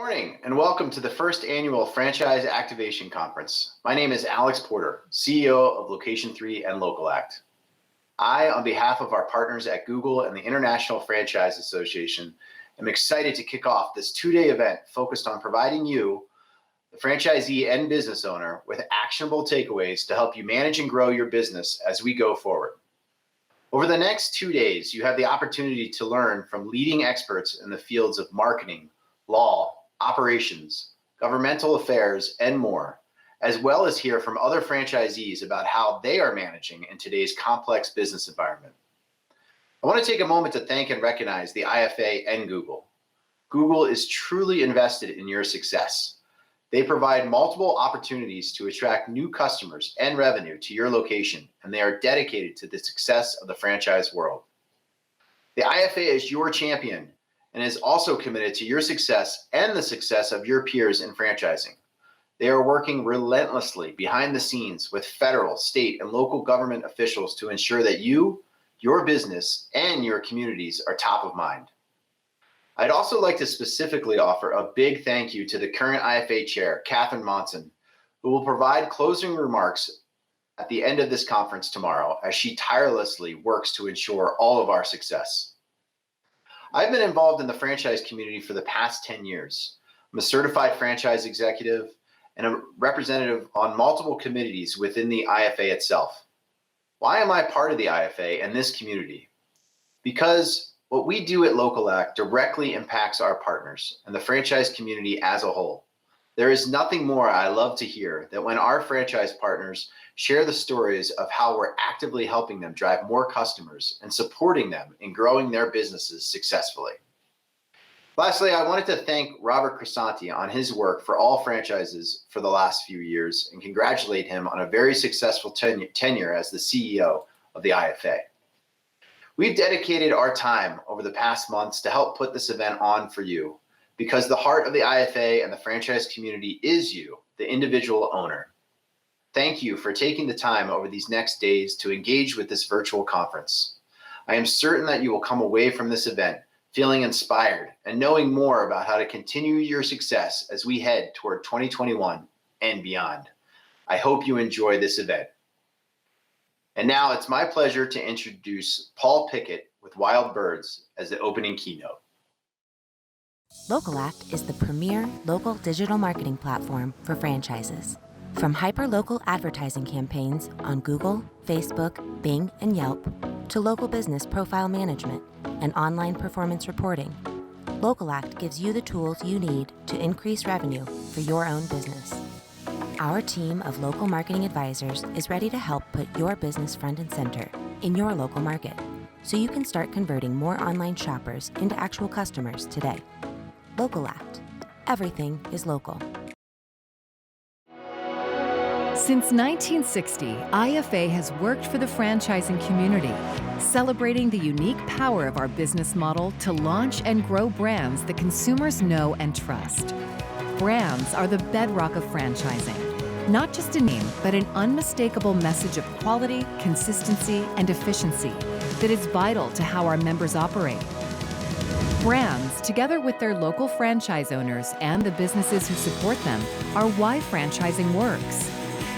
Morning and welcome to the first annual Franchise Activation Conference. My name is Alex Porter, CEO of Location 3 and LOCALACT. I, on behalf of our partners at Google and the International Franchise Association, am excited to kick off this two-day event focused on providing you, the franchisee and business owner, with actionable takeaways to help you manage and grow your business as we go forward. Over the next 2 days, you have the opportunity to learn from leading experts in the fields of marketing, law, operations, governmental affairs, and more, as well as hear from other franchisees about how they are managing in today's complex business environment. I want to take a moment to thank and recognize the IFA and Google. Google is truly invested in your success. They provide multiple opportunities to attract new customers and revenue to your location, and they are dedicated to the success of the franchise world. The IFA is your champion and is also committed to your success and the success of your peers in franchising. They are working relentlessly behind the scenes with federal, state, and local government officials to ensure that you, your business, and your communities are top of mind. I'd also like to specifically offer a big thank you to the current IFA chair, Catherine Monson, who will provide closing remarks at the end of this conference tomorrow as she tirelessly works to ensure all of our success. I've been involved in the franchise community for the past 10 years. I'm a certified franchise executive and a representative on multiple committees within the IFA itself. Why am I part of the IFA and this community? Because what we do at LOCALACT directly impacts our partners and the franchise community as a whole. There is nothing more I love to hear than when our franchise partners share the stories of how we're actively helping them drive more customers and supporting them in growing their businesses successfully. Lastly, I wanted to thank Robert Crisanti on his work for all franchises for the last few years and congratulate him on a very successful tenure as the CEO of the IFA. We've dedicated our time over the past months to help put this event on for you because the heart of the IFA and the franchise community is you, the individual owner. Thank you for taking the time over these next days to engage with this virtual conference. I am certain that you will come away from this event feeling inspired and knowing more about how to continue your success as we head toward 2021 and beyond. I hope you enjoy this event. And now it's my pleasure to introduce Paul Pickett with Wild Birds as the opening keynote. LOCALACT is the premier local digital marketing platform for franchises. From hyper-local advertising campaigns on Google, Facebook, Bing, and Yelp, to local business profile management and online performance reporting, LOCALACT gives you the tools you need to increase revenue for your own business. Our team of local marketing advisors is ready to help put your business front and center in your local market, so you can start converting more online shoppers into actual customers today. LOCALACT. Everything is local. Since 1960, IFA has worked for the franchising community, celebrating the unique power of our business model to launch and grow brands that consumers know and trust. Brands are the bedrock of franchising, not just a name, but an unmistakable message of quality, consistency, and efficiency that is vital to how our members operate. Brands, together with their local franchise owners and the businesses who support them, are why franchising works.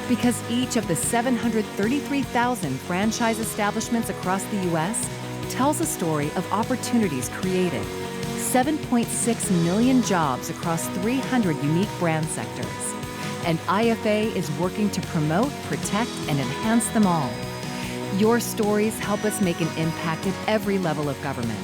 Because each of the 733,000 franchise establishments across the U.S. tells a story of opportunities created, 7.6 million jobs across 300 unique brand sectors. And IFA is working to promote, protect, and enhance them all. Your stories help us make an impact at every level of government,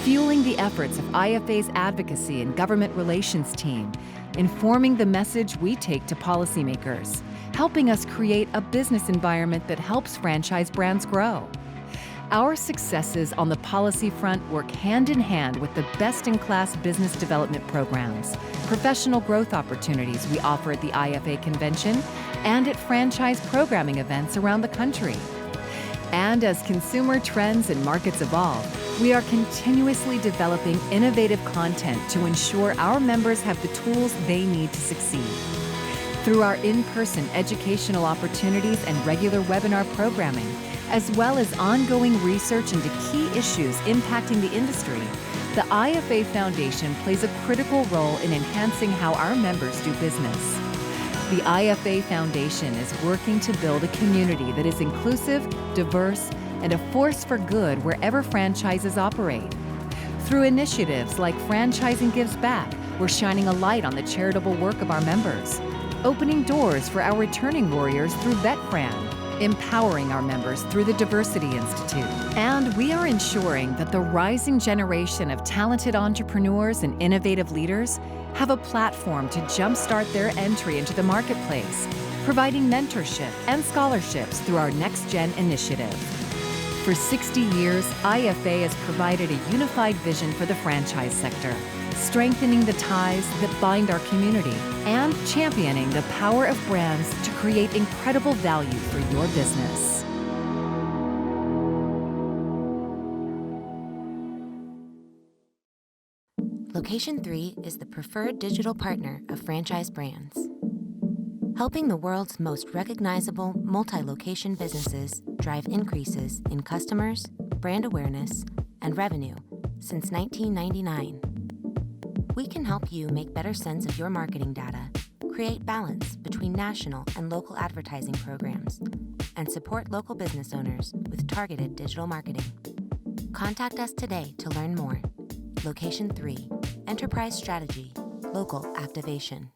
fueling the efforts of IFA's advocacy and government relations team, informing the message we take to policymakers, helping us create a business environment that helps franchise brands grow. Our successes on the policy front work hand in hand with the best-in-class business development programs, professional growth opportunities we offer at the IFA convention and at franchise programming events around the country. And as consumer trends and markets evolve, we are continuously developing innovative content to ensure our members have the tools they need to succeed. Through our in-person educational opportunities and regular webinar programming, as well as ongoing research into key issues impacting the industry, The IFA Foundation plays a critical role in enhancing how our members do business. The IFA Foundation is working to build a community that is inclusive, diverse, and a force for good wherever franchises operate. Through initiatives like Franchising Gives Back, we're shining a light on the charitable work of our members, opening doors for our returning warriors through VetFran, empowering our members through the Diversity Institute. And we are ensuring that the rising generation of talented entrepreneurs and innovative leaders have a platform to jumpstart their entry into the marketplace, providing mentorship and scholarships through our Next Gen initiative. For 60 years, IFA has provided a unified vision for the franchise sector, strengthening the ties that bind our community and championing the power of brands to create incredible value for your business. Location 3 is the preferred digital partner of franchise brands, helping the world's most recognizable multi-location businesses drive increases in customers, brand awareness, and revenue since 1999. We can help you make better sense of your marketing data, create balance between national and local advertising programs, and support local business owners with targeted digital marketing. Contact us today to learn more. Location 3, Enterprise Strategy, Local Activation.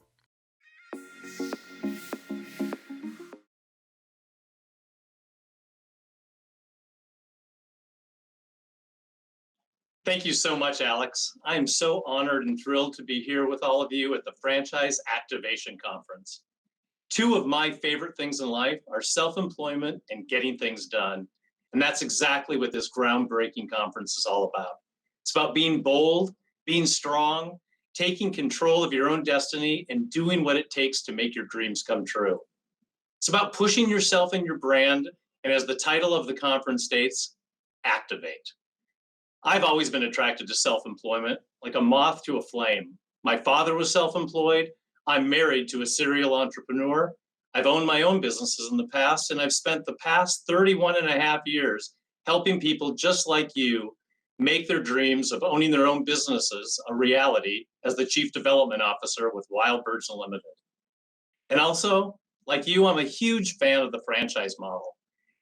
Thank you so much, Alex. I am so honored and thrilled to be here with all of you at the Franchise Activation Conference. Two of my favorite things in life are self-employment and getting things done. And that's exactly what this groundbreaking conference is all about. It's about being bold, being strong, taking control of your own destiny, and doing what it takes to make your dreams come true. It's about pushing yourself and your brand, and as the title of the conference states, activate. I've always been attracted to self-employment, like a moth to a flame. My father was self-employed. I'm married to a serial entrepreneur. I've owned my own businesses in the past, and I've spent the past 31 and a half years helping people just like you make their dreams of owning their own businesses a reality as the Chief Development Officer with Wild Birds Unlimited. And also, like you, I'm a huge fan of the franchise model.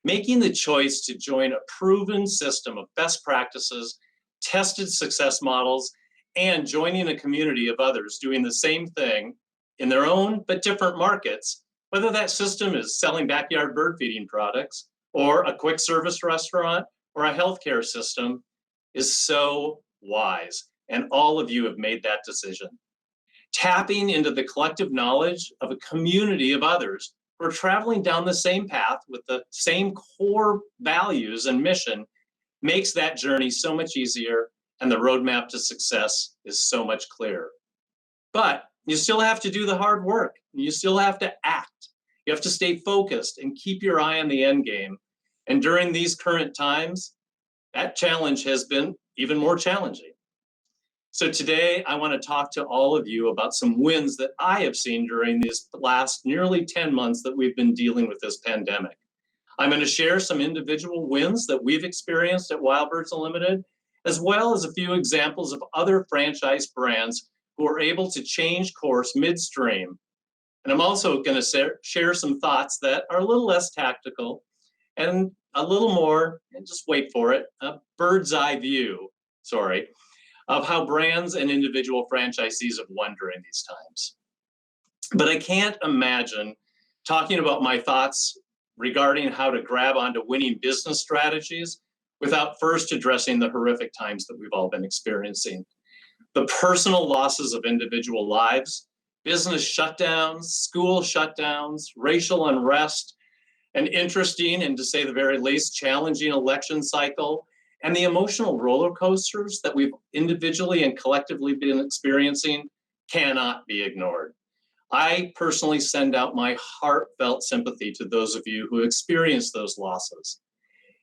Making the choice to join a proven system of best practices, tested success models, and joining a community of others doing the same thing in their own but different markets, whether that system is selling backyard bird feeding products or a quick service restaurant or a healthcare system, is so wise. And all of you have made that decision. Tapping into the collective knowledge of a community of others who are traveling down the same path with the same core values and mission makes that journey so much easier, and the roadmap to success is so much clearer. But you still have to do the hard work. You still have to act. You have to stay focused and keep your eye on the end game. And during these current times, that challenge has been even more challenging. So today, I want to talk to all of you about some wins that I have seen during these last nearly 10 months that we've been dealing with this pandemic. I'm going to share some individual wins that we've experienced at Wild Birds Unlimited, as well as a few examples of other franchise brands who are able to change course midstream. And I'm also going to share some thoughts that are a little less tactical and a little more, and just wait for it, a bird's eye view, of how brands and individual franchisees have won during these times. But I can't imagine talking about my thoughts regarding how to grab onto winning business strategies without first addressing the horrific times that we've all been experiencing. The personal losses of individual lives, business shutdowns, school shutdowns, racial unrest, an interesting and, to say the very least, challenging election cycle, and the emotional roller coasters that we've individually and collectively been experiencing cannot be ignored. I personally send out my heartfelt sympathy to those of you who experienced those losses.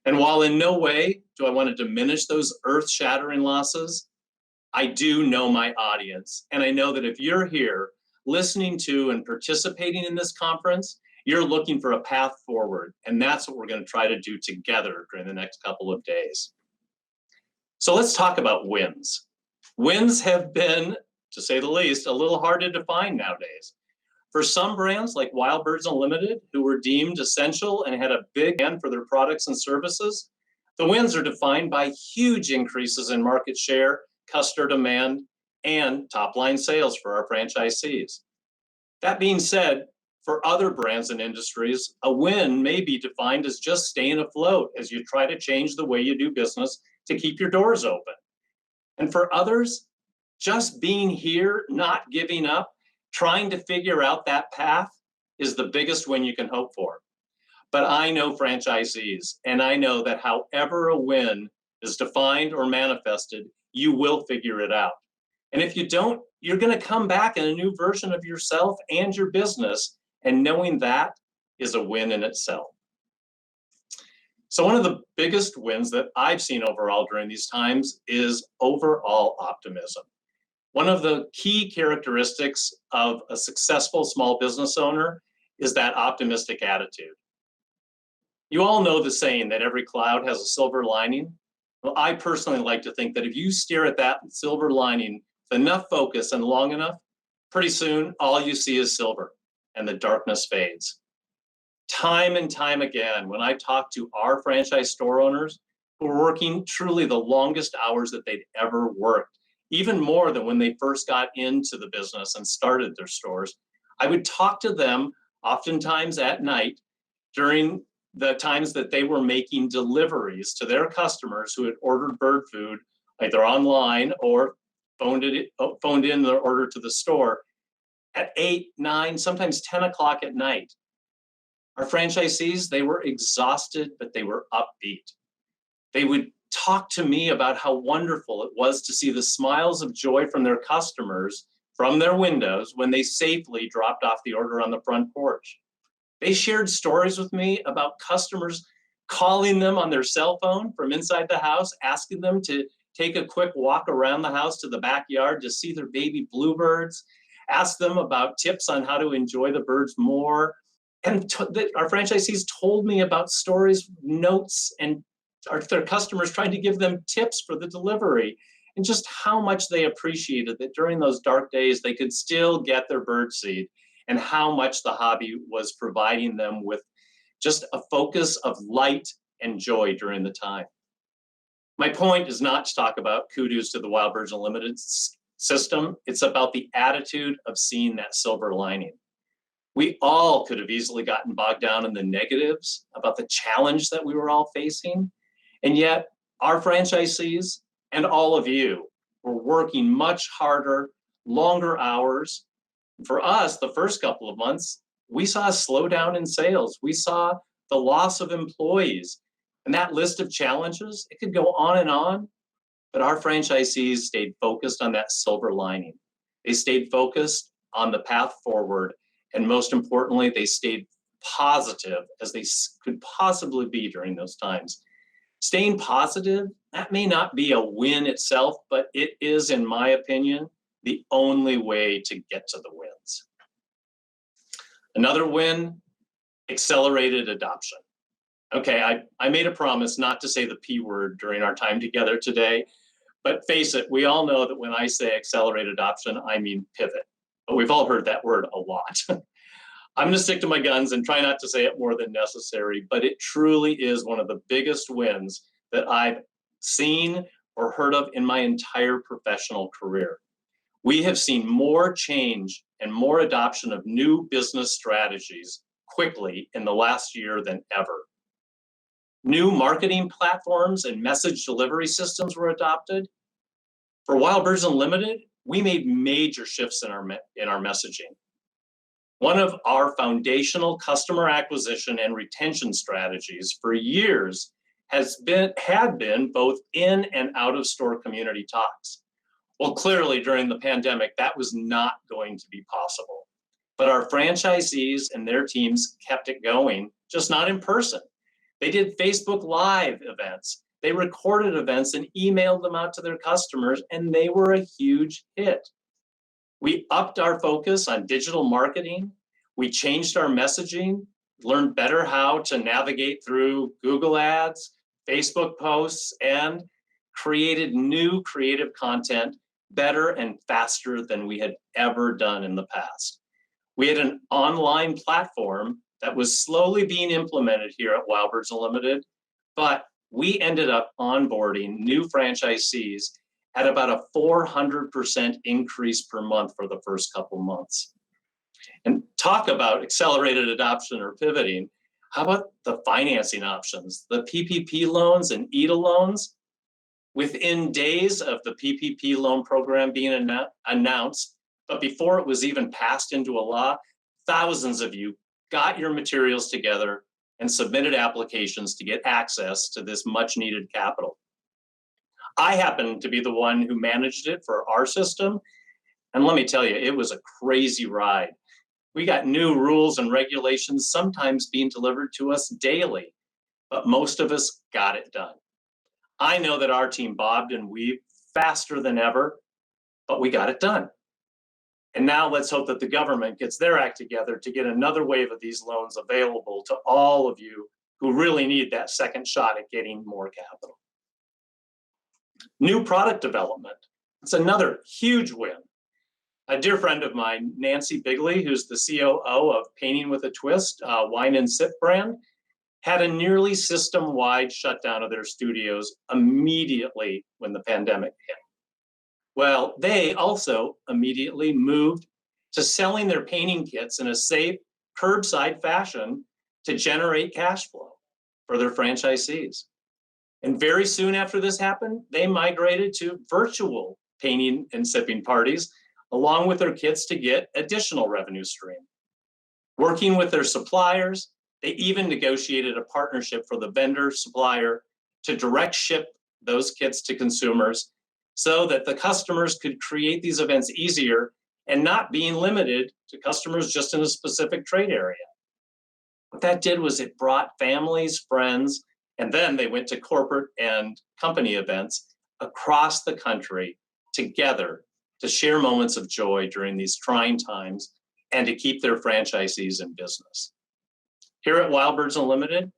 And while in no way do I want to diminish those earth-shattering losses, I do know my audience. And I know that if you're here listening to and participating in this conference, you're looking for a path forward. And that's what we're going to try to do together during the next couple of days. So let's talk about wins. Wins have been, to say the least, a little hard to define nowadays. For some brands like Wild Birds Unlimited, who were deemed essential and had a big demand for their products and services, the wins are defined by huge increases in market share, customer demand, and top-line sales for our franchisees. That being said, for other brands and industries, a win may be defined as just staying afloat as you try to change the way you do business to keep your doors open. And for others, just being here, not giving up, trying to figure out that path is the biggest win you can hope for. But I know franchisees, and I know that however a win is defined or manifested, you will figure it out. And if you don't, you're going to come back in a new version of yourself and your business, and knowing that is a win in itself. So one of the biggest wins that I've seen overall during these times is overall optimism. One of the key characteristics of a successful small business owner is that optimistic attitude. You all know the saying that every cloud has a silver lining. Well, I personally like to think that if you stare at that silver lining with enough focus and long enough, pretty soon all you see is silver and the darkness fades. Time and time again, when I talk to our franchise store owners who are working truly the longest hours that they'd ever worked, even more than when they first got into the business and started their stores, I would talk to them oftentimes at night during the times that they were making deliveries to their customers who had ordered bird food either online or phoned in their order to the store at 8, 9, sometimes 10 o'clock at night. Our franchisees, they were exhausted, but they were upbeat. They would talk to me about how wonderful it was to see the smiles of joy from their customers from their windows when they safely dropped off the order on the front porch. They shared stories with me about customers calling them on their cell phone from inside the house, asking them to take a quick walk around the house to the backyard to see their baby bluebirds, ask them about tips on how to enjoy the birds more. And our franchisees told me about stories, notes, and their customers trying to give them tips for the delivery, and just how much they appreciated that during those dark days they could still get their bird seed, and how much the hobby was providing them with just a focus of light and joy during the time. My point is not to talk about kudos to the Wild Birds Unlimited system. It's about the attitude of seeing that silver lining. We all could have easily gotten bogged down in the negatives about the challenge that we were all facing. And yet our franchisees and all of you were working much harder, longer hours. For us, the first couple of months, we saw a slowdown in sales. We saw the loss of employees. And that list of challenges, it could go on, but our franchisees stayed focused on that silver lining. They stayed focused on the path forward. And most importantly, they stayed positive as they could possibly be during those times. Staying positive, that may not be a win itself, but it is, in my opinion, the only way to get to the wins. Another win, accelerated adoption. Okay, I made a promise not to say the P word during our time together today, but face it, we all know that when I say accelerated adoption, I mean pivot. But we've all heard that word a lot. I'm gonna stick to my guns and try not to say it more than necessary, but it truly is one of the biggest wins that I've seen or heard of in my entire professional career. We have seen more change and more adoption of new business strategies quickly in the last year than ever. New marketing platforms and message delivery systems were adopted. For Wild Birds Unlimited, we made major shifts in our messaging. One of our foundational customer acquisition and retention strategies for years had been both in and out of store community talks. Well, clearly during the pandemic, that was not going to be possible. But our franchisees and their teams kept it going, just not in person. They did Facebook Live events. They recorded events and emailed them out to their customers, and they were a huge hit. We upped our focus on digital marketing. We changed our messaging, learned better how to navigate through Google Ads, Facebook posts, and created new creative content better and faster than we had ever done in the past. We had an online platform that was slowly being implemented here at Wild Birds Unlimited, but we ended up onboarding new franchisees at about a 400% increase per month for the first couple months. And talk about accelerated adoption or pivoting. How about the financing options, the PPP loans and EDA loans? Within days of the PPP loan program being announced, but before it was even passed into a law, thousands of you got your materials together and submitted applications to get access to this much needed capital. I happened to be the one who managed it for our system. And let me tell you, it was a crazy ride. We got new rules and regulations sometimes being delivered to us daily, but most of us got it done. I know that our team bobbed and weaved faster than ever, but we got it done. And now let's hope that the government gets their act together to get another wave of these loans available to all of you who really need that second shot at getting more capital. New product development. It's another huge win. A dear friend of mine, Nancy Bigley, who's the COO of Painting with a Twist, wine and sip brand, had a nearly system-wide shutdown of their studios immediately when the pandemic hit. Well, they also immediately moved to selling their painting kits in a safe, curbside fashion to generate cash flow for their franchisees. And very soon after this happened, they migrated to virtual painting and sipping parties along with their kits to get additional revenue stream. Working with their suppliers, they even negotiated a partnership for the vendor supplier to direct ship those kits to consumers so that the customers could create these events easier and not being limited to customers just in a specific trade area. What that did was it brought families, friends, and then they went to corporate and company events across the country together to share moments of joy during these trying times and to keep their franchisees in business. Here at Wild Birds Unlimited,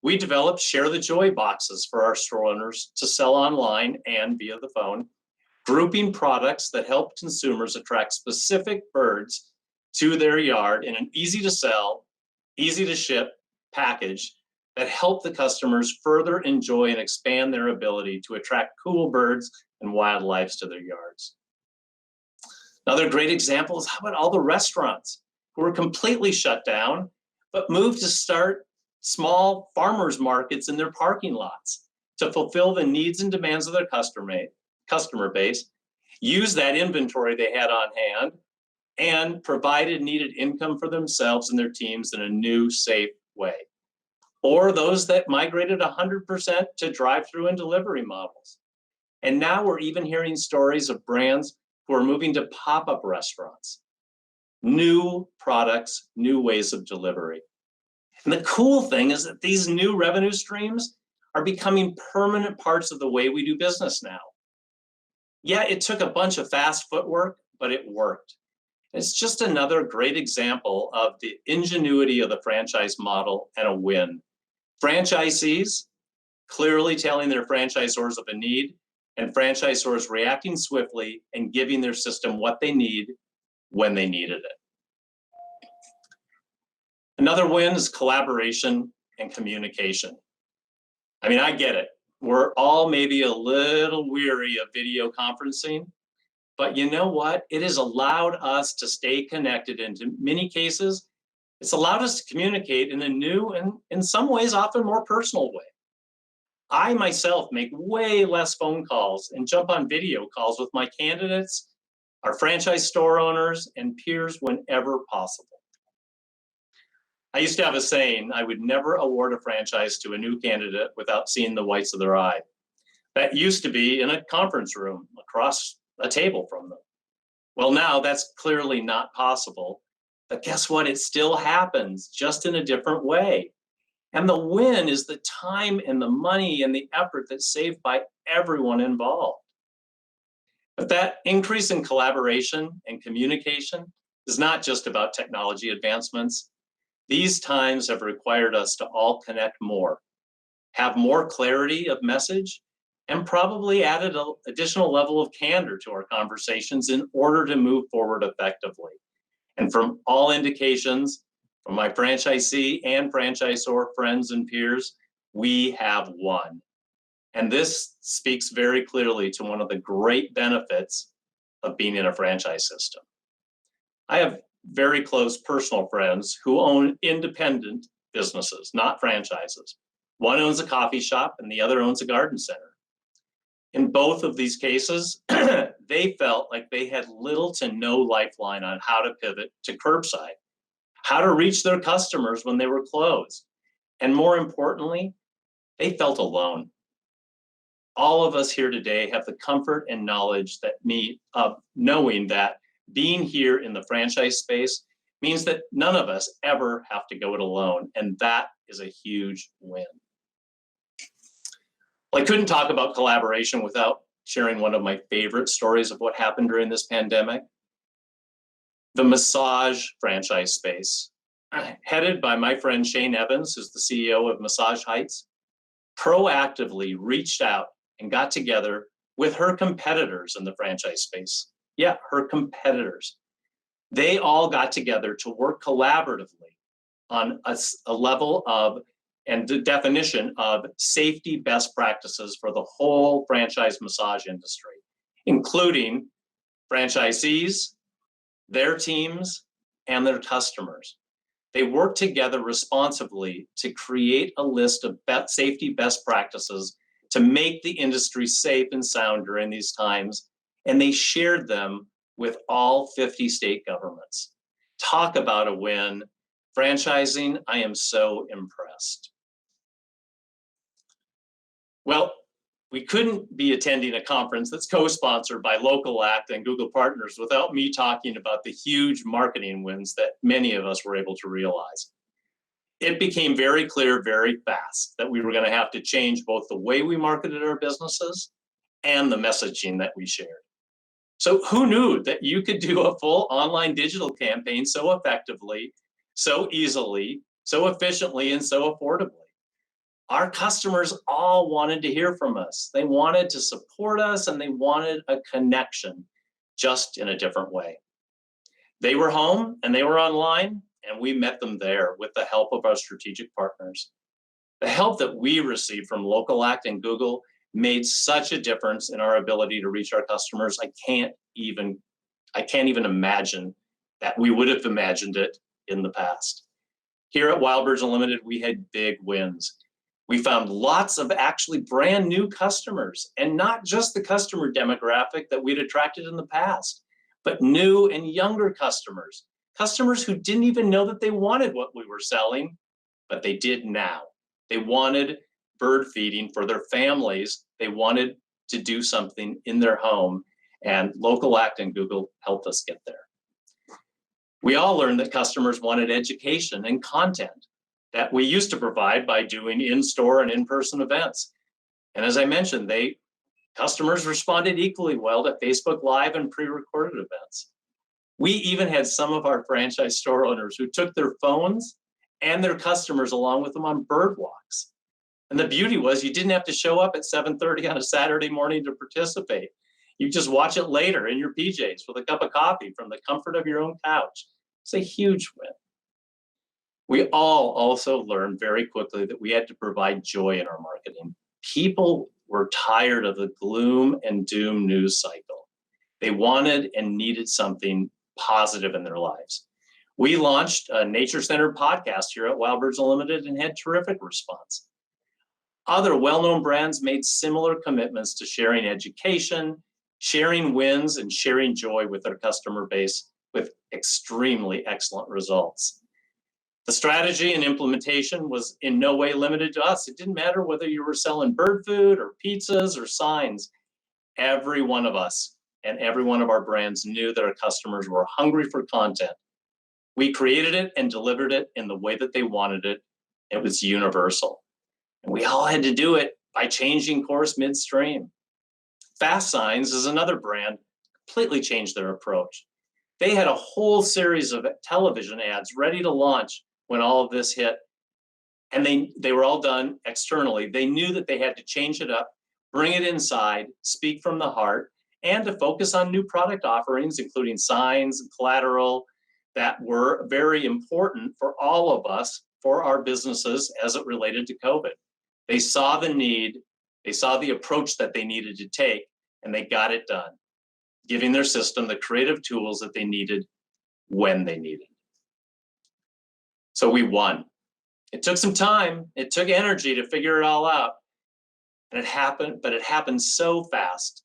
we developed Share the Joy boxes for our store owners to sell online and via the phone, grouping products that help consumers attract specific birds to their yard in an easy to sell, easy to ship package that help the customers further enjoy and expand their ability to attract cool birds and wildlife to their yards. Another great example is how about all the restaurants who were completely shut down, but moved to start small farmers markets in their parking lots to fulfill the needs and demands of their customer base, use that inventory they had on hand, and provided needed income for themselves and their teams in a new, safe way. Or those that migrated 100% to drive-through and delivery models. And now we're even hearing stories of brands who are moving to pop-up restaurants. New products, new ways of delivery. And the cool thing is that these new revenue streams are becoming permanent parts of the way we do business now. Yeah, it took a bunch of fast footwork, but it worked. It's just another great example of the ingenuity of the franchise model and a win. Franchisees clearly telling their franchisors of a need, and franchisors reacting swiftly and giving their system what they need when they needed it. Another win is collaboration and communication. I mean, I get it. We're all maybe a little weary of video conferencing, but you know what? It has allowed us to stay connected, and in many cases, it's allowed us to communicate in a new and in some ways often more personal way. I myself make way less phone calls and jump on video calls with my candidates, our franchise store owners, and peers whenever possible. I used to have a saying, I would never award a franchise to a new candidate without seeing the whites of their eye. That used to be in a conference room across a table from them. Well, now that's clearly not possible, but guess what? It still happens, just in a different way. And the win is the time and the money and the effort that's saved by everyone involved. But that increase in collaboration and communication is not just about technology advancements. These times have required us to all connect more, have more clarity of message, and probably added an additional level of candor to our conversations in order to move forward effectively. And from all indications, from my franchisee and franchisor friends and peers, we have won. And this speaks very clearly to one of the great benefits of being in a franchise system. I have very close personal friends who own independent businesses, not franchises. One owns a coffee shop and the other owns a garden center. In both of these cases, they felt like they had little to no lifeline on how to pivot to curbside, how to reach their customers when they were closed. And more importantly, they felt alone. All of us here today have the comfort and knowledge of knowing that being here in the franchise space means that none of us ever have to go it alone. And that is a huge win. Well, I couldn't talk about collaboration without sharing one of my favorite stories of what happened during this pandemic. The massage franchise space, headed by my friend Shane Evans, who's the CEO of Massage Heights, proactively reached out and got together with her competitors in the franchise space. Yeah, her competitors. They all got together to work collaboratively on a level of and the definition of safety best practices for the whole franchise massage industry, including franchisees, their teams, and their customers. They worked together responsibly to create a list of safety best practices to make the industry safe and sound during these times, and they shared them with all 50 state governments. Talk about a win. Franchising, I am so impressed. Well, we couldn't be attending a conference that's co-sponsored by LOCALACT and Google Partners without me talking about the huge marketing wins that many of us were able to realize. It became very clear very fast that we were going to have to change both the way we marketed our businesses and the messaging that we shared. So who knew that you could do a full online digital campaign so effectively, so easily, so efficiently, and so affordably? Our customers all wanted to hear from us. They wanted to support us and they wanted a connection, just in a different way. They were home and they were online, and we met them there with the help of our strategic partners. The help that we received from LOCALACT and Google made such a difference in our ability to reach our customers. I can't even imagine that we would have imagined it in the past. Here at Wild Birds Unlimited, we had big wins. We found lots of actually brand new customers, and not just the customer demographic that we'd attracted in the past, but new and younger customers, customers who didn't even know that they wanted what we were selling, but they did now. They wanted bird feeding for their families. They wanted to do something in their home, and LOCALACT and Google helped us get there. We all learned that customers wanted education and content that we used to provide by doing in-store and in-person events. And as I mentioned, customers responded equally well to Facebook Live and pre-recorded events. We even had some of our franchise store owners who took their phones and their customers along with them on bird walks. And the beauty was you didn't have to show up at 7:30 on a Saturday morning to participate. You just watch it later in your PJs with a cup of coffee from the comfort of your own couch. It's a huge win. We all also learned very quickly that we had to provide joy in our marketing. People were tired of the gloom and doom news cycle. They wanted and needed something positive in their lives. We launched a nature-centered podcast here at Wild Birds Unlimited and had terrific response. Other well-known brands made similar commitments to sharing education, sharing wins, and sharing joy with their customer base with extremely excellent results. The strategy and implementation was in no way limited to us. It didn't matter whether you were selling bird food or pizzas or signs. Every one of us and every one of our brands knew that our customers were hungry for content. We created it and delivered it in the way that they wanted it. It was universal. And we all had to do it by changing course midstream. Fast Signs is another brand, completely changed their approach. They had a whole series of television ads ready to launch when all of this hit, and they were all done externally. They knew that they had to change it up bring it inside, speak from the heart, and to focus on new product offerings, including signs and collateral that were very important for all of us, for our businesses as it related to COVID. They saw the need, they saw the approach that they needed to take, and they got it done, giving their system the creative tools that they needed when they needed. So we won. It took some time, it took energy to figure it all out. And it happened, but it happened so fast.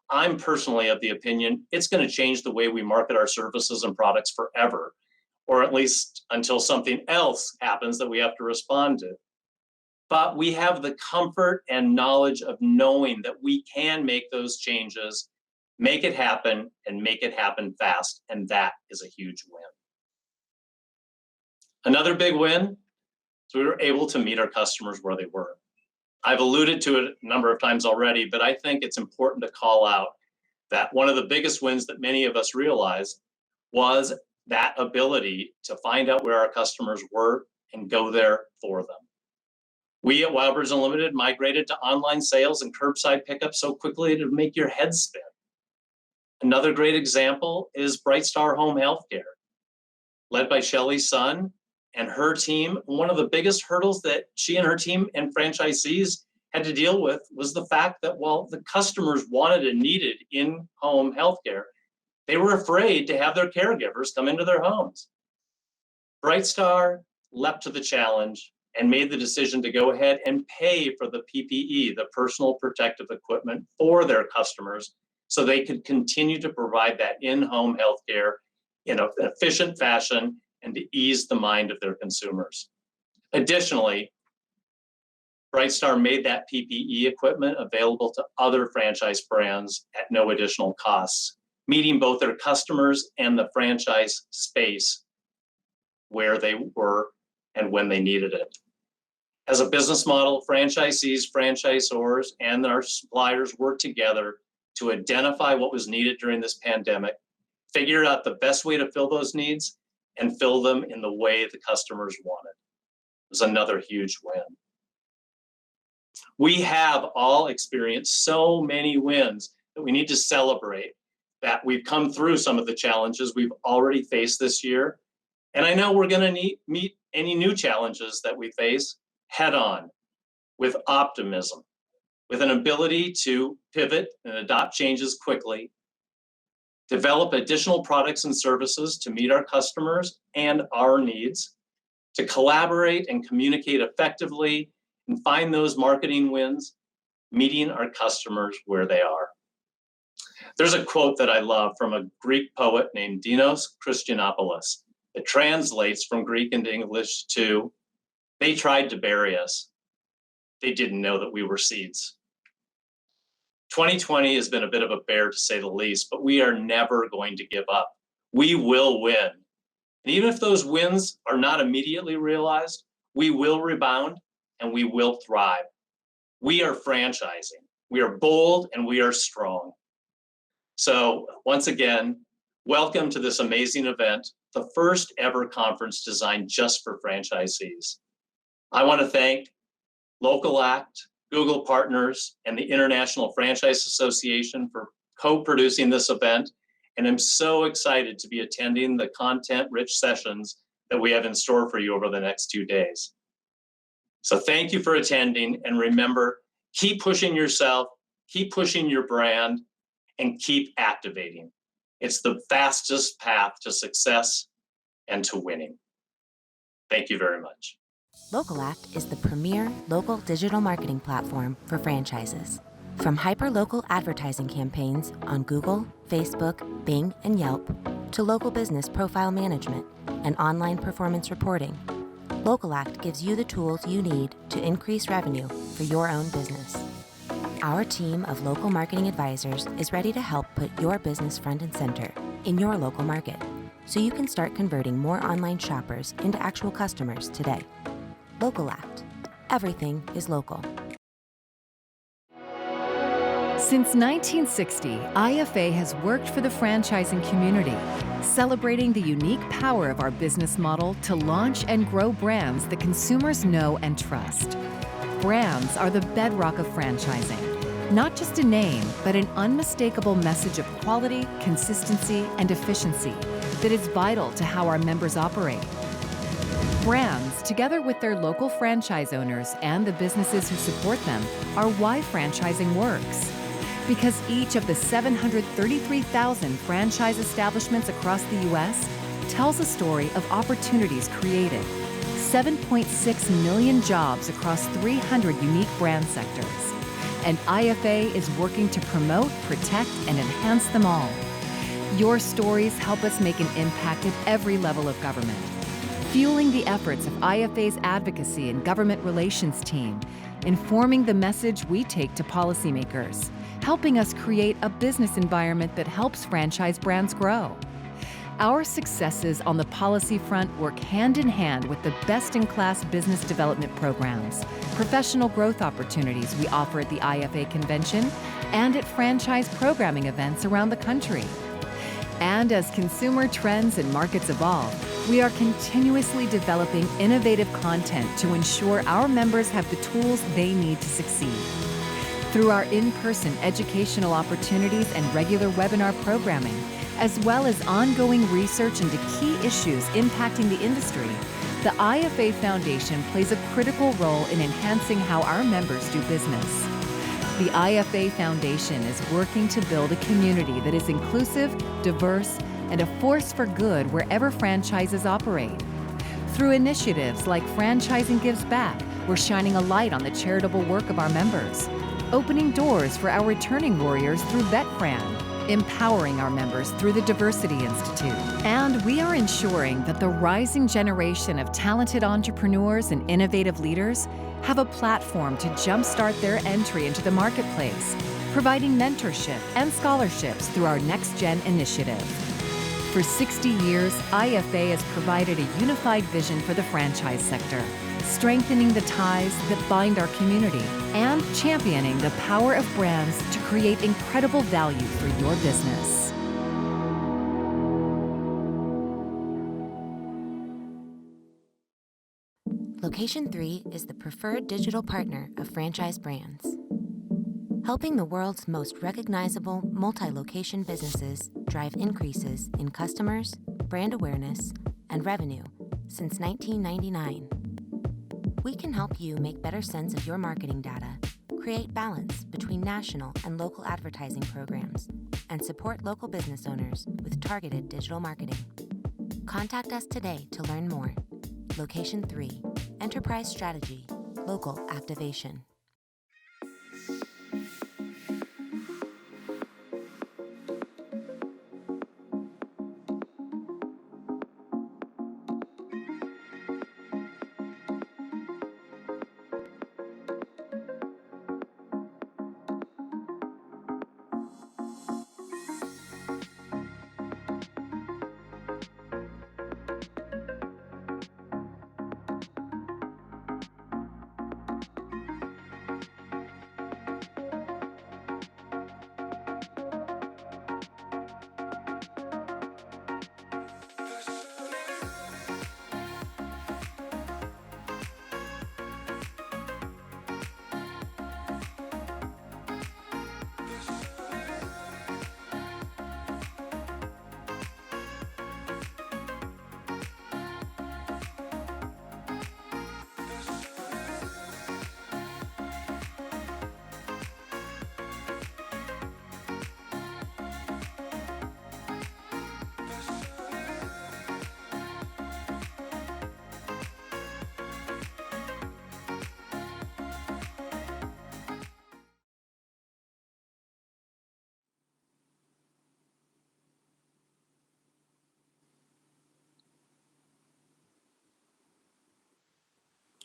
I'm personally of the opinion it's going to change the way we market our services and products forever, or at least until something else happens that we have to respond to. But we have the comfort and knowledge of knowing that we can make those changes, make it happen, and make it happen fast. And that is a huge win. Another big win is we were able to meet our customers where they were. I've alluded to it a number of times already, but I think it's important to call out that one of the biggest wins that many of us realized was that ability to find out where our customers were and go there for them. We at Wildbirds Unlimited migrated to online sales and curbside pickup so quickly to make your head spin. Another great example is Bright Star Home Healthcare, led by Shelley's son and her team. One of the biggest hurdles that she and her team and franchisees had to deal with was the fact that while the customers wanted and needed in-home healthcare, they were afraid to have their caregivers come into their homes. Bright Star leapt to the challenge and made the decision to go ahead and pay for the PPE, the personal protective equipment, for their customers so they could continue to provide that in-home healthcare in an efficient fashion and to ease the mind of their consumers. Additionally, Bright Star made that PPE equipment available to other franchise brands at no additional costs, meeting both their customers and the franchise space where they were and when they needed it. As a business model, franchisees, franchisors, and our suppliers worked together to identify what was needed during this pandemic, figure out the best way to fill those needs, and fill them in the way the customers wanted. It was another huge win. We have all experienced so many wins that we need to celebrate that we've come through some of the challenges we've already faced this year. And I know we're going to meet any new challenges that we face head on with optimism, with an ability to pivot and adopt changes quickly, develop additional products and services to meet our customers and our needs, to collaborate and communicate effectively and find those marketing wins, meeting our customers where they are. There's a quote that I love from a Greek poet named Dinos Christianopoulos. It translates from Greek into English to, "They tried to bury us. They didn't know that we were seeds." 2020 has been a bit of a bear, to say the least, but we are never going to give up. We will win. And even if those wins are not immediately realized, we will rebound and we will thrive. We are franchising. We are bold and we are strong. So once again, welcome to this amazing event, the first ever conference designed just for franchisees. I want to thank LOCALACT, Google Partners, and the International Franchise Association for co-producing this event. And I'm so excited to be attending the content-rich sessions that we have in store for you over the next 2 days. So thank you for attending, and remember, keep pushing yourself, keep pushing your brand, and keep activating. It's the fastest path to success and to winning. Thank you very much. LOCALACT is the premier local digital marketing platform for franchises. From hyper-local advertising campaigns on Google, Facebook, Bing, and Yelp, to local business profile management and online performance reporting, LOCALACT gives you the tools you need to increase revenue for your own business. Our team of local marketing advisors is ready to help put your business front and center in your local market, so you can start converting more online shoppers into actual customers today. LOCALACT. Everything is local. Since 1960, IFA has worked for the franchising community, celebrating the unique power of our business model to launch and grow brands that consumers know and trust. Brands are the bedrock of franchising. Not just a name, but an unmistakable message of quality, consistency, and efficiency that is vital to how our members operate. Brands, together with their local franchise owners and the businesses who support them, are why franchising works. Because each of the 733,000 franchise establishments across the U.S. tells a story of opportunities created, 7.6 million jobs across 300 unique brand sectors. And IFA is working to promote, protect, and enhance them all. Your stories help us make an impact at every level of government, fueling the efforts of IFA's advocacy and government relations team, informing the message we take to policymakers, helping us create a business environment that helps franchise brands grow. Our successes on the policy front work hand in hand with the best-in-class business development programs, professional growth opportunities we offer at the IFA convention, and at franchise programming events around the country. And as consumer trends and markets evolve, we are continuously developing innovative content to ensure our members have the tools they need to succeed. Through our in-person educational opportunities and regular webinar programming, as well as ongoing research into key issues impacting the industry, the IFA Foundation plays a critical role in enhancing how our members do business. The IFA Foundation is working to build a community that is inclusive, diverse, and a force for good wherever franchises operate. Through initiatives like Franchising Gives Back, we're shining a light on the charitable work of our members, opening doors for our returning warriors through BetFran, empowering our members through the Diversity Institute. And we are ensuring that the rising generation of talented entrepreneurs and innovative leaders have a platform to jumpstart their entry into the marketplace, providing mentorship and scholarships through our Next Gen initiative. For 60 years, IFA has provided a unified vision for the franchise sector, strengthening the ties that bind our community and championing the power of brands to create incredible value for your business. Location 3 is the preferred digital partner of franchise brands, helping the world's most recognizable multi-location businesses drive increases in customers, brand awareness, and revenue since 1999. We can help you make better sense of your marketing data, create balance between national and local advertising programs, and support local business owners with targeted digital marketing. Contact us today to learn more. Location 3, Enterprise Strategy, Local Activation.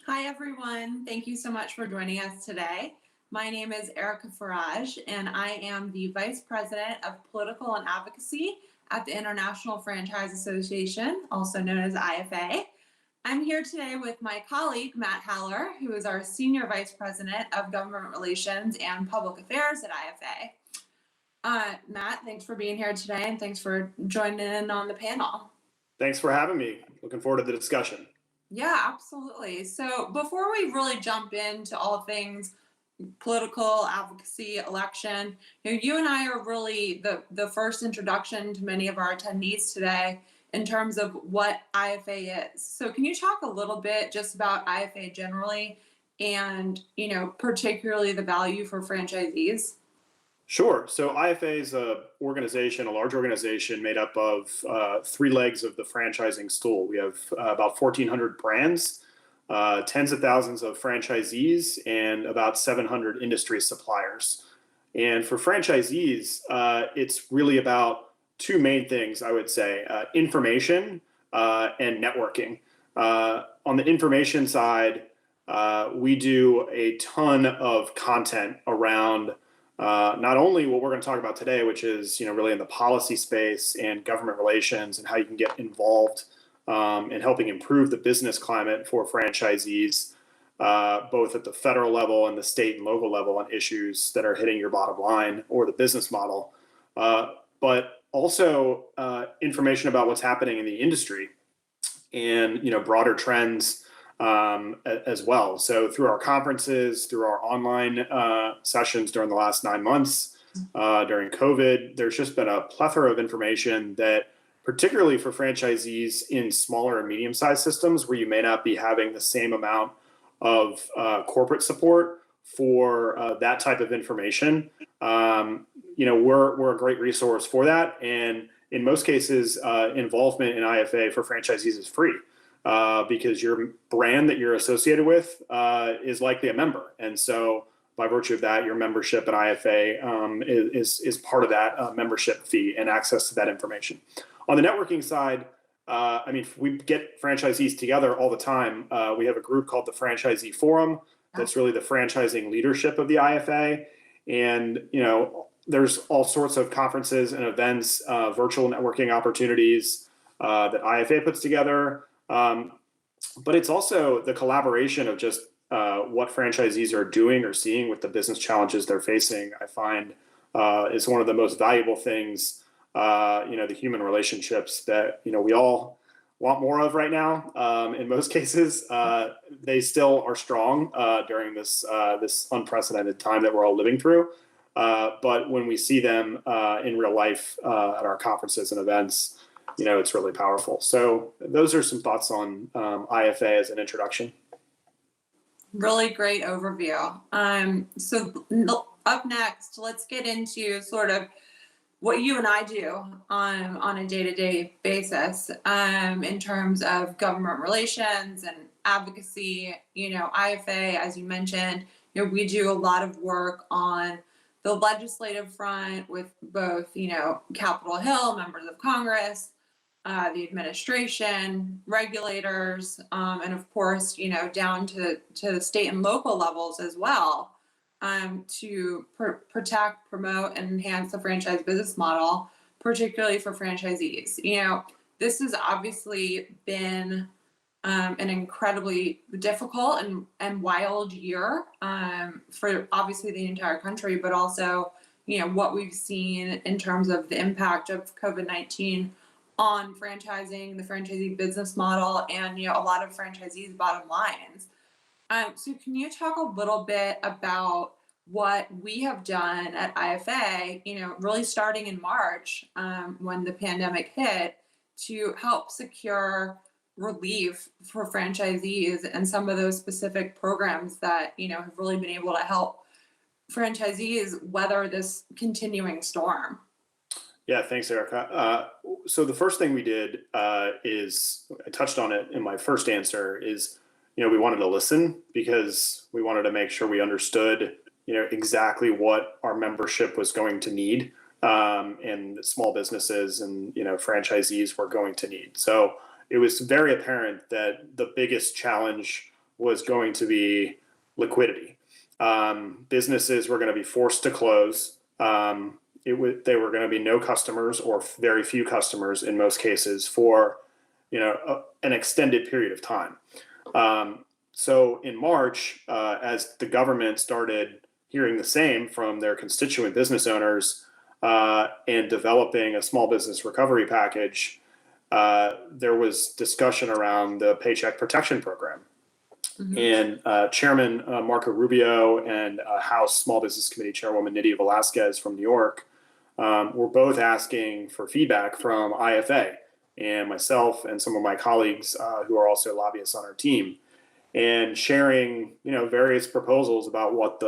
Hi, everyone. Thank you so much for joining us today. My name is Erica Farage, and I am the Vice President of Political and Advocacy at the International Franchise Association, also known as IFA. I'm here today with my colleague, Matt Haller, who is our Senior Vice President of Government Relations and Public Affairs at IFA. Matt, thanks for being here today, and thanks for joining in on the panel. Thanks for having me. Looking forward to the discussion. Yeah, absolutely. So before we really jump into all things political advocacy election. You and I are really the first introduction to many of our attendees today in terms of what IFA is. So can you talk a little bit just about IFA generally and, particularly the value for franchisees? Sure. So IFA is a large organization made up of three legs of the franchising stool. We have about 1,400 brands, tens of thousands of franchisees, and about 700 industry suppliers. And for franchisees, it's really about two main things, I would say, information and networking. On the information side, we do a ton of content around not only what we're going to talk about today, which is really in the policy space and government relations and how you can get involved in helping improve the business climate for franchisees, both at the federal level and the state and local level on issues that are hitting your bottom line or the business model, but also information about what's happening in the industry and broader trends as well. So through our conferences, through our online sessions during the last 9 months, during COVID, there's just been a plethora of information that, particularly for franchisees in smaller and medium-sized systems where you may not be having the same amount of corporate support for that type of information, we're a great resource for that. And in most cases, involvement in IFA for franchisees is free. Because your brand that you're associated with is likely a member. And so by virtue of that, your membership in IFA is part of that membership fee and access to that information. On the networking side, we get franchisees together all the time. We have a group called the Franchisee Forum. That's really the franchising leadership of the IFA. And, there's all sorts of conferences and events, virtual networking opportunities that IFA puts together. But it's also the collaboration of just what franchisees are doing or seeing with the business challenges they're facing, I find is one of the most valuable things, the human relationships that, we all want more of right now. In most cases, they still are strong during this unprecedented time that we're all living through. But when we see them in real life at our conferences and events, it's really powerful. So those are some thoughts on IFA as an introduction. Really great overview. So up next, let's get into sort of what you and I do on a day-to-day basis in terms of government relations and advocacy. IFA, as you mentioned, we do a lot of work on the legislative front with both, Capitol Hill, members of Congress, the administration, regulators, and of course, down to state and local levels as well, to protect, promote, and enhance the franchise business model, particularly for franchisees. This has obviously been an incredibly difficult and wild year for obviously the entire country, but also, what we've seen in terms of the impact of COVID-19 on franchising, the franchisee business model, and a lot of franchisees' bottom lines. So can you talk a little bit about what we have done at IFA, really starting in March when the pandemic hit, to help secure relief for franchisees and some of those specific programs that have really been able to help franchisees weather this continuing storm? Yeah, thanks, Erica. So the first thing we did is, I touched on it in my first answer, is, we wanted to listen because we wanted to make sure we understood, exactly what our membership was going to need and small businesses and, franchisees were going to need. So it was very apparent that the biggest challenge was going to be liquidity. Businesses were going to be forced to close. There were going to be no customers or very few customers in most cases for, an extended period of time. So in March, as the government started hearing the same from their constituent business owners and developing a small business recovery package, there was discussion around the Paycheck Protection Program. And Chairman Marco Rubio and House Small Business Committee Chairwoman Nydia Velasquez from New York were both asking for feedback from IFA and myself and some of my colleagues who are also lobbyists on our team, and sharing, various proposals about what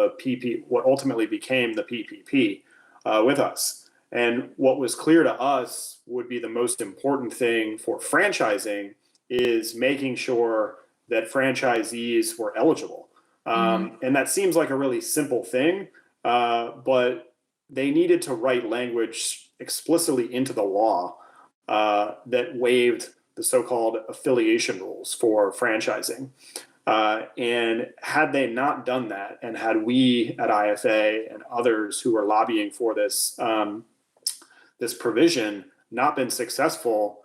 what ultimately became the PPP with us. And what was clear to us would be the most important thing for franchising is making sure that franchisees were eligible. And that seems like a really simple thing, but they needed to write language explicitly into the law that waived the so-called affiliation rules for franchising. And had they not done that, and had we at IFA and others who were lobbying for this this provision not been successful,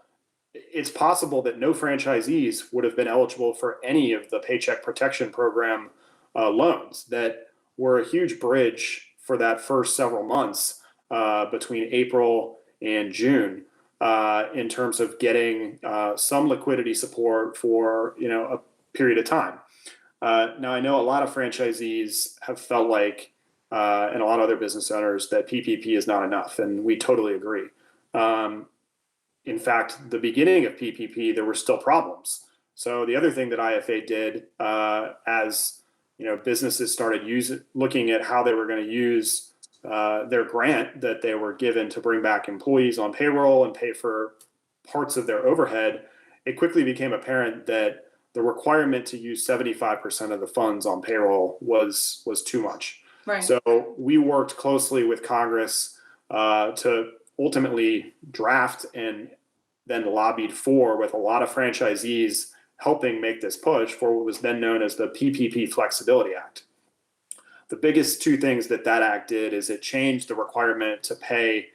it's possible that no franchisees would have been eligible for any of the Paycheck Protection Program loans that were a huge bridge for that first several months between April and June in terms of getting some liquidity support for a period of time. Now, I know a lot of franchisees have felt like, and a lot of other business owners, that PPP is not enough, and we totally agree. In fact, the beginning of PPP, there were still problems. So the other thing that IFA did, as businesses started looking at how they were going to use their grant that they were given to bring back employees on payroll and pay for parts of their overhead, it quickly became apparent that the requirement to use 75% of the funds on payroll was too much. Right. So we worked closely with Congress to ultimately draft and then lobbied for, with a lot of franchisees helping make this push, for what was then known as the PPP Flexibility Act. The biggest two things that act did is it changed the requirement to pay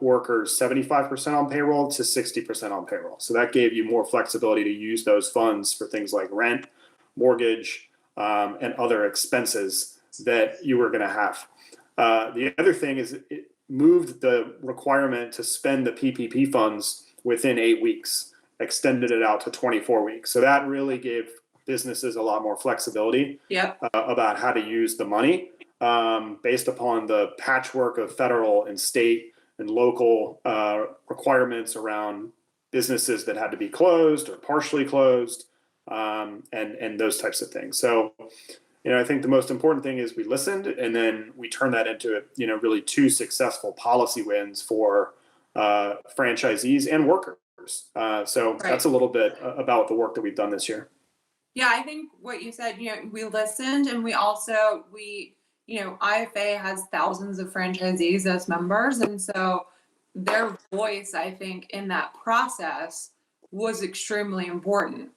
workers 75% on payroll to 60% on payroll. So that gave you more flexibility to use those funds for things like rent, mortgage, and other expenses that you were going to have. The other thing is it moved the requirement to spend the PPP funds within 8 weeks, extended it out to 24 weeks. So that really gave businesses a lot more flexibility about how to use the money based upon the patchwork of federal and state and local requirements around businesses that had to be closed or partially closed, and those types of things. So, I think the most important thing is we listened, and then we turned that into, really two successful policy wins for franchisees and workers. So that's a little bit about the work that we've done this year. Yeah, I think what you said, we listened, and we also, IFA has thousands of franchisees as members. And so their voice, I think, in that process was extremely important.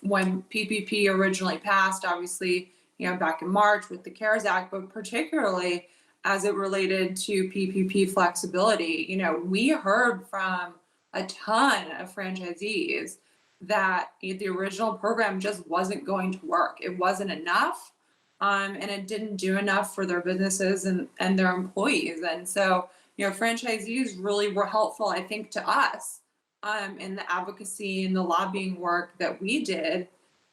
When PPP originally passed, obviously, back in March with the CARES Act, but particularly as it related to PPP flexibility, we heard from a ton of franchisees that the original program just wasn't going to work. It wasn't enough, and it didn't do enough for their businesses and their employees. And so, franchisees really were helpful, I think, to us in the advocacy and the lobbying work that we did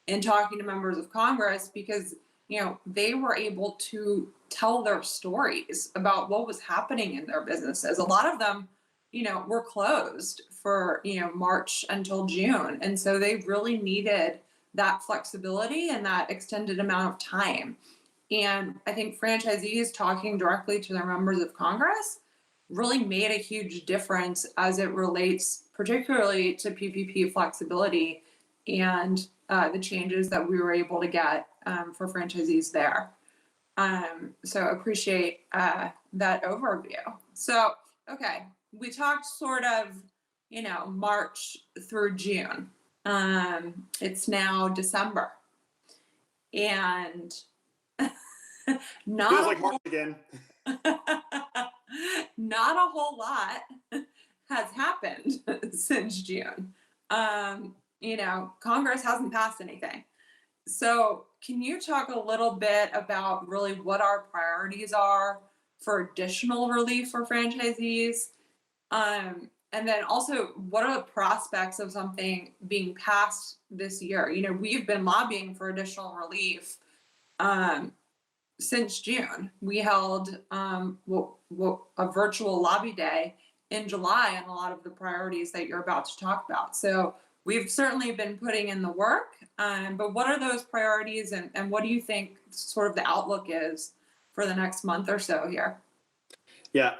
in talking to members of Congress, because they were able to tell their stories about what was happening in their businesses. A lot of them, were closed for, March until June. And so they really needed that flexibility and that extended amount of time. And I think franchisees talking directly to their members of Congress really made a huge difference as it relates particularly to PPP flexibility and the changes that we were able to get for franchisees there. So appreciate that overview. So, okay, we talked sort of, March through June. It's now December. And not feels like March again. Not a whole lot has happened since June. Congress hasn't passed anything. So can you talk a little bit about really what our priorities are for additional relief for franchisees? And then also, what are the prospects of something being passed this year? You know, we've been lobbying for additional relief since June. We held a virtual lobby day in July on a lot of the priorities that you're about to talk about. So we've certainly been putting in the work, but what are those priorities, and what do you think sort of the outlook is for the next month or so here? Yeah,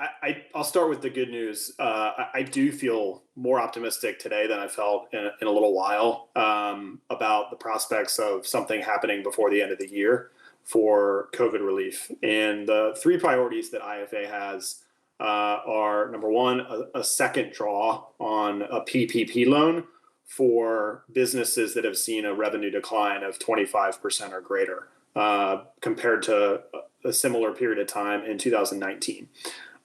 I'll start with the good news. I do feel more optimistic today than I felt in a little while about the prospects of something happening before the end of the year for COVID relief. And the three priorities that IFA has are, number one, a second draw on a PPP loan for businesses that have seen a revenue decline of 25% or greater compared to a similar period of time in 2019.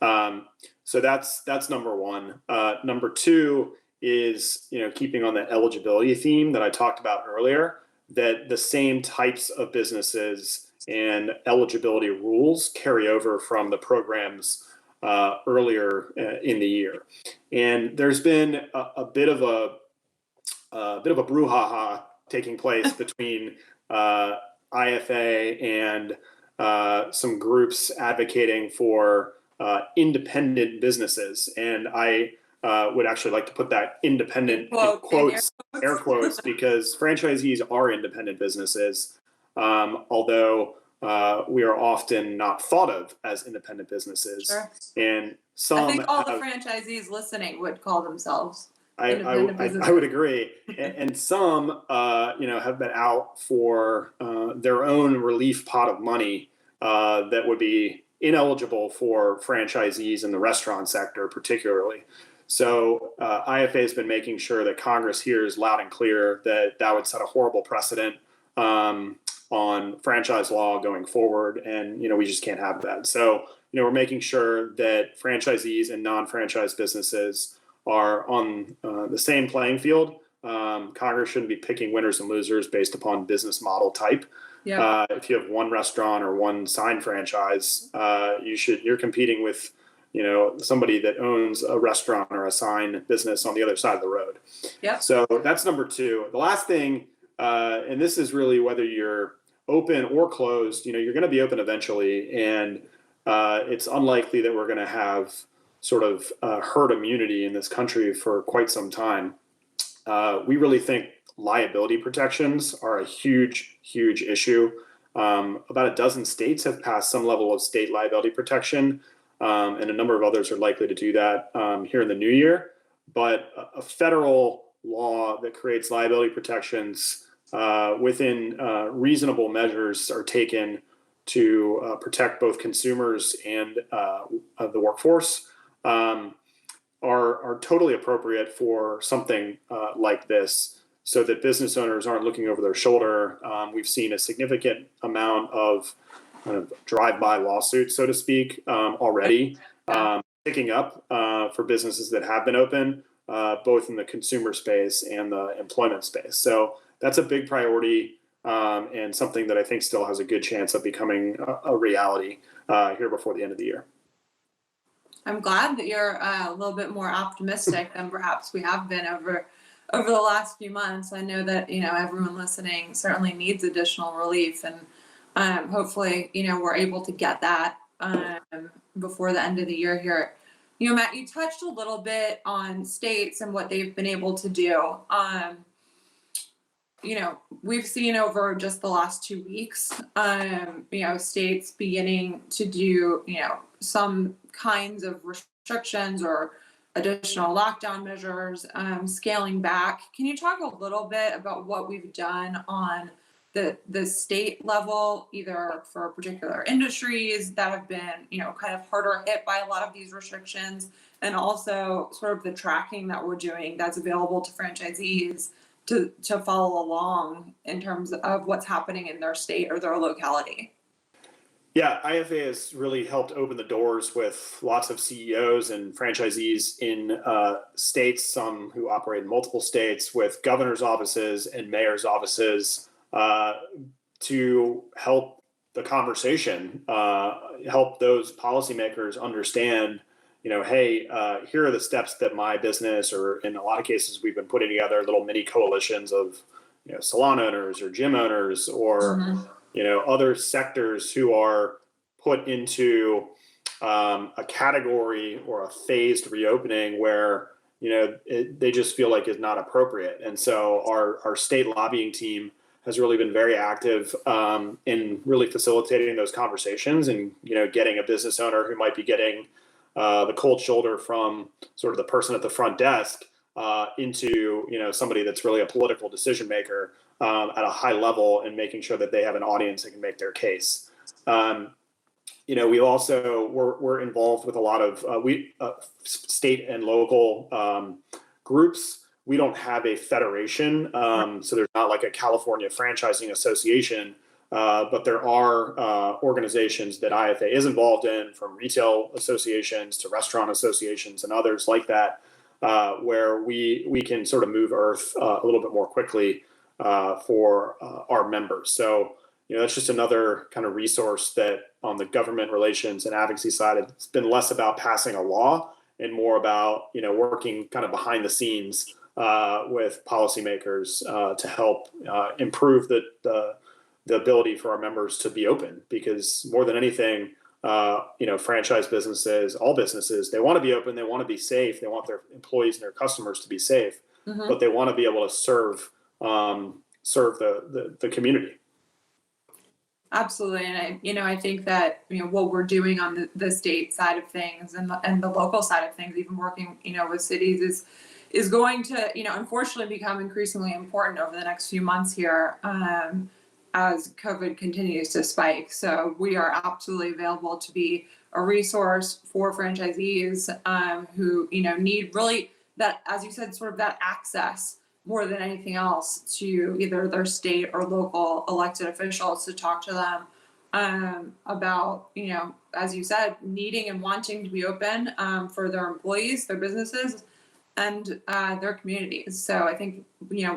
So that's number one. Number two is, keeping on the eligibility theme that I talked about earlier, that the same types of businesses and eligibility rules carry over from the programs earlier in the year. And there's been a bit of a brouhaha taking place between IFA and some groups advocating for independent businesses. And I would actually like to put that independent in quotes, air quotes, because franchisees are independent businesses, although we are often not thought of as independent businesses. Sure. And some, I think all the franchisees listening would call themselves I would agree. And some, have been out for their own relief pot of money that would be ineligible for franchisees in the restaurant sector, particularly. So IFA has been making sure that Congress hears loud and clear that would set a horrible precedent on franchise law going forward. And, we just can't have that. So, we're making sure that franchisees and non-franchise businesses are on the same playing field. Congress shouldn't be picking winners and losers based upon business model type. Yeah. If you have one restaurant or one sign franchise, you're competing with, somebody that owns a restaurant or a sign business on the other side of the road. Yeah. So that's number two. The last thing, and this is really whether you're open or closed, you're going to be open eventually, and it's unlikely that we're going to have sort of herd immunity in this country for quite some time. We really think liability protections are a huge, huge issue. About a dozen states have passed some level of state liability protection, and a number of others are likely to do that here in the new year. But a federal law that creates liability protections within reasonable measures are taken to protect both consumers and the workforce are totally appropriate for something like this, so that business owners aren't looking over their shoulder. We've seen a significant amount of kind of drive-by lawsuits, so to speak, already picking up for businesses that have been open, both in the consumer space and the employment space. So that's a big priority and something that I think still has a good chance of becoming a reality here before the end of the year. I'm glad that you're a little bit more optimistic than perhaps we have been over the last few months. I know that, everyone listening certainly needs additional relief, and hopefully, we're able to get that before the end of the year here. Matt, you touched a little bit on states and what they've been able to do. We've seen over just the last 2 weeks, states beginning to do, some kinds of restrictions or additional lockdown measures, scaling back. Can you talk a little bit about what we've done on the state level, either for particular industries that have been, kind of harder hit by a lot of these restrictions, and also sort of the tracking that we're doing that's available to franchisees to follow along in terms of what's happening in their state or their locality? Yeah, IFA has really helped open the doors with lots of CEOs and franchisees in states, some who operate in multiple states, with governor's offices and mayor's offices to help the conversation, help those policymakers understand, hey, here are the steps that my business, or in a lot of cases, we've been putting together little mini coalitions of, salon owners or gym owners or, other sectors who are put into a category or a phased reopening where, they just feel like it's not appropriate. And so our state lobbying team has really been very active in really facilitating those conversations and, getting a business owner who might be getting the cold shoulder from sort of the person at the front desk into, somebody that's really a political decision maker at a high level, and making sure that they have an audience that can make their case. We also we're involved with a lot of state and local groups. We don't have a federation, so there's not like a California Franchising Association, but there are organizations that IFA is involved in, from retail associations to restaurant associations and others like that, where we can sort of move earth a little bit more quickly for our members. So, that's just another kind of resource that on the government relations and advocacy side, it's been less about passing a law and more about, working kind of behind the scenes with policymakers to help improve the ability for our members to be open. Because more than anything, franchise businesses, all businesses, they want to be open, they want to be safe, they want their employees and their customers to be safe, but they want to be able to serve the community. Absolutely. And I think that, what we're doing on the state side of things and the local side of things, even working, with cities is going to, unfortunately become increasingly important over the next few months here as COVID continues to spike. So we are absolutely available to be a resource for franchisees who, need really that, as you said, sort of that access more than anything else to either their state or local elected officials to talk to them about, as you said, needing and wanting to be open for their employees, their businesses, and their communities. So I think,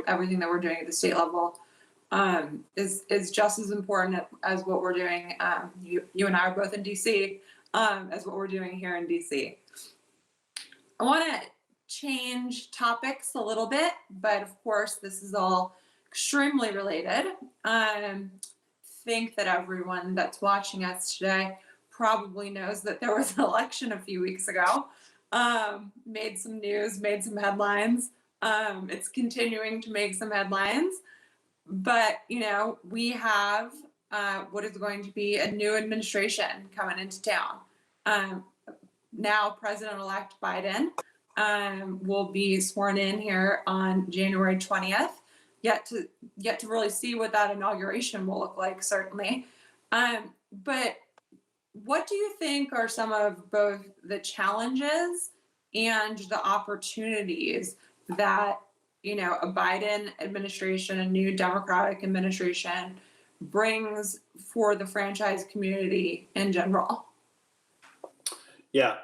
everything that we're doing at the state level is just as important as what we're doing. You and I are both in DC, as what we're doing here in DC. I want to change topics a little bit, but of course this is all extremely related. Think that everyone that's watching us today probably knows that there was an election a few weeks ago. Made some news, made some headlines. It's continuing to make some headlines, but we have what is going to be a new administration coming into town. Now President-elect Biden will be sworn in here on January 20th. Yet to really see what that inauguration will look like, certainly. But what do you think are some of both the challenges and the opportunities that a Biden administration, a new Democratic administration, brings for the franchise community in general? Yeah,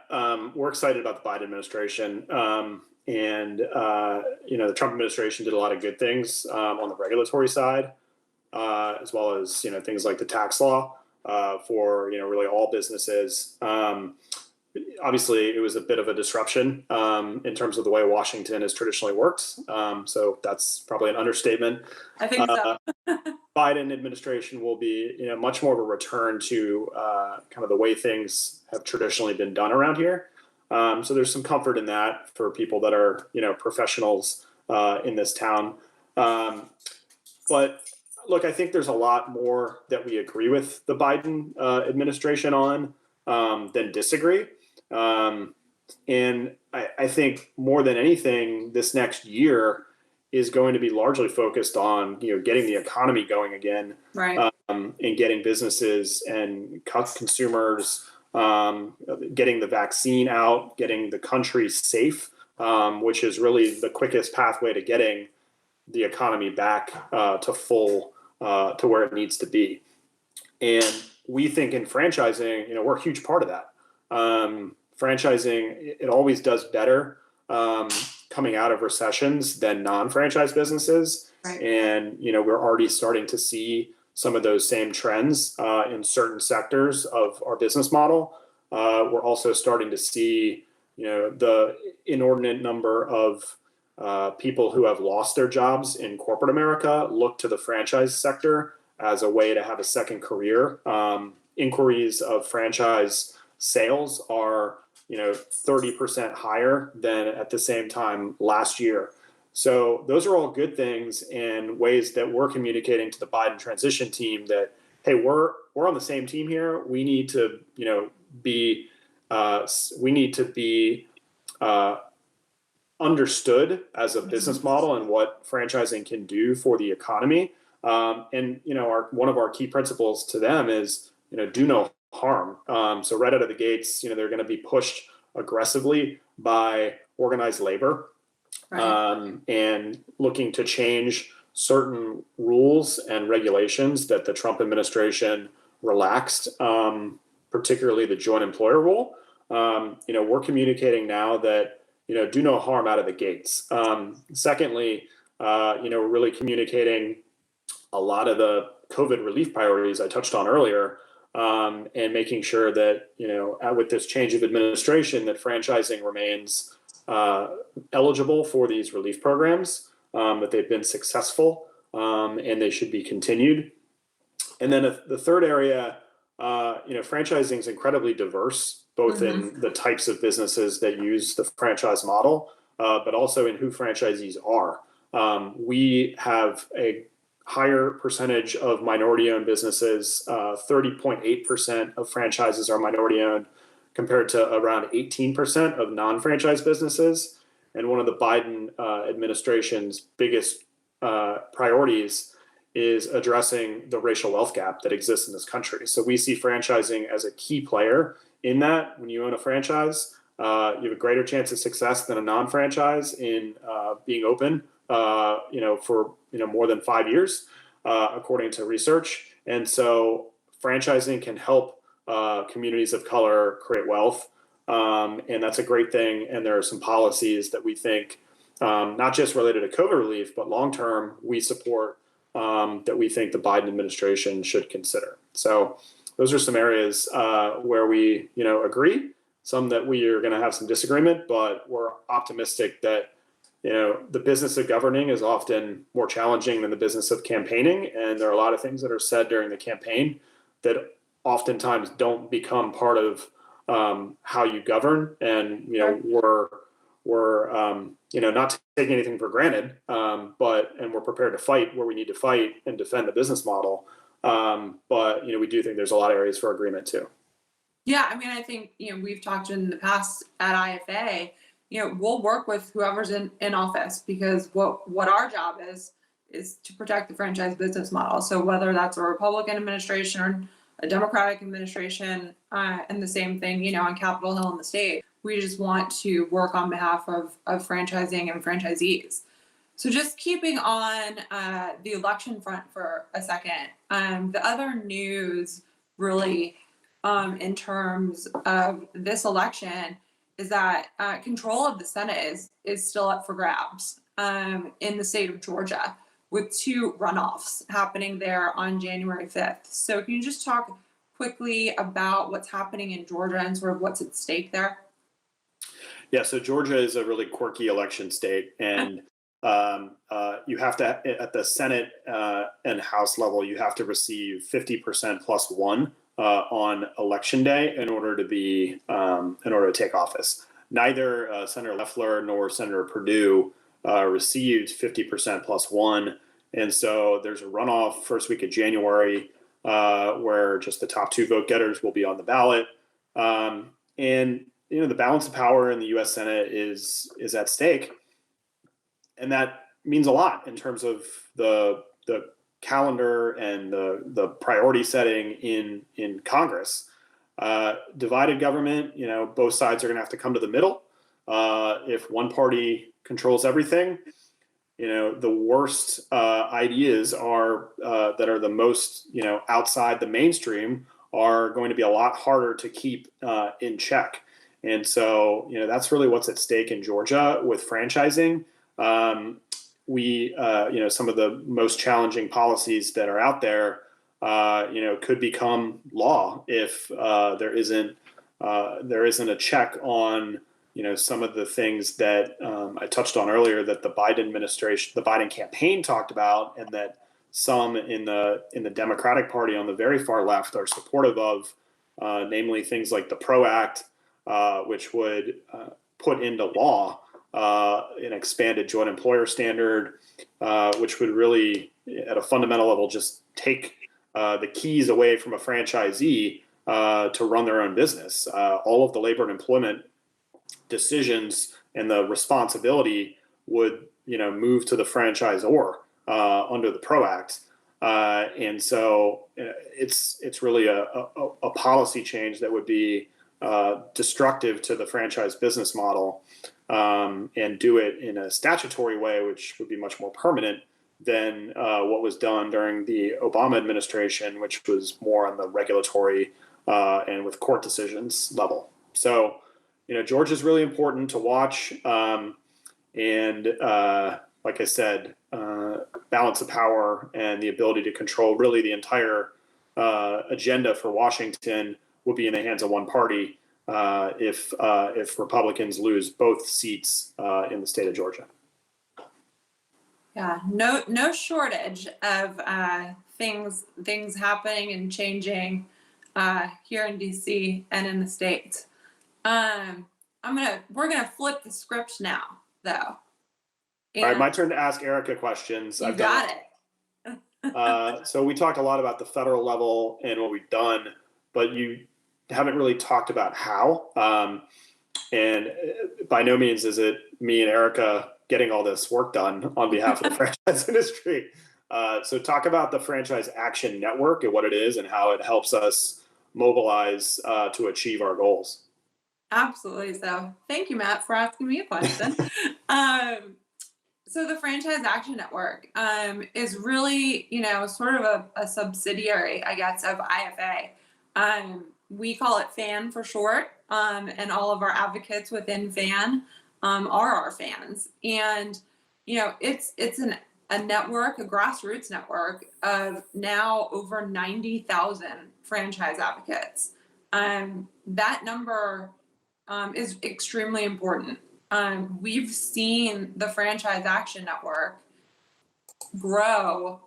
we're excited about the Biden administration. The Trump administration did a lot of good things on the regulatory side, as well as, things like the tax law for, really all businesses. Obviously, it was a bit of a disruption in terms of the way Washington has traditionally worked. So that's probably an understatement. I think so. Biden administration will be, much more of a return to kind of the way things have traditionally been done around here. So there's some comfort in that for people that are, professionals in this town. But look, I think there's a lot more that we agree with the Biden administration on than disagree. And I think more than anything, this next year is going to be largely focused on, getting the economy going again, right, and getting businesses and consumers, getting the vaccine out, getting the country safe, which is really the quickest pathway to getting the economy back to full, to where it needs to be. And we think in franchising, we're a huge part of that. Franchising, it always does better coming out of recessions than non-franchise businesses. right. And, we're already starting to see some of those same trends in certain sectors of our business model. We're also starting to see the inordinate number of people who have lost their jobs in corporate America look to the franchise sector as a way to have a second career. Inquiries of franchise sales are 30% higher than at the same time last year. So those are all good things and ways that we're communicating to the Biden transition team that, hey, we're on the same team here. We need to be understood as a business model and what franchising can do for the economy. And one of our key principles to them is do no harm. So right out of the gates, they're going to be pushed aggressively by organized labor, right, and looking to change certain rules and regulations that the Trump administration relaxed, particularly the joint employer rule. We're communicating now that do no harm out of the gates. Secondly, we're really communicating a lot of the COVID relief priorities I touched on earlier, and making sure that with this change of administration, that franchising remains eligible for these relief programs, that they've been successful, and they should be continued. And then the third area, franchising is incredibly diverse, both in the types of businesses that use the franchise model, but also in who franchisees are. We have a higher percentage of minority-owned businesses. 30.8% of franchises are minority-owned, compared to around 18% of non-franchise businesses. And one of the Biden administration's biggest priorities is addressing the racial wealth gap that exists in this country. So we see franchising as a key player in that. When you own a franchise, you have a greater chance of success than a non-franchise in being open for more than 5 years, according to research. And so franchising can help communities of color create wealth, and that's a great thing. And there are some policies that we think, not just related to COVID relief, but long-term we support, that we think the Biden administration should consider. So those are some areas where we agree, some that we are going to have some disagreement, but we're optimistic that the business of governing is often more challenging than the business of campaigning. And there are a lot of things that are said during the campaign that oftentimes don't become part of how you govern. And, we're not taking anything for granted, and we're prepared to fight where we need to fight and defend the business model. But we do think there's a lot of areas for agreement too. Yeah, I mean, I think, we've talked in the past at IFA, we'll work with whoever's in office, because what our job is to protect the franchise business model. So whether that's a Republican administration or a Democratic administration, and the same thing, on Capitol Hill in the state, we just want to work on behalf of franchising and franchisees. So just keeping on the election front for a second, the other news really in terms of this election is that control of the Senate is still up for grabs in the state of Georgia, with 2 runoffs happening there on January 5th. So can you just talk quickly about what's happening in Georgia and sort of what's at stake there? Yeah, so Georgia is a really quirky election state, and you have to, at the Senate and House level, you have to receive 50% plus 1 on election day in order to take office. Neither Senator Loeffler nor Senator Perdue received 50% plus 1, and so there's a runoff first week of January where just the top 2 vote getters will be on the ballot, and the balance of power in the U.S. Senate is at stake, and that means a lot in terms of the calendar and the priority setting in Congress. Divided government, both sides are going to have to come to the middle. If one party controls everything, the worst ideas are that are the most outside the mainstream are going to be a lot harder to keep in check. And so that's really what's at stake in Georgia with franchising. Some of the most challenging policies that are out there, could become law if there isn't a check on some of the things that I touched on earlier that the Biden administration, the Biden campaign talked about, and that some in the Democratic Party on the very far left are supportive of, namely things like the PRO Act, which would put into law an expanded joint employer standard, which would really, at a fundamental level, just take the keys away from a franchisee to run their own business. All of the labor and employment decisions and the responsibility would, move to the franchisor under the PRO Act. And so it's really a policy change that would be destructive to the franchise business model, and do it in a statutory way, which would be much more permanent than what was done during the Obama administration, which was more on the regulatory and with court decisions level. So, Georgia is really important to watch. And like I said, balance of power and the ability to control really the entire agenda for Washington will be in the hands of one party if Republicans lose both seats in the state of Georgia. Yeah, no shortage of things happening and changing here in DC and in the States. We're gonna flip the script now, though. All right, my turn to ask Erica questions. You got it. So we talked a lot about the federal level and what we've done, but you haven't really talked about how. And by no means is it me and Erica getting all this work done on behalf of the franchise industry. So talk about the Franchise Action Network and what it is and how it helps us mobilize to achieve our goals. Absolutely. So thank you, Matt, for asking me a question. So the Franchise Action Network is really, sort of a subsidiary, I guess, of IFA. We call it FAN for short, and all of our advocates within FAN are our fans. And, it's a network, a grassroots network of now over 90,000 franchise advocates. That number is extremely important. We've seen the Franchise Action Network grow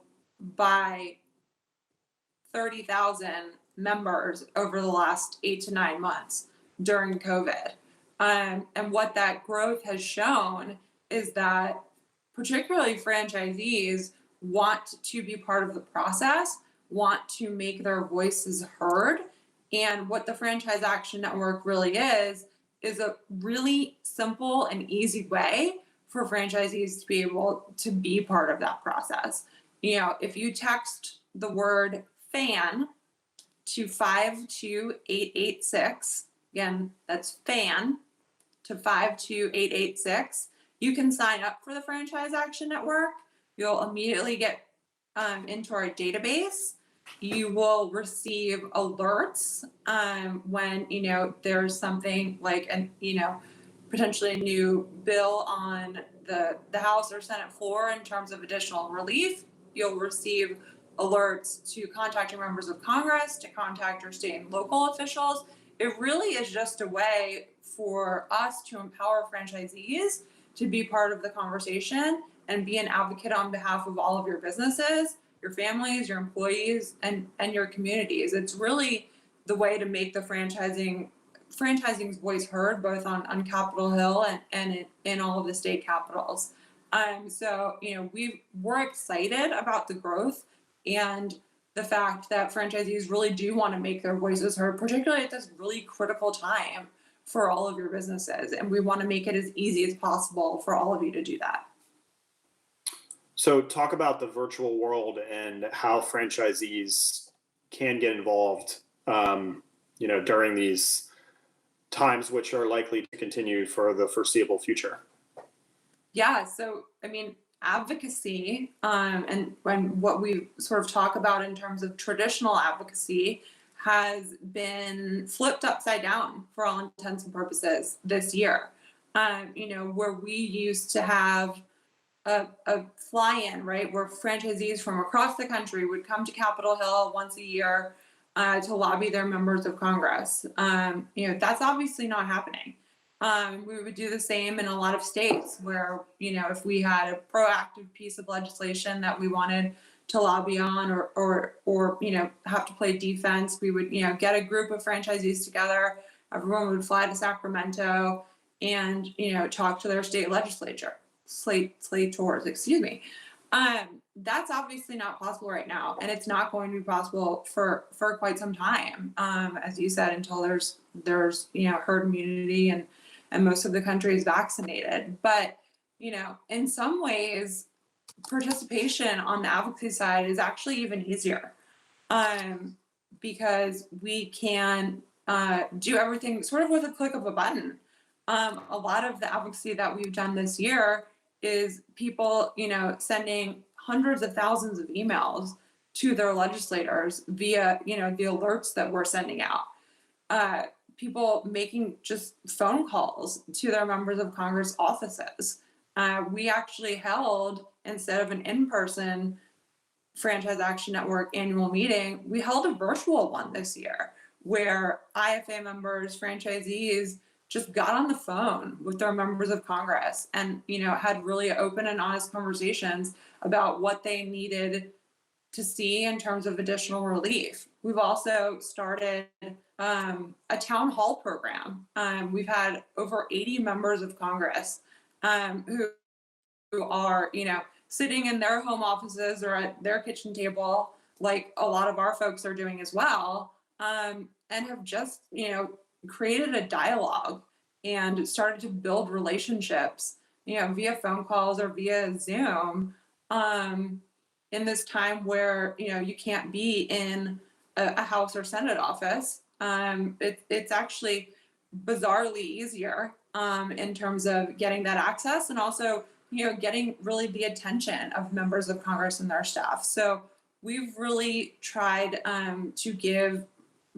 by 30,000 members over the last 8 to 9 months during COVID. And what that growth has shown is that particularly franchisees want to be part of the process, want to make their voices heard. And what the Franchise Action Network really is a really simple and easy way for franchisees to be able to be part of that process. If you text the word FAN to 52886, again, that's FAN to 52886, you can sign up for the Franchise Action Network. You'll immediately get into our database. You will receive alerts when there's something like potentially a new bill on the House or Senate floor in terms of additional relief. You'll receive alerts to contact your members of Congress, to contact your state and local officials. It really is just a way for us to empower franchisees to be part of the conversation and be an advocate on behalf of all of your businesses, your families, your employees, and your communities. It's really the way to make the franchising's voice heard, both on Capitol Hill and in all of the state capitals. So we're excited about the growth and the fact that franchisees really do want to make their voices heard, particularly at this really critical time for all of your businesses. And we want to make it as easy as possible for all of you to do that. So talk about the virtual world and how franchisees can get involved, during these times, which are likely to continue for the foreseeable future. Yeah. So, advocacy, and when what we sort of talk about in terms of traditional advocacy has been flipped upside down for all intents and purposes this year. Where we used to have a fly-in, right, where franchisees from across the country would come to Capitol Hill once a year to lobby their members of Congress. That's obviously not happening. We would do the same in a lot of states where, if we had a proactive piece of legislation that we wanted to lobby on or have to play defense, we would, get a group of franchisees together. Everyone would fly to Sacramento and, talk to their state legislators, excuse me. That's obviously not possible right now, and it's not going to be possible for quite some time, as you said, until there's herd immunity and most of the country is vaccinated. But in some ways, participation on the advocacy side is actually even easier, because we can do everything sort of with a click of a button. A lot of the advocacy that we've done this year is people, sending hundreds of thousands of emails to their legislators via, the alerts that we're sending out. People making just phone calls to their members of Congress offices. We actually held, instead of an in-person Franchise Action Network annual meeting, we held a virtual one this year where IFA members, franchisees, just got on the phone with their members of Congress and, had really open and honest conversations about what they needed to see in terms of additional relief. We've also started a town hall program. We've had over 80 members of Congress who are, sitting in their home offices or at their kitchen table, like a lot of our folks are doing as well, and have just, created a dialogue and started to build relationships, via phone calls or via Zoom, in this time where, you can't be in a House or Senate office. It's actually bizarrely easier in terms of getting that access and also, getting really the attention of members of Congress and their staff. So we've really tried to give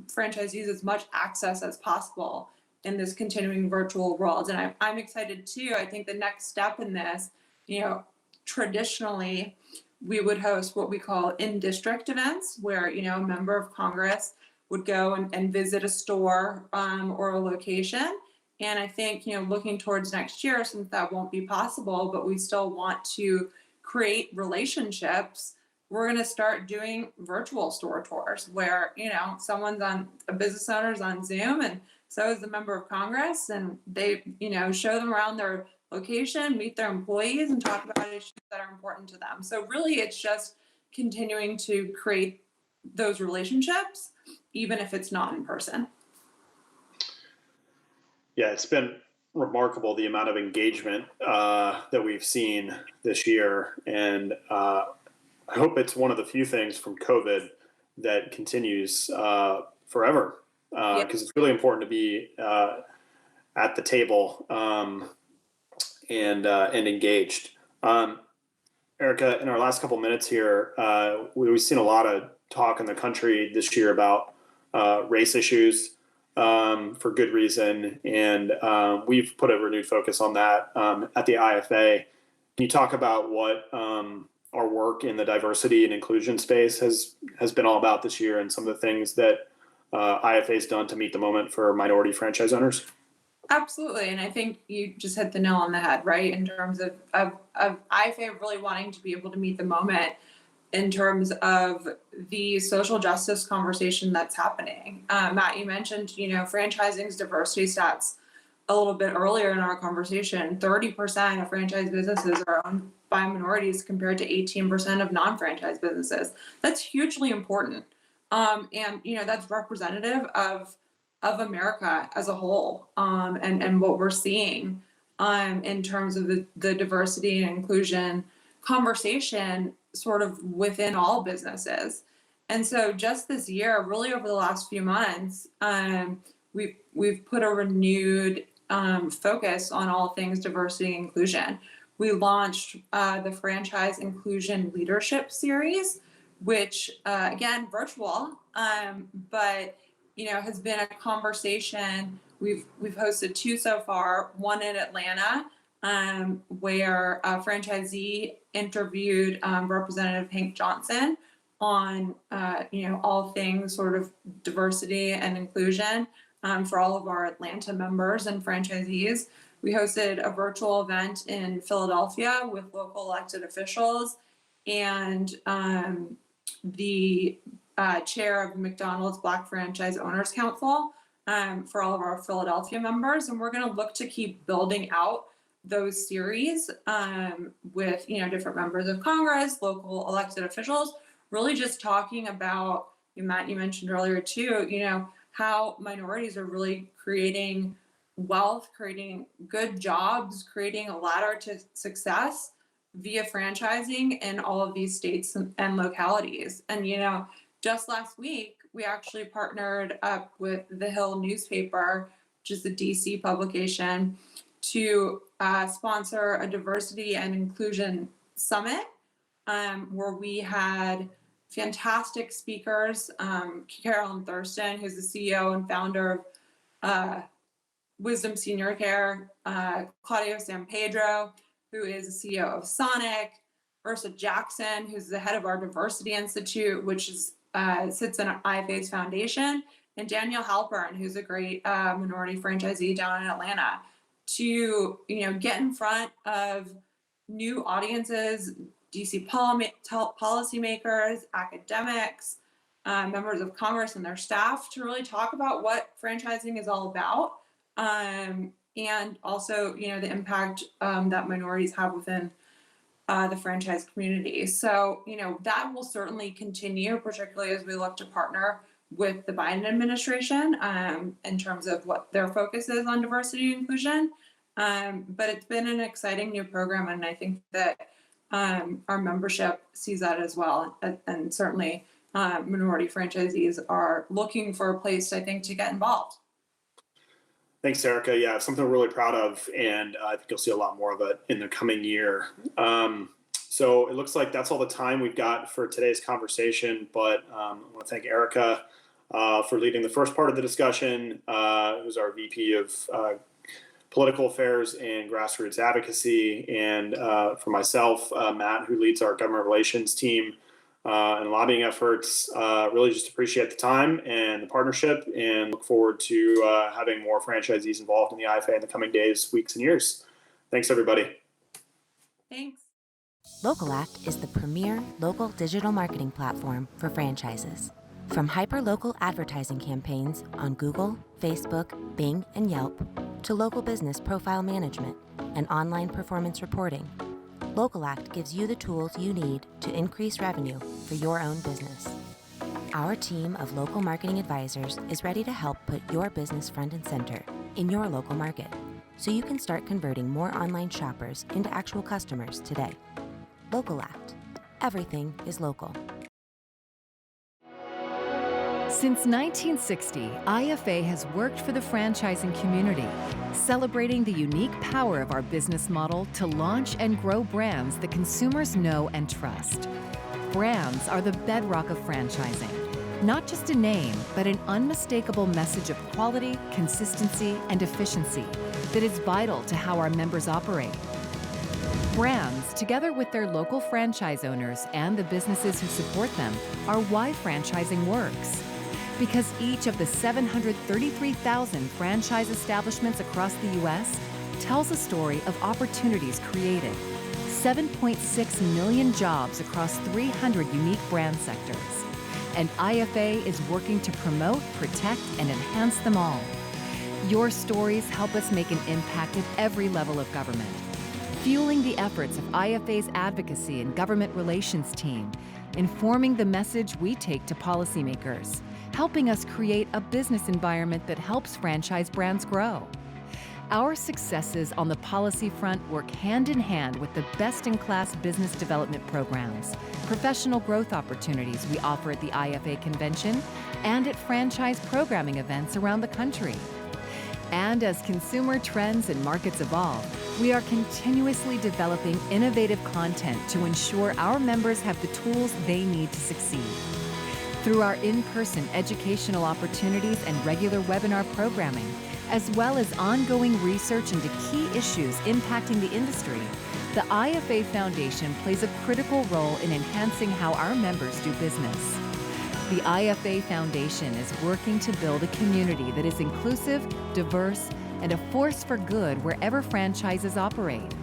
franchisees as much access as possible in this continuing virtual world. And I'm excited too. I think the next step in this, traditionally, we would host what we call in-district events where, a member of Congress would go and visit a store or a location. And I think, looking towards next year, since that won't be possible, but we still want to create relationships, we're going to start doing virtual store tours where, a business owner's on Zoom and so is the member of Congress, and they, show them around their location, meet their employees, and talk about issues that are important to them. So really, it's just continuing to create those relationships, even if it's not in person. Yeah, it's been remarkable the amount of engagement that we've seen this year. And I hope it's one of the few things from COVID that continues forever, because it's really important to be at the table and engaged. Erica, in our last couple minutes here, we've seen a lot of talk in the country this year about race issues for good reason, and we've put a renewed focus on that at the IFA. Can you talk about what our work in the diversity and inclusion space has been all about this year, and some of the things that IFA's done to meet the moment for minority franchise owners? Absolutely. And I think you just hit the nail on the head, right? In terms of IFA really wanting to be able to meet the moment in terms of the social justice conversation that's happening. Matt, you mentioned, franchising's diversity stats a little bit earlier in our conversation. 30% of franchise businesses are owned by minorities compared to 18% of non-franchise businesses. That's hugely important. And, that's representative of America as a whole, and what we're seeing in terms of the diversity and inclusion conversation sort of within all businesses. And so just this year, really over the last few months, we've put a renewed focus on all things diversity and inclusion. We launched the Franchise Inclusion Leadership Series, which again, virtual, but has been a conversation. We've hosted 2 so far, one in Atlanta, where a franchisee interviewed Representative Hank Johnson on all things sort of diversity and inclusion. for all of our Atlanta members and franchisees. We hosted a virtual event in Philadelphia with local elected officials and the chair of McDonald's Black Franchise Owners Council for all of our Philadelphia members. And we're going to look to keep building out those series with, different members of Congress, local elected officials, really just talking about, Matt, you mentioned earlier too, how minorities are really creating wealth, creating good jobs, creating a ladder to success via franchising in all of these states and localities. And, just last week, we actually partnered up with the Hill newspaper, which is the DC publication, to sponsor a diversity and inclusion summit where we had fantastic speakers, Carolyn Thurston, who's the CEO and founder of Wisdom Senior Care, Claudio San Pedro, who is the CEO of Sonic, Ursa Jackson, who's the head of our Diversity Institute, which is sits in IFA's foundation, and Danielle Halpern, who's a great minority franchisee down in Atlanta, to get in front of new audiences, DC policymakers, academics, members of Congress and their staff, to really talk about what franchising is all about, and also the impact that minorities have within the franchise community. So that will certainly continue, particularly as we look to partner with the Biden administration in terms of what their focus is on diversity and inclusion. But it's been an exciting new program, and I think that our membership sees that as well. And certainly minority franchisees are looking for a place, I think, to get involved. Thanks, Erica. Yeah, it's something we're really proud of, and I think you'll see a lot more of it in the coming year. So it looks like that's all the time we've got for today's conversation, but I want to thank Erica for leading the first part of the discussion, who's our VP of Political Affairs and Grassroots Advocacy, and for myself, Matt, who leads our government relations team and lobbying efforts. Really just appreciate the time and the partnership, and look forward to having more franchisees involved in the IFA in the coming days, weeks, and years. Thanks, everybody. Thanks. LOCALACT is the premier local digital marketing platform for franchises. From hyper-local advertising campaigns on Google, Facebook, Bing, and Yelp, to local business profile management and online performance reporting, LOCALACT gives you the tools you need to increase revenue for your own business. Our team of local marketing advisors is ready to help put your business front and center in your local market, so you can start converting more online shoppers into actual customers today. LOCALACT. Everything is local. Since 1960, IFA has worked for the franchising community, celebrating the unique power of our business model to launch and grow brands that consumers know and trust. Brands are the bedrock of franchising, not just a name, but an unmistakable message of quality, consistency, and efficiency that is vital to how our members operate. Brands, together with their local franchise owners and the businesses who support them, are why franchising works. Because each of the 733,000 franchise establishments across the U.S. tells a story of opportunities created, 7.6 million jobs across 300 unique brand sectors. And IFA is working to promote, protect, and enhance them all. Your stories help us make an impact at every level of government, fueling the efforts of IFA's advocacy and government relations team, informing the message we take to policymakers, helping us create a business environment that helps franchise brands grow. Our successes on the policy front work hand in hand with the best-in-class business development programs, professional growth opportunities we offer at the IFA convention, and at franchise programming events around the country. And as consumer trends and markets evolve, we are continuously developing innovative content to ensure our members have the tools they need to succeed. Through our in-person educational opportunities and regular webinar programming, as well as ongoing research into key issues impacting the industry, the IFA Foundation plays a critical role in enhancing how our members do business. The IFA Foundation is working to build a community that is inclusive, diverse, and a force for good wherever franchises operate.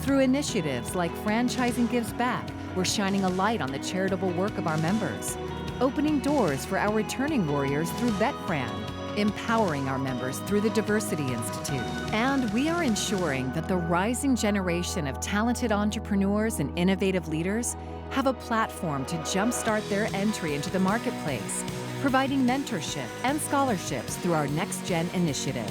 Through initiatives like Franchising Gives Back, we're shining a light on the charitable work of our members, opening doors for our returning warriors through VetFran, empowering our members through the Diversity Institute. And we are ensuring that the rising generation of talented entrepreneurs and innovative leaders have a platform to jumpstart their entry into the marketplace, providing mentorship and scholarships through our Next Gen initiative.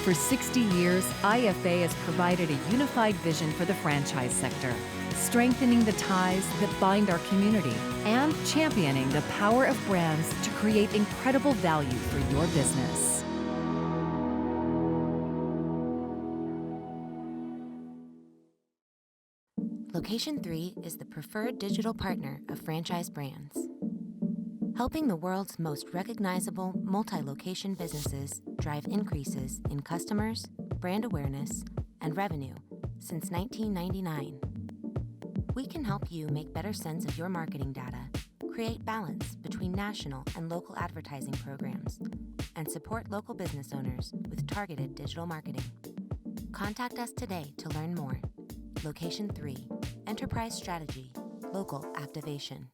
For 60 years, IFA has provided a unified vision for the franchise sector, strengthening the ties that bind our community and championing the power of brands to create incredible value for your business. Location 3 is the preferred digital partner of franchise brands, helping the world's most recognizable multi-location businesses drive increases in customers, brand awareness, and revenue since 1999. We can help you make better sense of your marketing data, create balance between national and local advertising programs, and support local business owners with targeted digital marketing. Contact us today to learn more. Location 3, Enterprise Strategy, Local Activation.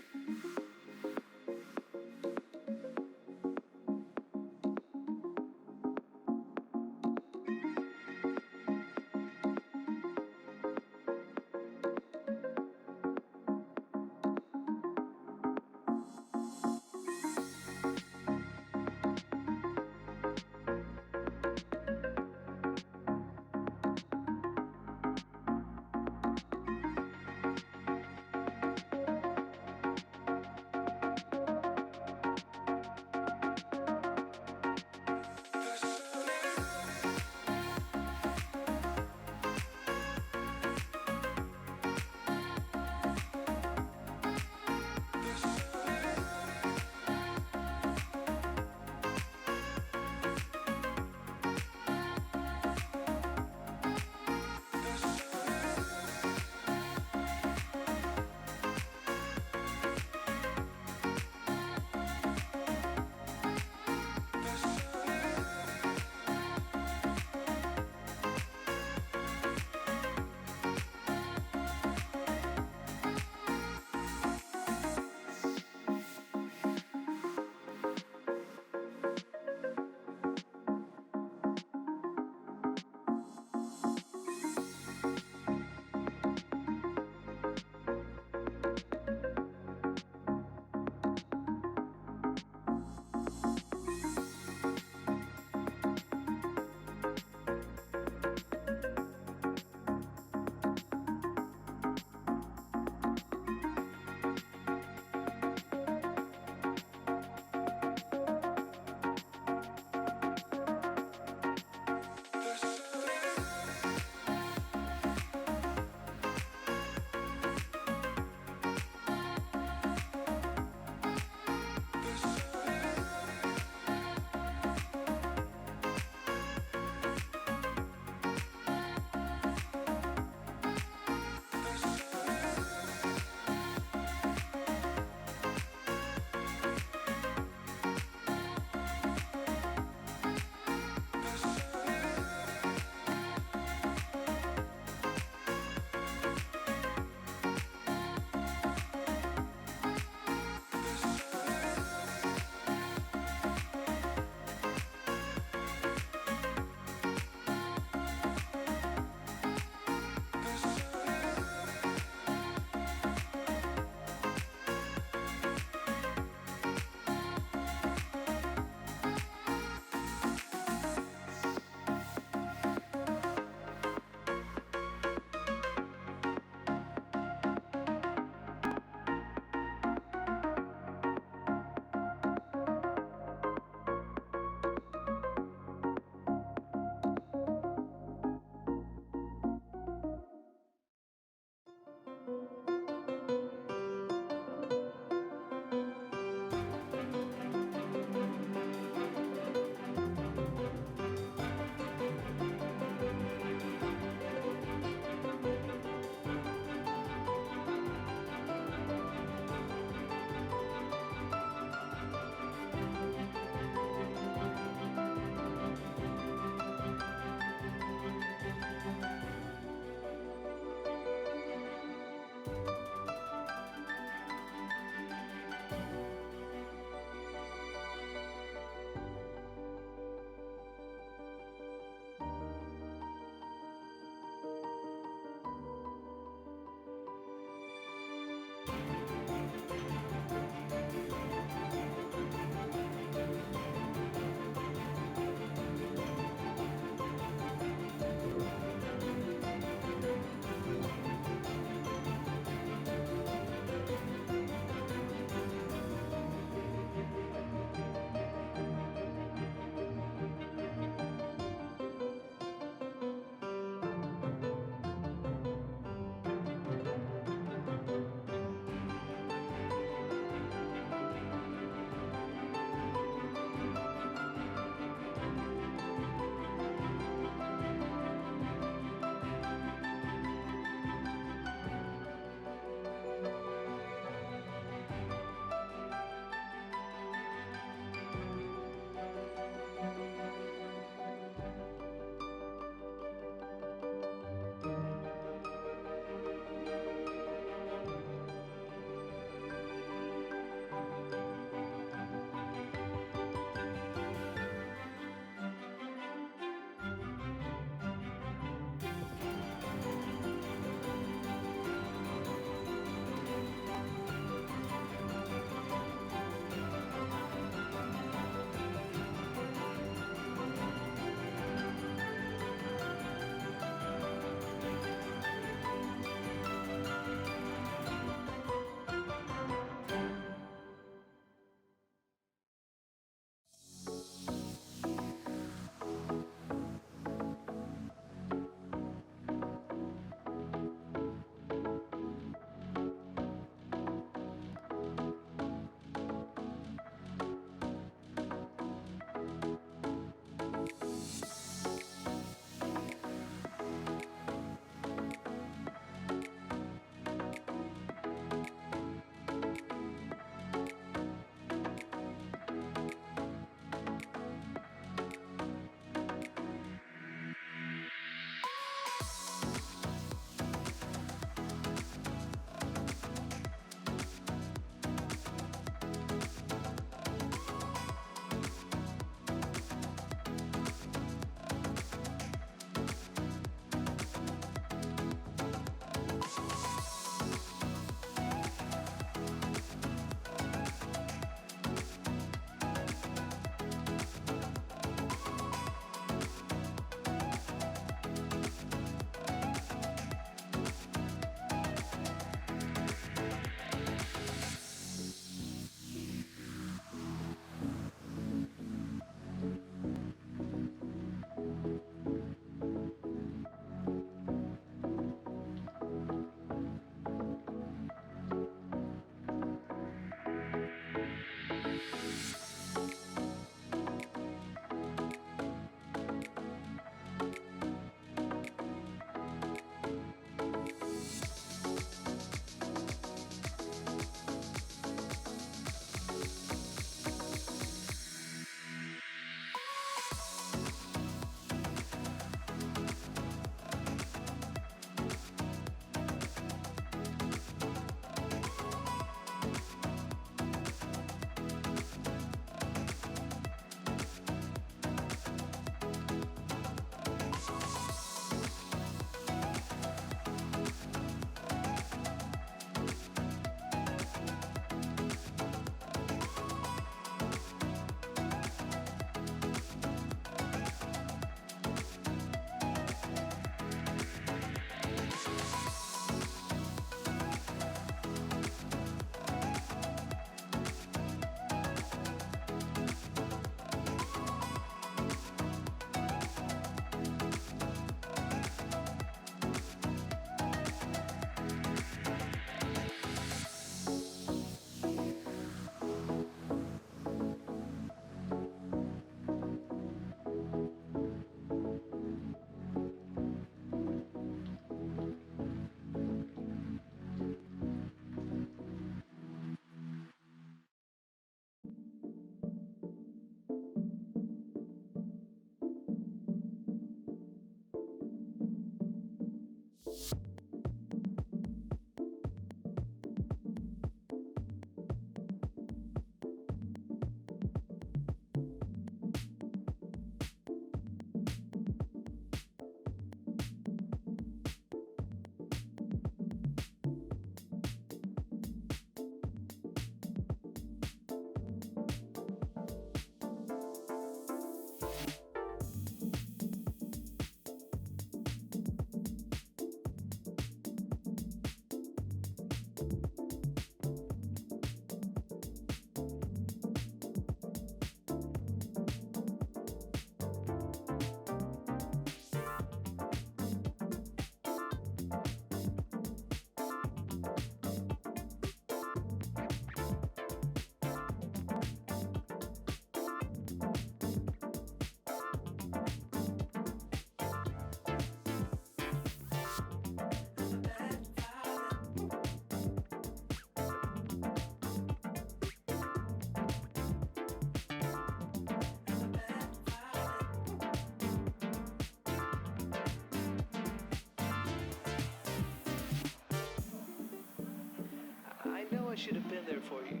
should have been there for you,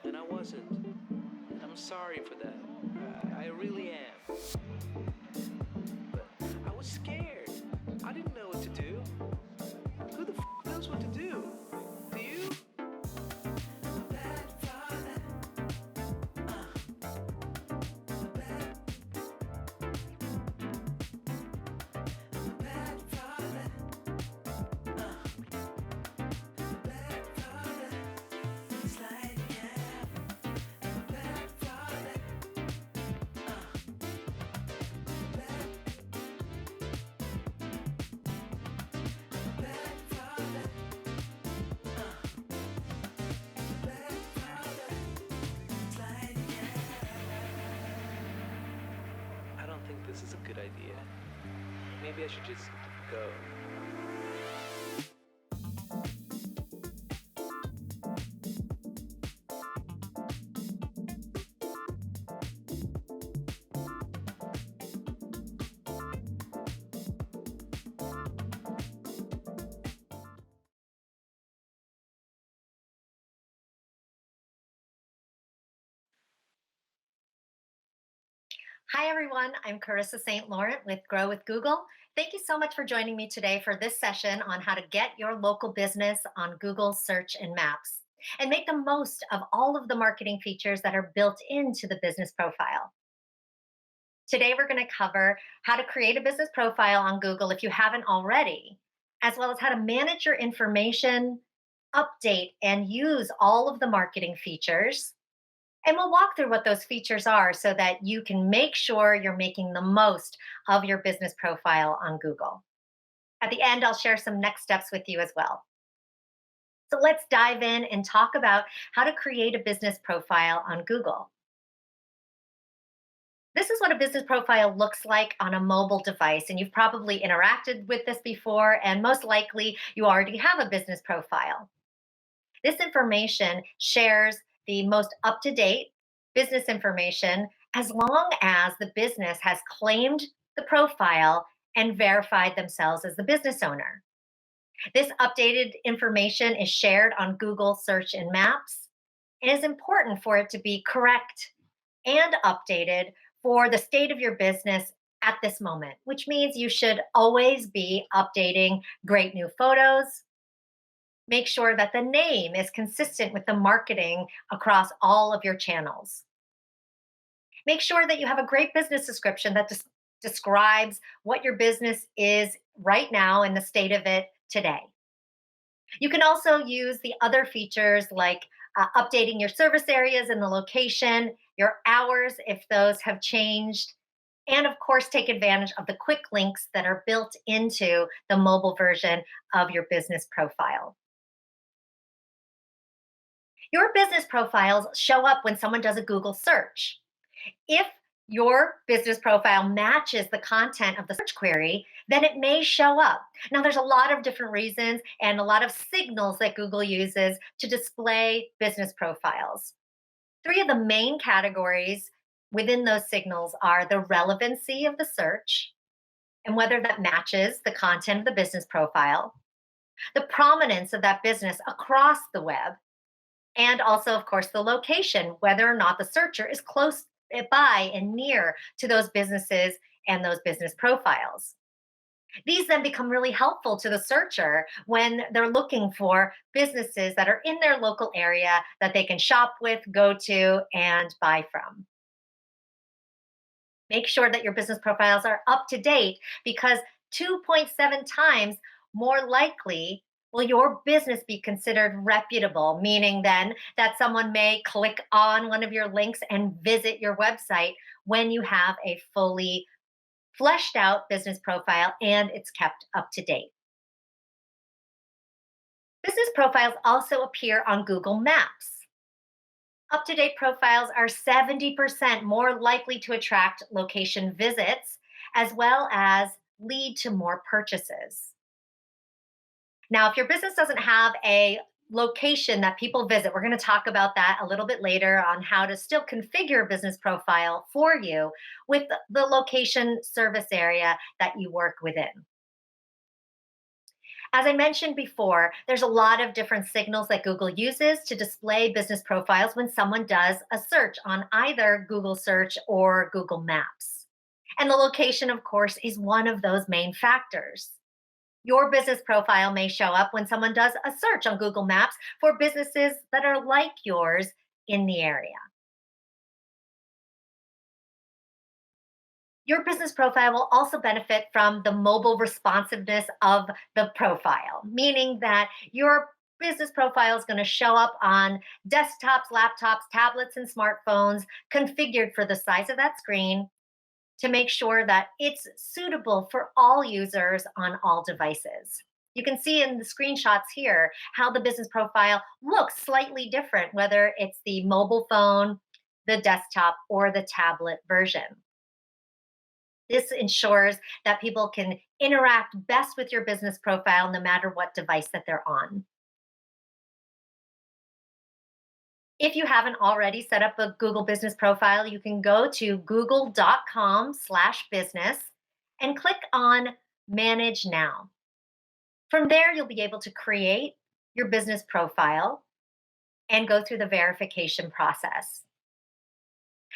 and I wasn't. And I'm sorry for that. I really am. But I was scared. I didn't know what to do. Who the knows what to do? Do you? I don't think this is a good idea. Maybe I should just go. Hi, everyone. I'm Carissa St. Laurent with Grow with Google. Thank you so much for joining me today for this session on how to get your local business on Google Search and Maps and make the most of all of the marketing features that are built into the business profile. Today, we're going to cover how to create a business profile on Google if you haven't already, as well as how to manage your information, update, and use all of the marketing features. And we'll walk through what those features are so that you can make sure you're making the most of your business profile on Google. At the end, I'll share some next steps with you as well. So let's dive in and talk about how to create a business profile on Google. This is what a business profile looks like on a mobile device, and you've probably interacted with this before, and most likely you already have a business profile. This information shares the most up-to-date business information as long as the business has claimed the profile and verified themselves as the business owner. This updated information is shared on Google Search and Maps. It is important for it to be correct and updated for the state of your business at this moment, which means you should always be updating great new photos. Make sure that the name is consistent with the marketing across all of your channels. Make sure that you have a great business description that describes what your business is right now and the state of it today. You can also use the other features like updating your service areas and the location, your hours if those have changed, and of course, take advantage of the quick links that are built into the mobile version of your business profile. Your business profiles show up when someone does a Google search. If your business profile matches the content of the search query, then it may show up. Now, there's a lot of different reasons and a lot of signals that Google uses to display business profiles. Three of the main categories within those signals are the relevancy of the search and whether that matches the content of the business profile, the prominence of that business across the web, and also, of course, the location, whether or not the searcher is close by and near to those businesses and those business profiles. These then become really helpful to the searcher when they're looking for businesses that are in their local area that they can shop with, go to, and buy from. Make sure that your business profiles are up to date because 2.7 times more likely will your business be considered reputable, meaning then that someone may click on one of your links and visit your website when you have a fully fleshed out business profile and it's kept up to date. Business profiles also appear on Google Maps. Up-to-date profiles are 70% more likely to attract location visits as well as lead to more purchases. Now, if your business doesn't have a location that people visit, we're going to talk about that a little bit later on how to still configure a business profile for you with the location service area that you work within. As I mentioned before, there's a lot of different signals that Google uses to display business profiles when someone does a search on either Google Search or Google Maps. And the location, of course, is one of those main factors. Your business profile may show up when someone does a search on Google Maps for businesses that are like yours in the area. Your business profile will also benefit from the mobile responsiveness of the profile, meaning that your business profile is going to show up on desktops, laptops, tablets, and smartphones configured for the size of that screen to make sure that it's suitable for all users on all devices. You can see in the screenshots here how the business profile looks slightly different, whether it's the mobile phone, the desktop, or the tablet version. This ensures that people can interact best with your business profile no matter what device that they're on. If you haven't already set up a Google business profile, you can go to google.com/business and click on Manage Now. From there, you'll be able to create your business profile and go through the verification process.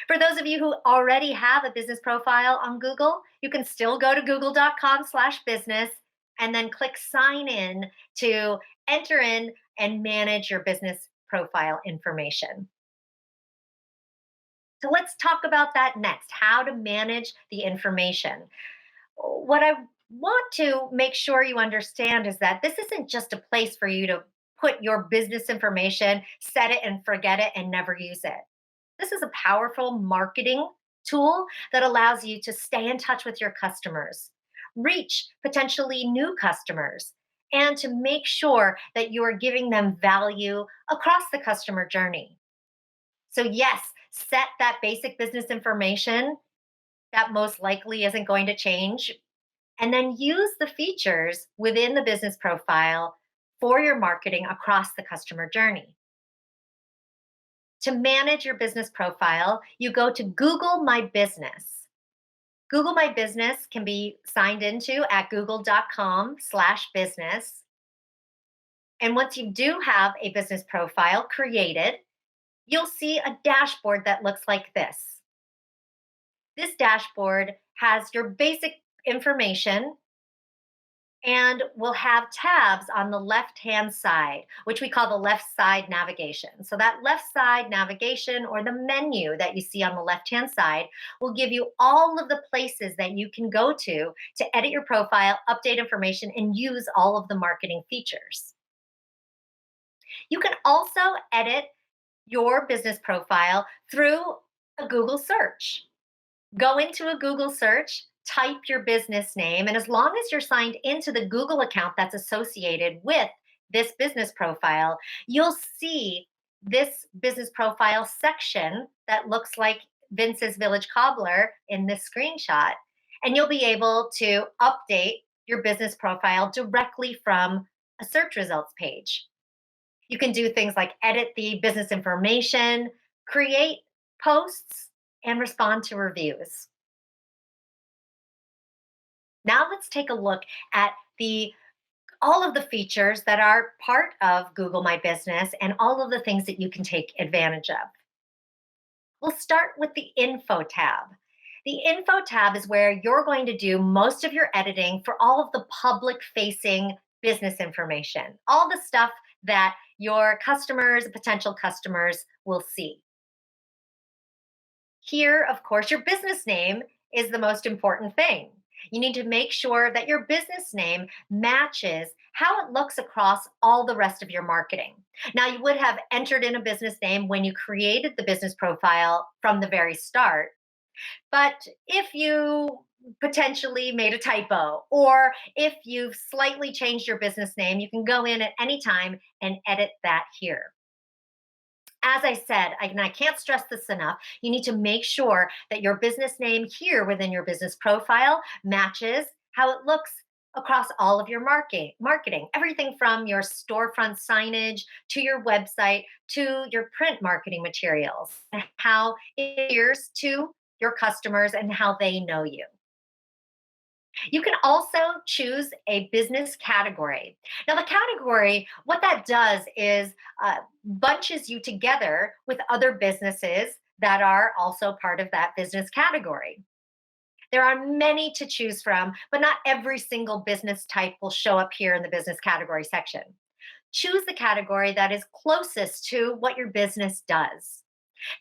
For those of you who already have a business profile on Google, you can still go to google.com/business and then click Sign In to enter in and manage your business profile information. So let's talk about that next, how to manage the information. What I want to make sure you understand is that this isn't just a place for you to put your business information, set it and forget it, and never use it. This is a powerful marketing tool that allows you to stay in touch with your customers, reach potentially new customers, and to make sure that you are giving them value across the customer journey. So yes, set that basic business information that most likely isn't going to change, and then use the features within the business profile for your marketing across the customer journey. To manage your business profile, you go to Google My Business. Google My Business can be signed into at google.com/business. And once you do have a business profile created, you'll see a dashboard that looks like this. This dashboard has your basic information and will have tabs on the left-hand side, which we call the left side navigation. So that left side navigation, or the menu that you see on the left-hand side, will give you all of the places that you can go to edit your profile, update information, and use all of the marketing features. You can also edit your business profile through a Google search. Go into a Google search, type your business name, and as long as you're signed into the Google account that's associated with this business profile, you'll see this business profile section that looks like Vince's Village Cobbler in this screenshot, and you'll be able to update your business profile directly from a search results page. You can do things like edit the business information, create posts, and respond to reviews. Now let's take a look at all of the features that are part of Google My Business and all of the things that you can take advantage of. We'll start with the Info tab. The Info tab is where you're going to do most of your editing for all of the public-facing business information, all the stuff that your customers, potential customers, will see. Here, of course, your business name is the most important thing. You need to make sure that your business name matches how it looks across all the rest of your marketing. Now, you would have entered in a business name when you created the business profile from the very start. But if you potentially made a typo, or if you've slightly changed your business name, you can go in at any time and edit that here. As I said, and I can't stress this enough, you need to make sure that your business name here within your business profile matches how it looks across all of your marketing. Everything from your storefront signage to your website to your print marketing materials, and how it appears to your customers and how they know you. You can also choose a business category. Now, the category, what that does is bunches you together with other businesses that are also part of that business category. There are many to choose from, but not every single business type will show up here in the business category section. Choose the category that is closest to what your business does.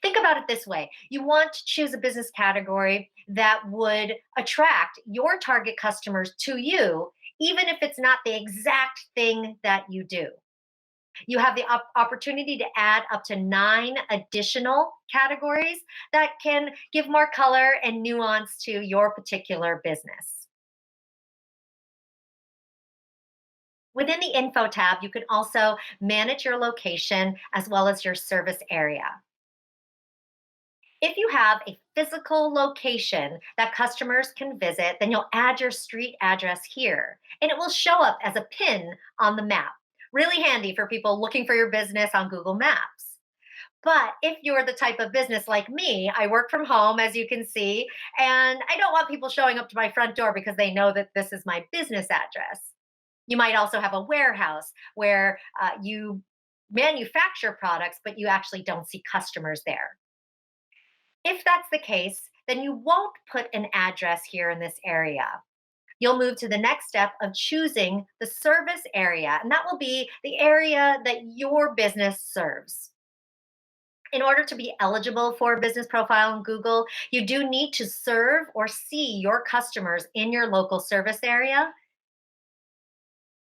Think about it this way. You want to choose a business category that would attract your target customers to you, even if it's not the exact thing that you do. You have the opportunity to add up to 9 additional categories that can give more color and nuance to your particular business. Within the Info tab, you can also manage your location as well as your service area. If you have a physical location that customers can visit, then you'll add your street address here, and it will show up as a pin on the map. Really handy for people looking for your business on Google Maps. But if you're the type of business like me, I work from home, as you can see, and I don't want people showing up to my front door because they know that this is my business address. You might also have a warehouse where you manufacture products, but you actually don't see customers there. If that's the case, then you won't put an address here in this area. You'll move to the next step of choosing the service area, and that will be the area that your business serves. In order to be eligible for a business profile in Google, you do need to serve or see your customers in your local service area.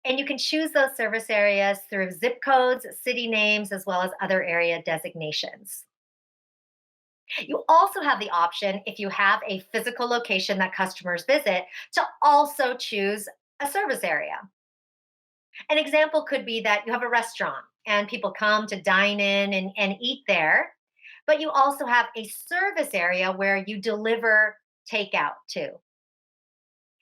And you can choose those service areas through zip codes, city names, as well as other area designations. You also have the option, if you have a physical location that customers visit, to also choose a service area. An example could be that you have a restaurant and people come to dine in and eat there, but you also have a service area where you deliver takeout to.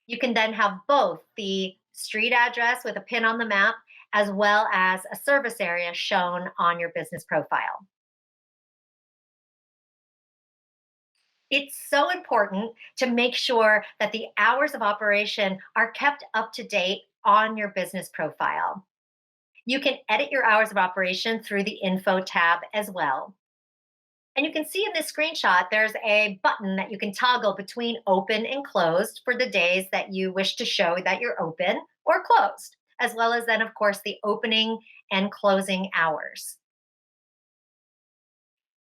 You can then have both the street address with a pin on the map as well as a service area shown on your business profile. It's so important to make sure that the hours of operation are kept up to date on your business profile. You can edit your hours of operation through the Info tab as well. And you can see in this screenshot, there's a button that you can toggle between open and closed for the days that you wish to show that you're open or closed, as well as then, of course, the opening and closing hours.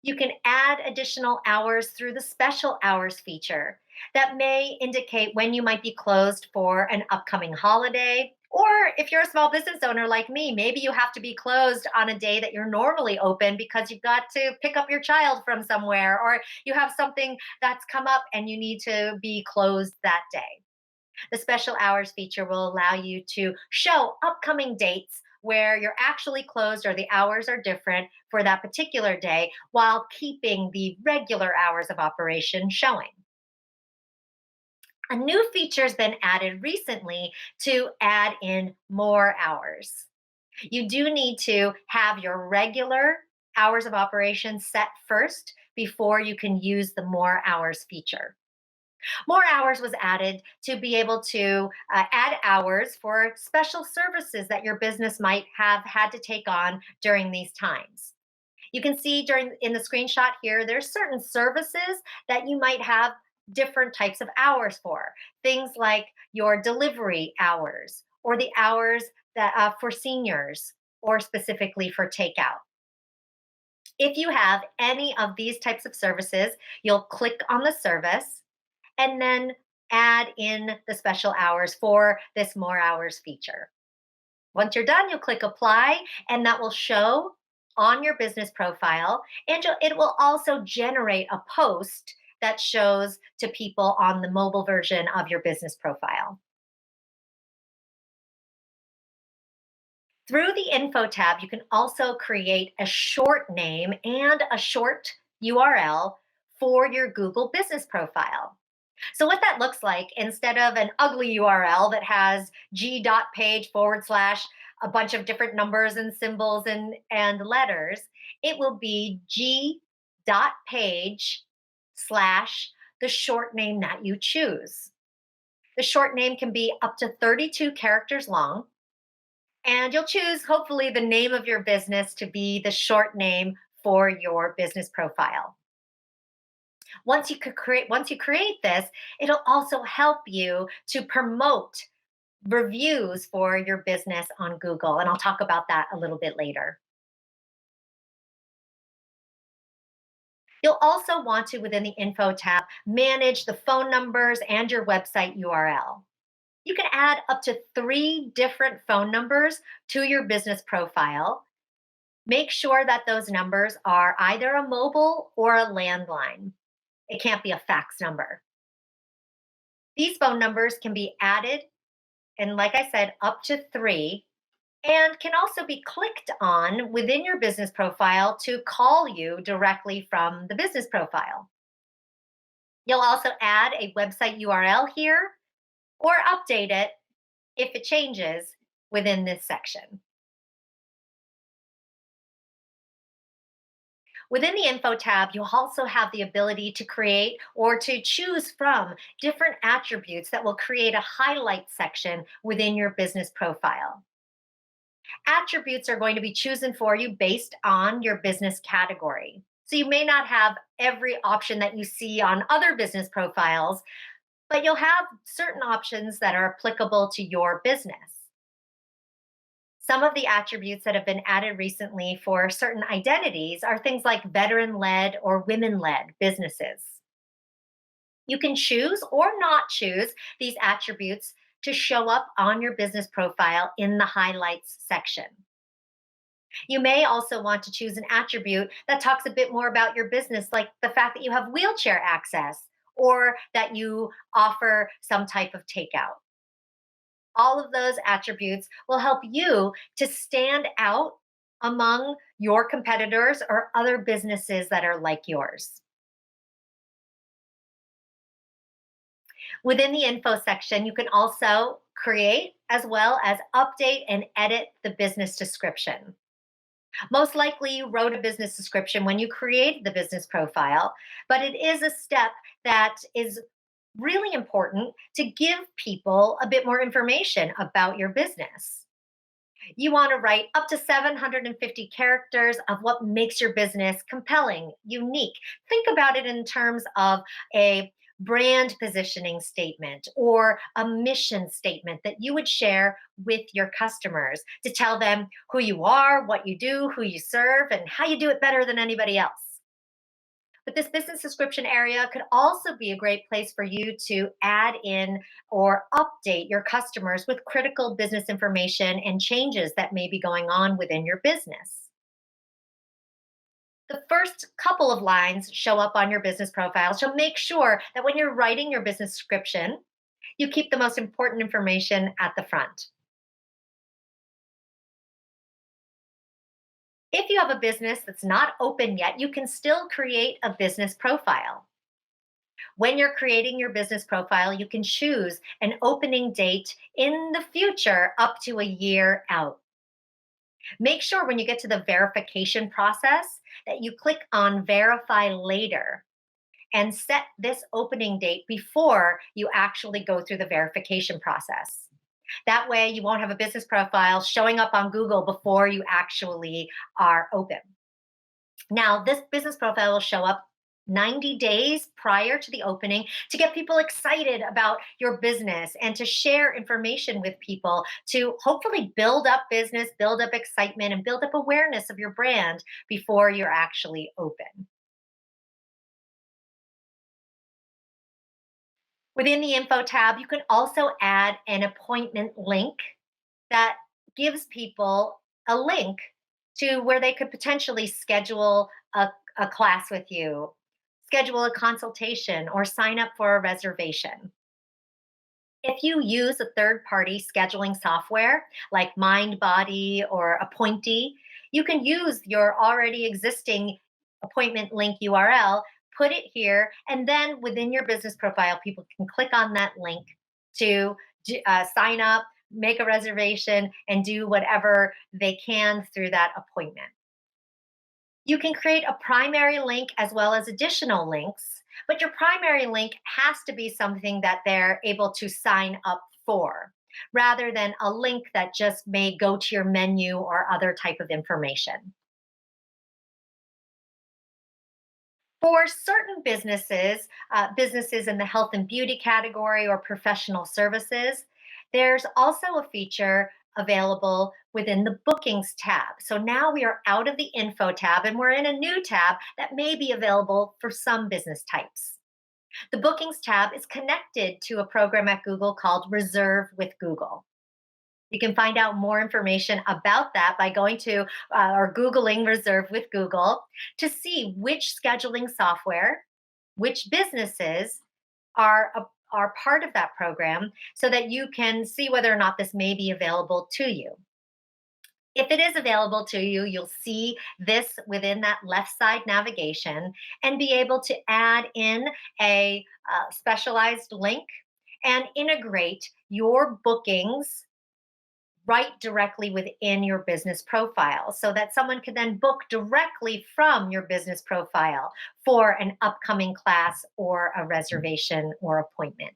You can add additional hours through the special hours feature that may indicate when you might be closed for an upcoming holiday. Or if you're a small business owner like me, maybe you have to be closed on a day that you're normally open because you've got to pick up your child from somewhere, or you have something that's come up and you need to be closed that day. The special hours feature will allow you to show upcoming dates where you're actually closed or the hours are different for that particular day while keeping the regular hours of operation showing. A new feature has been added recently to add in more hours. You do need to have your regular hours of operation set first before you can use the more hours feature. More hours was added to be able to add hours for special services that your business might have had to take on during these times. You can see in the screenshot here, there's certain services that you might have different types of hours for. Things like your delivery hours or the hours that for seniors or specifically for takeout. If you have any of these types of services, you'll click on the service and then add in the special hours for this more hours feature. Once you're done, you'll click apply, and that will show on your business profile, and it will also generate a post that shows to people on the mobile version of your business profile. Through the Info tab, you can also create a short name and a short URL for your Google business profile. So what that looks like, instead of an ugly URL that has g.page / a bunch of different numbers and symbols and letters, it will be g.page / the short name that you choose. The short name can be up to 32 characters long. And you'll choose, hopefully, the name of your business to be the short name for your business profile. Once you create this, it'll also help you to promote reviews for your business on Google. And I'll talk about that a little bit later. You'll also want to, within the Info tab, manage the phone numbers and your website URL. You can add up to 3 different phone numbers to your business profile. Make sure that those numbers are either a mobile or a landline. It can't be a fax number. These phone numbers can be added, and like I said, up to 3, and can also be clicked on within your business profile to call you directly from the business profile. You'll also add a website URL here or update it if it changes within this section. Within the Info tab, you'll also have the ability to create or to choose from different attributes that will create a highlight section within your business profile. Attributes are going to be chosen for you based on your business category. So you may not have every option that you see on other business profiles, but you'll have certain options that are applicable to your business. Some of the attributes that have been added recently for certain identities are things like veteran-led or women-led businesses. You can choose or not choose these attributes to show up on your business profile in the highlights section. You may also want to choose an attribute that talks a bit more about your business, like the fact that you have wheelchair access or that you offer some type of takeout. All of those attributes will help you to stand out among your competitors or other businesses that are like yours. Within the info section, you can also create as well as update and edit the business description. Most likely you wrote a business description when you created the business profile, but it is a step that is really important to give people a bit more information about your business. You want to write up to 750 characters of what makes your business compelling, unique. Think about it in terms of a brand positioning statement or a mission statement that you would share with your customers to tell them who you are, what you do, who you serve, and how you do it better than anybody else. But this business description area could also be a great place for you to add in or update your customers with critical business information and changes that may be going on within your business. The first couple of lines show up on your business profile, so make sure that when you're writing your business description, you keep the most important information at the front. If you have a business that's not open yet, you can still create a business profile. When you're creating your business profile, you can choose an opening date in the future up to a year out. Make sure when you get to the verification process that you click on Verify Later and set this opening date before you actually go through the verification process. That way, you won't have a business profile showing up on Google before you actually are open. Now, this business profile will show up 90 days prior to the opening to get people excited about your business and to share information with people to hopefully build up business, build up excitement, and build up awareness of your brand before you're actually open. Within the info tab, you can also add an appointment link that gives people a link to where they could potentially schedule a class with you, schedule a consultation, or sign up for a reservation. If you use a third-party scheduling software like MindBody or Appointee, you can use your already existing appointment link URL, put it here, and then within your business profile, people can click on that link to sign up, make a reservation, and do whatever they can through that appointment. You can create a primary link as well as additional links But your primary link has to be something that they're able to sign up for, rather than a link that just may go to your menu or other type of information. For certain businesses in the health and beauty category or professional services, there's also a feature available within the bookings tab. So now we are out of the info tab and we're in a new tab that may be available for some business types. The bookings tab is connected to a program at Google called Reserve with Google. You can find out more information about that by going to or Googling Reserve with Google to see which scheduling software, which businesses are part of that program so that you can see whether or not this may be available to you. If it is available to you, you'll see this within that left side navigation and be able to add in a specialized link and integrate your bookings right directly within your business profile so that someone can then book directly from your business profile for an upcoming class or a reservation or appointment.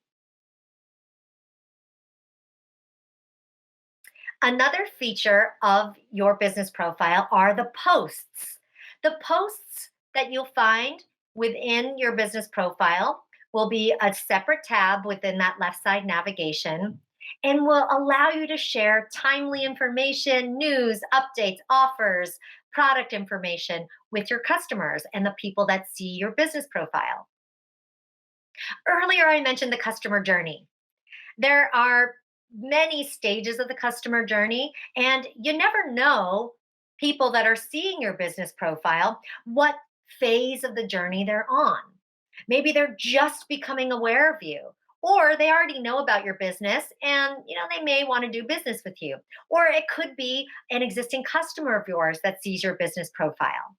Another feature of your business profile are the posts. The posts that you'll find within your business profile will be a separate tab within that left side navigation and will allow you to share timely information, news, updates, offers, product information with your customers and the people that see your business profile. Earlier, I mentioned the customer journey. There are many stages of the customer journey, and you never know people that are seeing your business profile what phase of the journey they're on. Maybe they're just becoming aware of you, or they already know about your business and they may want to do business with you. Or it could be an existing customer of yours that sees your business profile.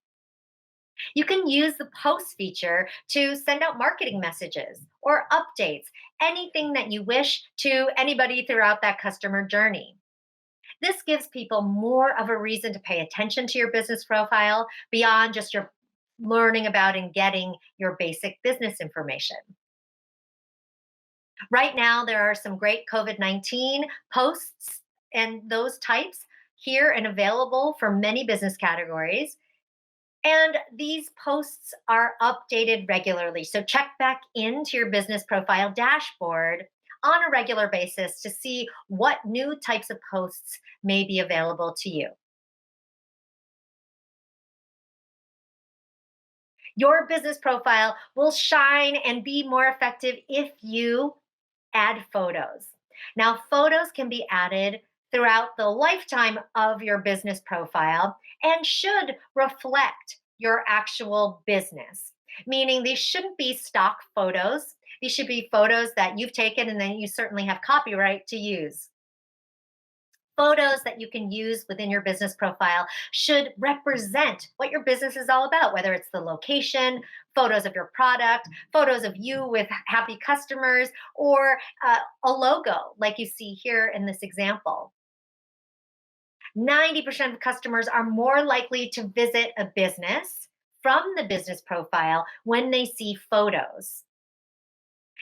You can use the post feature to send out marketing messages or updates, anything that you wish to anybody throughout that customer journey. This gives people more of a reason to pay attention to your business profile beyond just your learning about and getting your basic business information. Right now, there are some great COVID-19 posts and those types here and available for many business categories. And these posts are updated regularly. So check back into your business profile dashboard on a regular basis to see what new types of posts may be available to you. Your business profile will shine and be more effective if you add photos. Now, photos can be added throughout the lifetime of your business profile and should reflect your actual business, meaning these shouldn't be stock photos. These should be photos that you've taken and then you certainly have copyright to use. Photos that you can use within your business profile should represent what your business is all about, whether it's the location, photos of your product, photos of you with happy customers, or a logo like you see here in this example. 90% of customers are more likely to visit a business from the business profile when they see photos.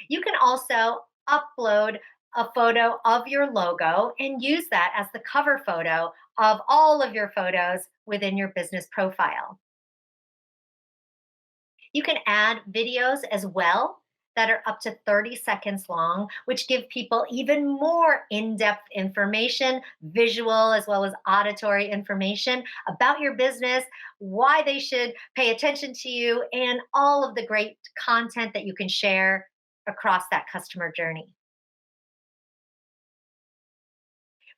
You can also upload a photo of your logo and use that as the cover photo of all of your photos within your business profile. You can add videos as well that are up to 30 seconds long, which give people even more in-depth information, visual as well as auditory information about your business, why they should pay attention to you, and all of the great content that you can share across that customer journey.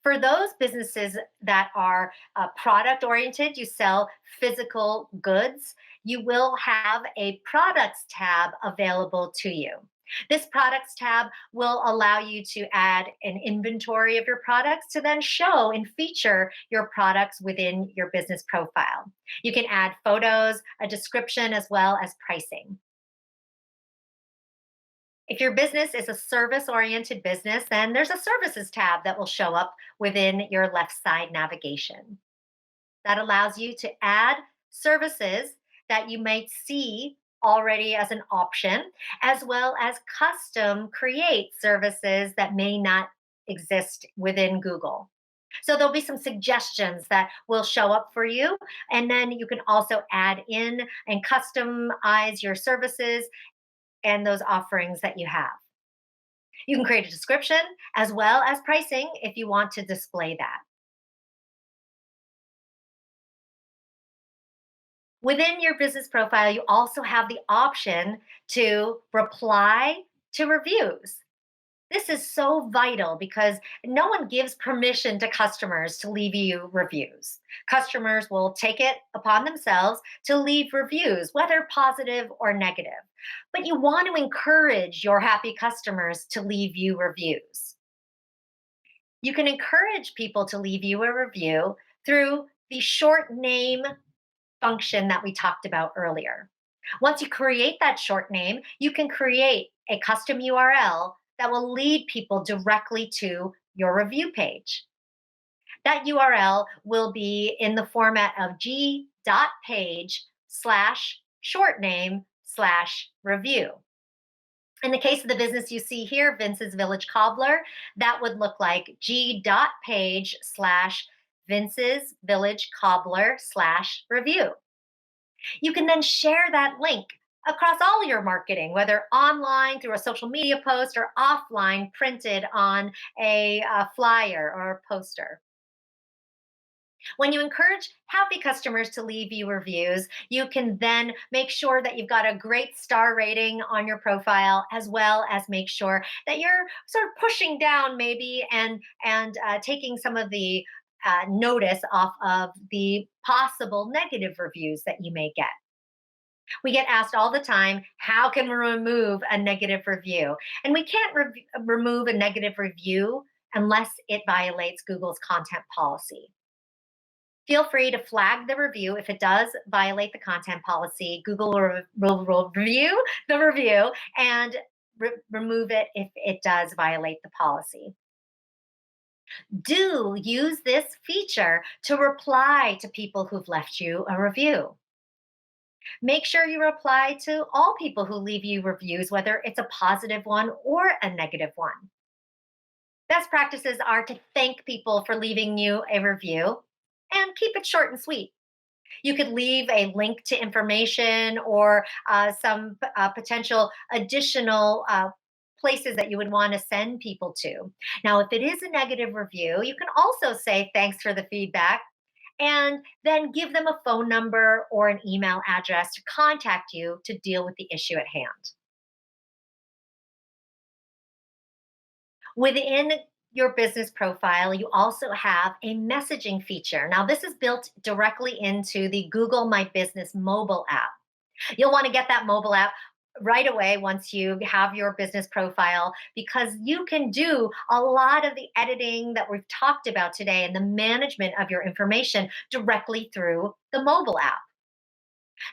For those businesses that are product oriented, you sell physical goods, you will have a products tab available to you. This products tab will allow you to add an inventory of your products to then show and feature your products within your business profile. You can add photos, a description, as well as pricing. If your business is a service-oriented business, then there's a services tab that will show up within your left side navigation. That allows you to add services that you might see already as an option, as well as custom create services that may not exist within Google. So there'll be some suggestions that will show up for you. And then you can also add in and customize your services and those offerings that you have. You can create a description as well as pricing if you want to display that. Within your business profile, you also have the option to reply to reviews. This is so vital because no one gives permission to customers to leave you reviews. Customers will take it upon themselves to leave reviews, whether positive or negative. But you want to encourage your happy customers to leave you reviews. You can encourage people to leave you a review through the short name function that we talked about earlier. Once you create that short name, you can create a custom URL that will lead people directly to your review page. That URL will be in the format of g.page/shortname/review. In the case of the business you see here, Vince's Village Cobbler, that would look like g.page/Vince's Village Cobbler/review. You can then share that link across all your marketing, whether online through a social media post or offline printed on a flyer or a poster. When you encourage happy customers to leave you reviews, you can then make sure that you've got a great star rating on your profile, as well as make sure that you're sort of pushing down maybe and taking some of the notice off of the possible negative reviews that you may get. We get asked all the time, how can we remove a negative review? And we can't remove a negative review unless it violates Google's content policy. Feel free to flag the review if it does violate the content policy. Google will review the review and remove it if it does violate the policy. Do use this feature to reply to people who've left you a review. Make sure you reply to all people who leave you reviews, whether it's a positive one or a negative one. Best practices are to thank people for leaving you a review and keep it short and sweet. You could leave a link to information or some potential additional places that you would want to send people to. Now, if it is a negative review, you can also say thanks for the feedback and then give them a phone number or an email address to contact you to deal with the issue at hand. Within your business profile, you also have a messaging feature. Now, this is built directly into the Google My Business mobile app. You'll want to get that mobile app right away once you have your business profile, because you can do a lot of the editing that we've talked about today and the management of your information directly through the mobile app.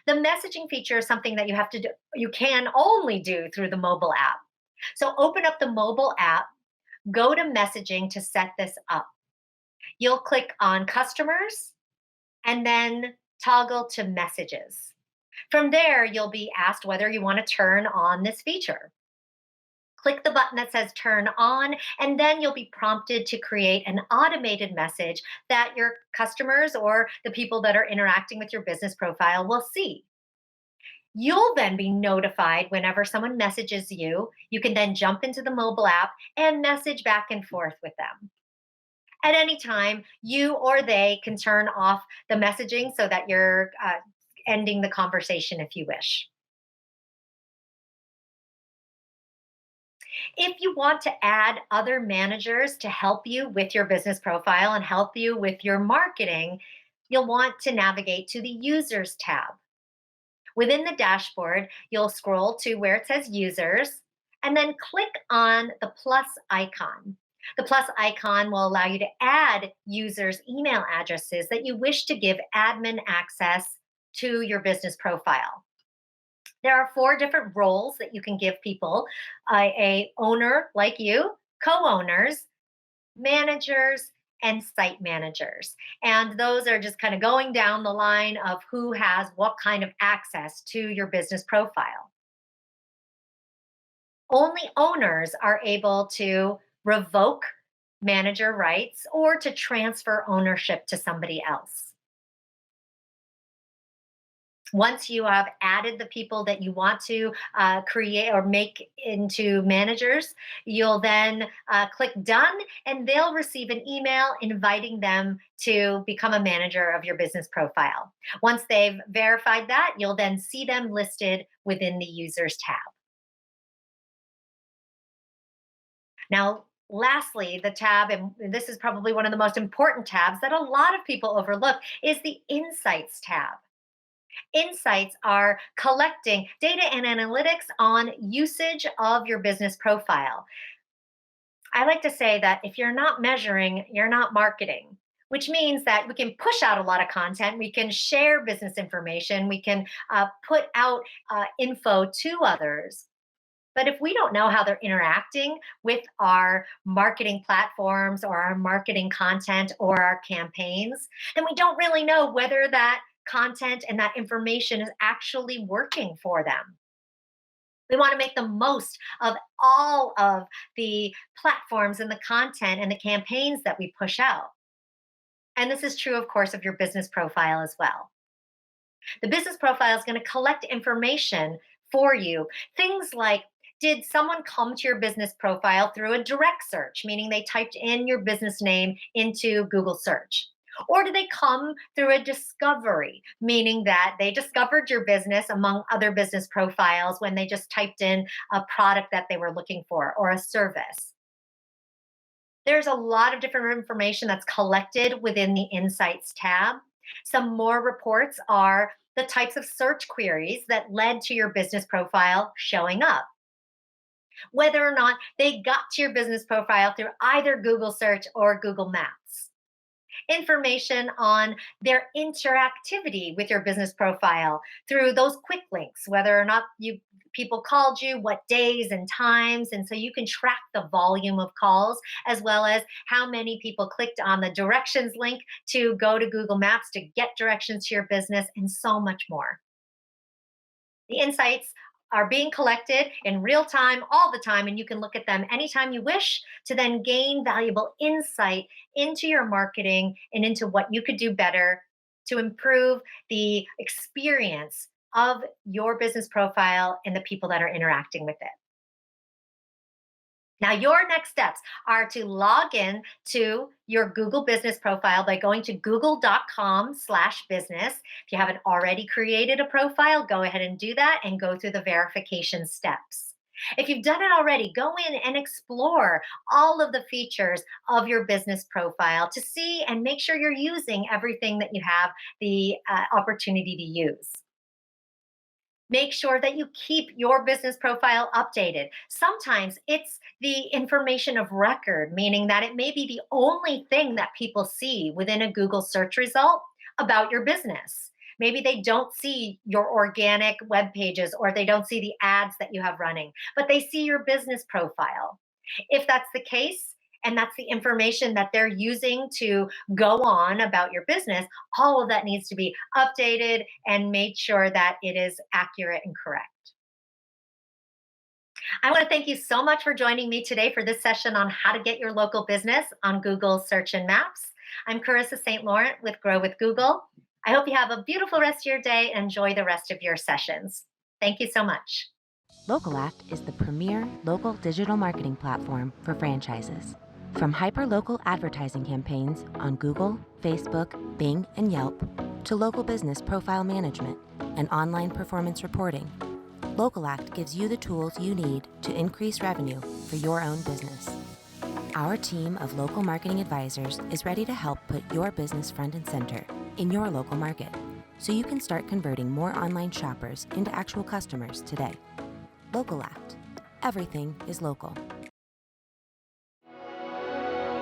The messaging feature is something that you can only do through the mobile app. So open up the mobile app, go to messaging to set this up. You'll click on customers and then toggle to messages. From there, you'll be asked whether you want to turn on this feature. Click the button that says turn on, and then you'll be prompted to create an automated message that your customers or the people that are interacting with your business profile will see. You'll then be notified whenever someone messages you. You can then jump into the mobile app and message back and forth with them. At any time, you or they can turn off the messaging so that you're ending the conversation if you wish. If you want to add other managers to help you with your business profile and help you with your marketing, you'll want to navigate to the Users tab. Within the dashboard, you'll scroll to where it says Users and then click on the plus icon. The plus icon will allow you to add users' email addresses that you wish to give admin access to your business profile. There are 4 different roles that you can give people: a owner like you, co-owners, managers, and site managers. And those are just kind of going down the line of who has what kind of access to your business profile. Only owners are able to revoke manager rights or to transfer ownership to somebody else. Once you have added the people that you want to create or make into managers, you'll then click done, and they'll receive an email inviting them to become a manager of your business profile. Once they've verified that, you'll then see them listed within the users tab. Now, lastly, the tab, and this is probably one of the most important tabs that a lot of people overlook, is the Insights tab. Insights are collecting data and analytics on usage of your business profile. I like to say that if you're not measuring, you're not marketing, which means that we can push out a lot of content, we can share business information, we can put out info to others. But if we don't know how they're interacting with our marketing platforms or our marketing content or our campaigns, then we don't really know whether that content and that information is actually working for them. We want to make the most of all of the platforms and the content and the campaigns that we push out. And this is true, of course, of your business profile as well. The business profile is going to collect information for you. Things like, did someone come to your business profile through a direct search, meaning they typed in your business name into Google search? Or do they come through a discovery, meaning that they discovered your business among other business profiles when they just typed in a product that they were looking for or a service? There's a lot of different information that's collected within the Insights tab. Some more reports are the types of search queries that led to your business profile showing up. Whether or not they got to your business profile through either Google search or Google Maps. Information on their interactivity with your business profile through those quick links, whether or not people called you, what days and times, and so you can track the volume of calls, as well as how many people clicked on the directions link to go to Google Maps to get directions to your business, and so much more. The insights are being collected in real time all the time, and you can look at them anytime you wish to then gain valuable insight into your marketing and into what you could do better to improve the experience of your business profile and the people that are interacting with it. Now, your next steps are to log in to your Google business profile by going to google.com/business. If you haven't already created a profile, go ahead and do that and go through the verification steps. If you've done it already, go in and explore all of the features of your business profile to see and make sure you're using everything that you have the opportunity to use. Make sure that you keep your business profile updated. Sometimes it's the information of record, meaning that it may be the only thing that people see within a Google search result about your business. Maybe they don't see your organic web pages or they don't see the ads that you have running, but they see your business profile. If that's the case, and that's the information that they're using to go on about your business, all of that needs to be updated and made sure that it is accurate and correct. I want to thank you so much for joining me today for this session on how to get your local business on Google Search and Maps. I'm Carissa St. Laurent with Grow with Google. I hope you have a beautiful rest of your day and enjoy the rest of your sessions. Thank you so much. LOCALACT is the premier local digital marketing platform for franchises. From hyper-local advertising campaigns on Google, Facebook, Bing, and Yelp, to local business profile management and online performance reporting, LOCALACT gives you the tools you need to increase revenue for your own business. Our team of local marketing advisors is ready to help put your business front and center in your local market, so you can start converting more online shoppers into actual customers today. LOCALACT. Everything is local.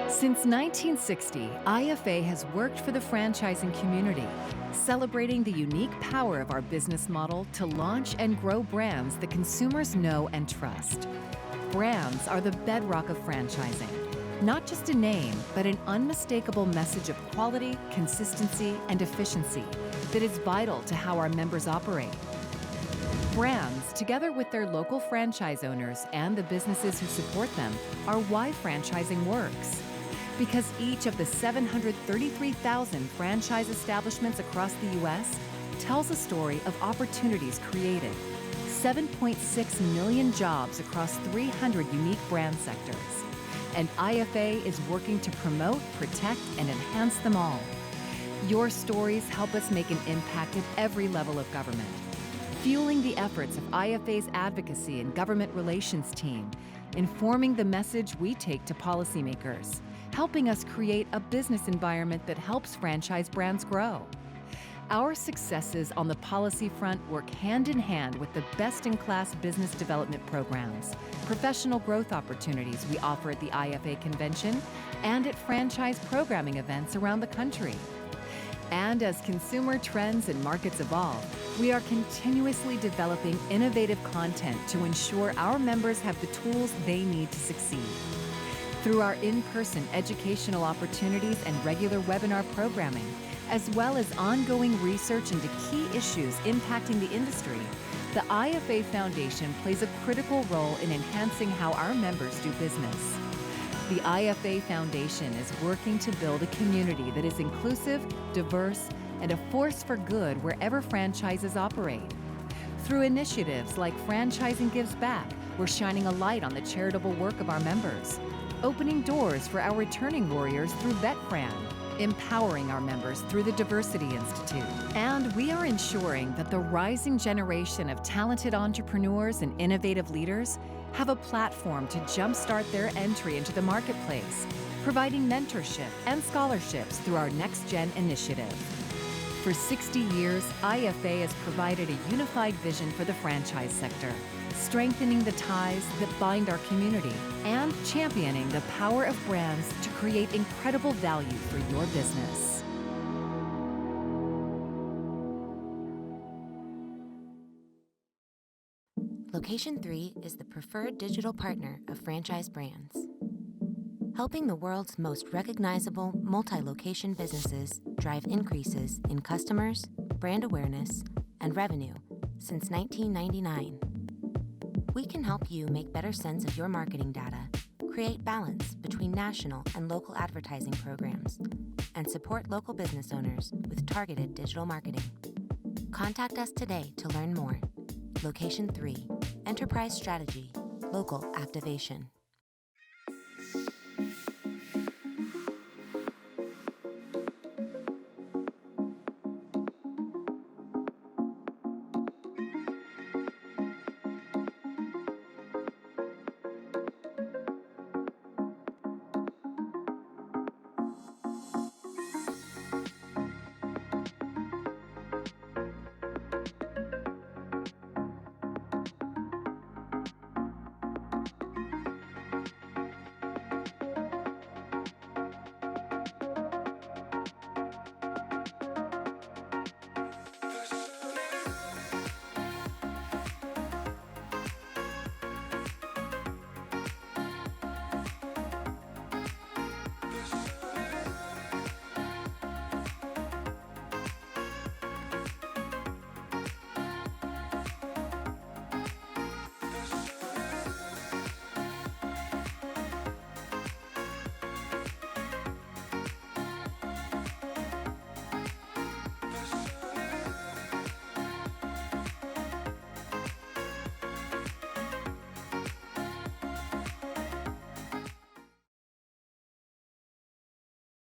Since 1960, IFA has worked for the franchising community, celebrating the unique power of our business model to launch and grow brands that consumers know and trust. Brands are the bedrock of franchising. Not just a name, but an unmistakable message of quality, consistency, and efficiency that is vital to how our members operate. Brands, together with their local franchise owners and the businesses who support them, are why franchising works. Because each of the 733,000 franchise establishments across the U.S. tells a story of opportunities created, 7.6 million jobs across 300 unique brand sectors. And IFA is working to promote, protect, and enhance them all. Your stories help us make an impact at every level of government, fueling the efforts of IFA's advocacy and government relations team, informing the message we take to policymakers, helping us create a business environment that helps franchise brands grow. Our successes on the policy front work hand in hand with the best-in-class business development programs, professional growth opportunities we offer at the IFA convention, and at franchise programming events around the country. And as consumer trends and markets evolve, we are continuously developing innovative content to ensure our members have the tools they need to succeed. Through our in-person educational opportunities and regular webinar programming, as well as ongoing research into key issues impacting the industry, the IFA Foundation plays a critical role in enhancing how our members do business. The IFA Foundation is working to build a community that is inclusive, diverse, and a force for good wherever franchises operate. Through initiatives like Franchising Gives Back, we're shining a light on the charitable work of our members, opening doors for our returning warriors through VetFran, empowering our members through the Diversity Institute. And we are ensuring that the rising generation of talented entrepreneurs and innovative leaders have a platform to jumpstart their entry into the marketplace, providing mentorship and scholarships through our Next Gen initiative. For 60 years, IFA has provided a unified vision for the franchise sector, strengthening the ties that bind our community and championing the power of brands to create incredible value for your business. Location 3 is the preferred digital partner of franchise brands, helping the world's most recognizable multi-location businesses drive increases in customers, brand awareness, and revenue since 1999. We can help you make better sense of your marketing data, create balance between national and local advertising programs, and support local business owners with targeted digital marketing. Contact us today to learn more. Location 3, Enterprise Strategy, Local Activation.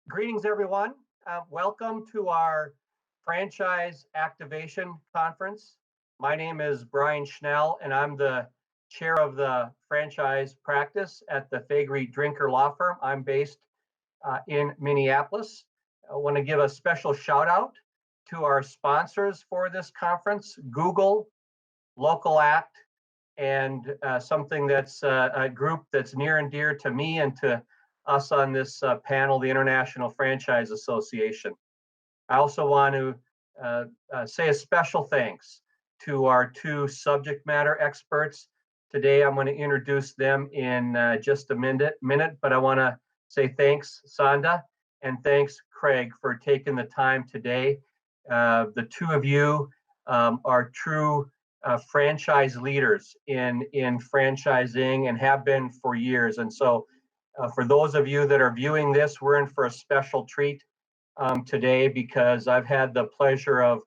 Greetings, everyone. Welcome to our Franchise Activation Conference. My name is Brian Schnell, and I'm the chair of the franchise practice at the Faegre Drinker Law Firm. I'm based in Minneapolis. I want to give a special shout out to our sponsors for this conference, Google, LOCALACT, and something that's a group that's near and dear to me and to us on this panel, the International Franchise Association. I also want to say a special thanks to our two subject matter experts. Today, I'm going to introduce them in just a minute, but I want to say thanks, Sonda, and thanks, Craig, for taking the time today. The two of you are true franchise leaders in franchising and have been for years. And so for those of you that are viewing this, we're in for a special treat today, because I've had the pleasure of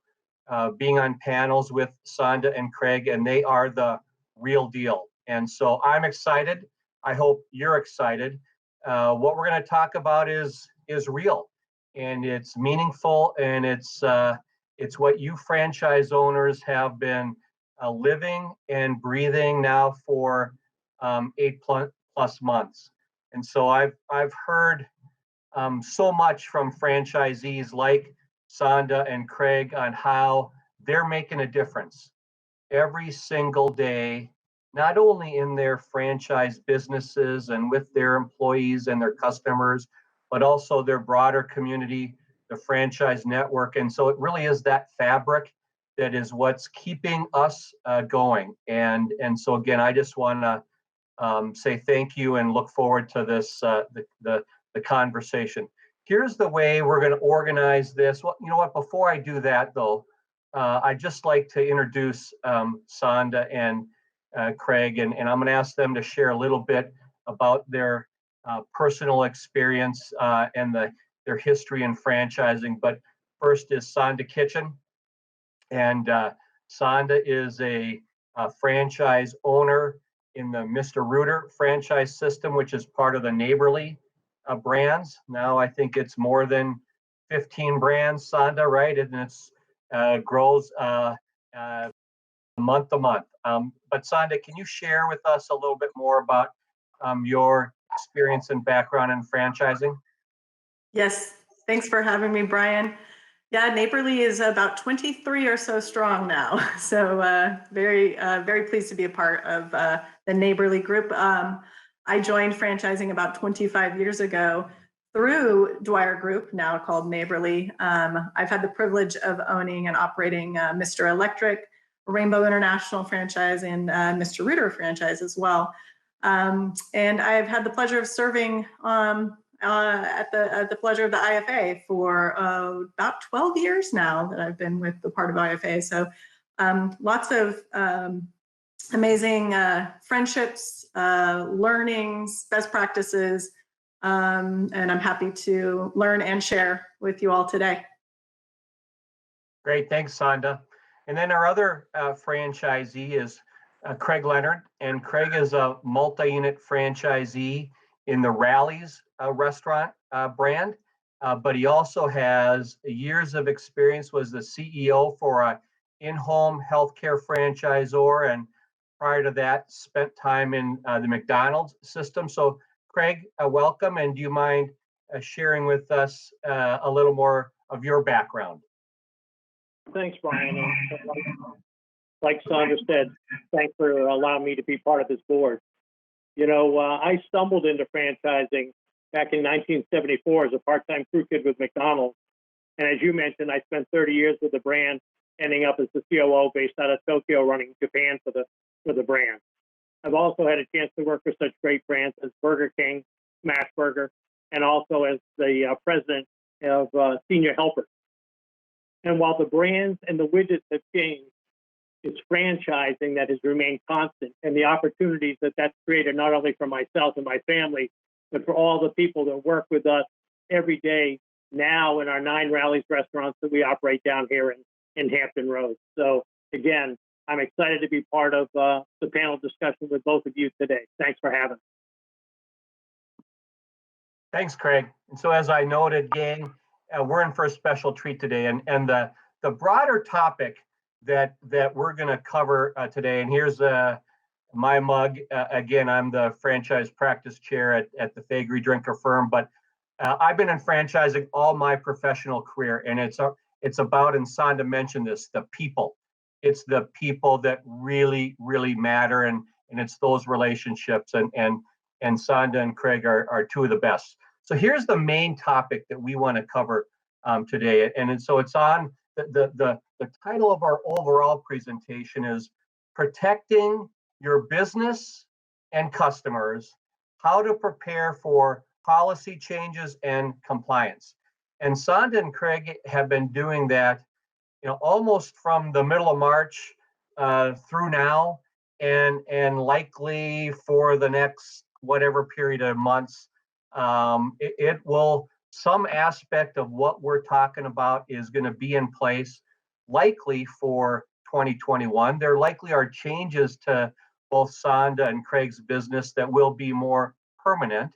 being on panels with Sonda and Craig, and they are the real deal. And so I'm excited. I hope you're excited. What we're going to talk about is real, and it's meaningful, and it's what you franchise owners have been living and breathing now for 8+ months. And so I've heard so much from franchisees like Sonda and Craig on how they're making a difference every single day, not only in their franchise businesses and with their employees and their customers, but also their broader community, the franchise network. And so it really is that fabric that is what's keeping us going. And so again, I just want to say thank you and look forward to this the conversation. Here's the way we're going to organize this. Well, you know what? Before I do that, though, I'd just like to introduce Sonda and Craig, and I'm going to ask them to share a little bit about their personal experience and their history in franchising. But first is Sonda Kitchen, and Sonda is a franchise owner in the Mr. Rooter franchise system, which is part of the Neighborly brands. Now I think it's more than 15 brands, Sonda, right? And it's grows month to month. But Sonda, can you share with us a little bit more about your experience and background in franchising? Yes, thanks for having me, Brian. Yeah, Neighborly is about 23 or so strong now. So very pleased to be a part of the Neighborly group. I joined franchising about 25 years ago through Dwyer Group, now called Neighborly. I've had the privilege of owning and operating Mr. Electric, Rainbow International franchise, and Mr. Rooter franchise as well. And I've had the pleasure of serving at the pleasure of the IFA for about 12 years now that I've been with the part of IFA. So lots of amazing friendships, learnings, best practices, and I'm happy to learn and share with you all today. Great, thanks, Sonda. And then our other franchisee is Craig Leonard, and Craig is a multi-unit franchisee in the Rally's restaurant brand, but he also has years of experience, was the CEO for a in-home healthcare franchisor, and prior to that spent time in the McDonald's system. So Craig, welcome, and do you mind sharing with us a little more of your background? Thanks, Brian. Like Sonda said, thanks for allowing me to be part of this board. You know, I stumbled into franchising back in 1974 as a part-time crew kid with McDonald's. And as you mentioned, I spent 30 years with the brand, ending up as the COO based out of Tokyo, running Japan for the brand. I've also had a chance to work for such great brands as Burger King, Smashburger, and also as the president of Senior Helper. And while the brands and the widgets have changed, it's franchising that has remained constant, and the opportunities that that's created not only for myself and my family, but for all the people that work with us every day now in our 9 Rally's restaurants that we operate down here in Hampton Roads. So again, I'm excited to be part of the panel discussion with both of you today. Thanks for having me. Thanks, Craig. And so as I noted, gang, we're in for a special treat today, and the broader topic that we're going to cover today, and here's my mug. Again, I'm the franchise practice chair at the Faegre Drinker Firm, but I've been in franchising all my professional career, and it's about, and Sonda mentioned this, the people. It's the people that really, really matter, and it's those relationships, and Sonda and Craig are two of the best. So here's the main topic that we want to cover today, and so it's on the title of our overall presentation is Protecting Your Business and Customers, How to Prepare for policy changes, and compliance. And Sonda and Craig have been doing that, almost from the middle of March through now, and likely for the next whatever period of months. It will, some aspect of what we're talking about is going to be in place likely for 2021. There likely are changes to both Sonda and Craig's business that will be more permanent.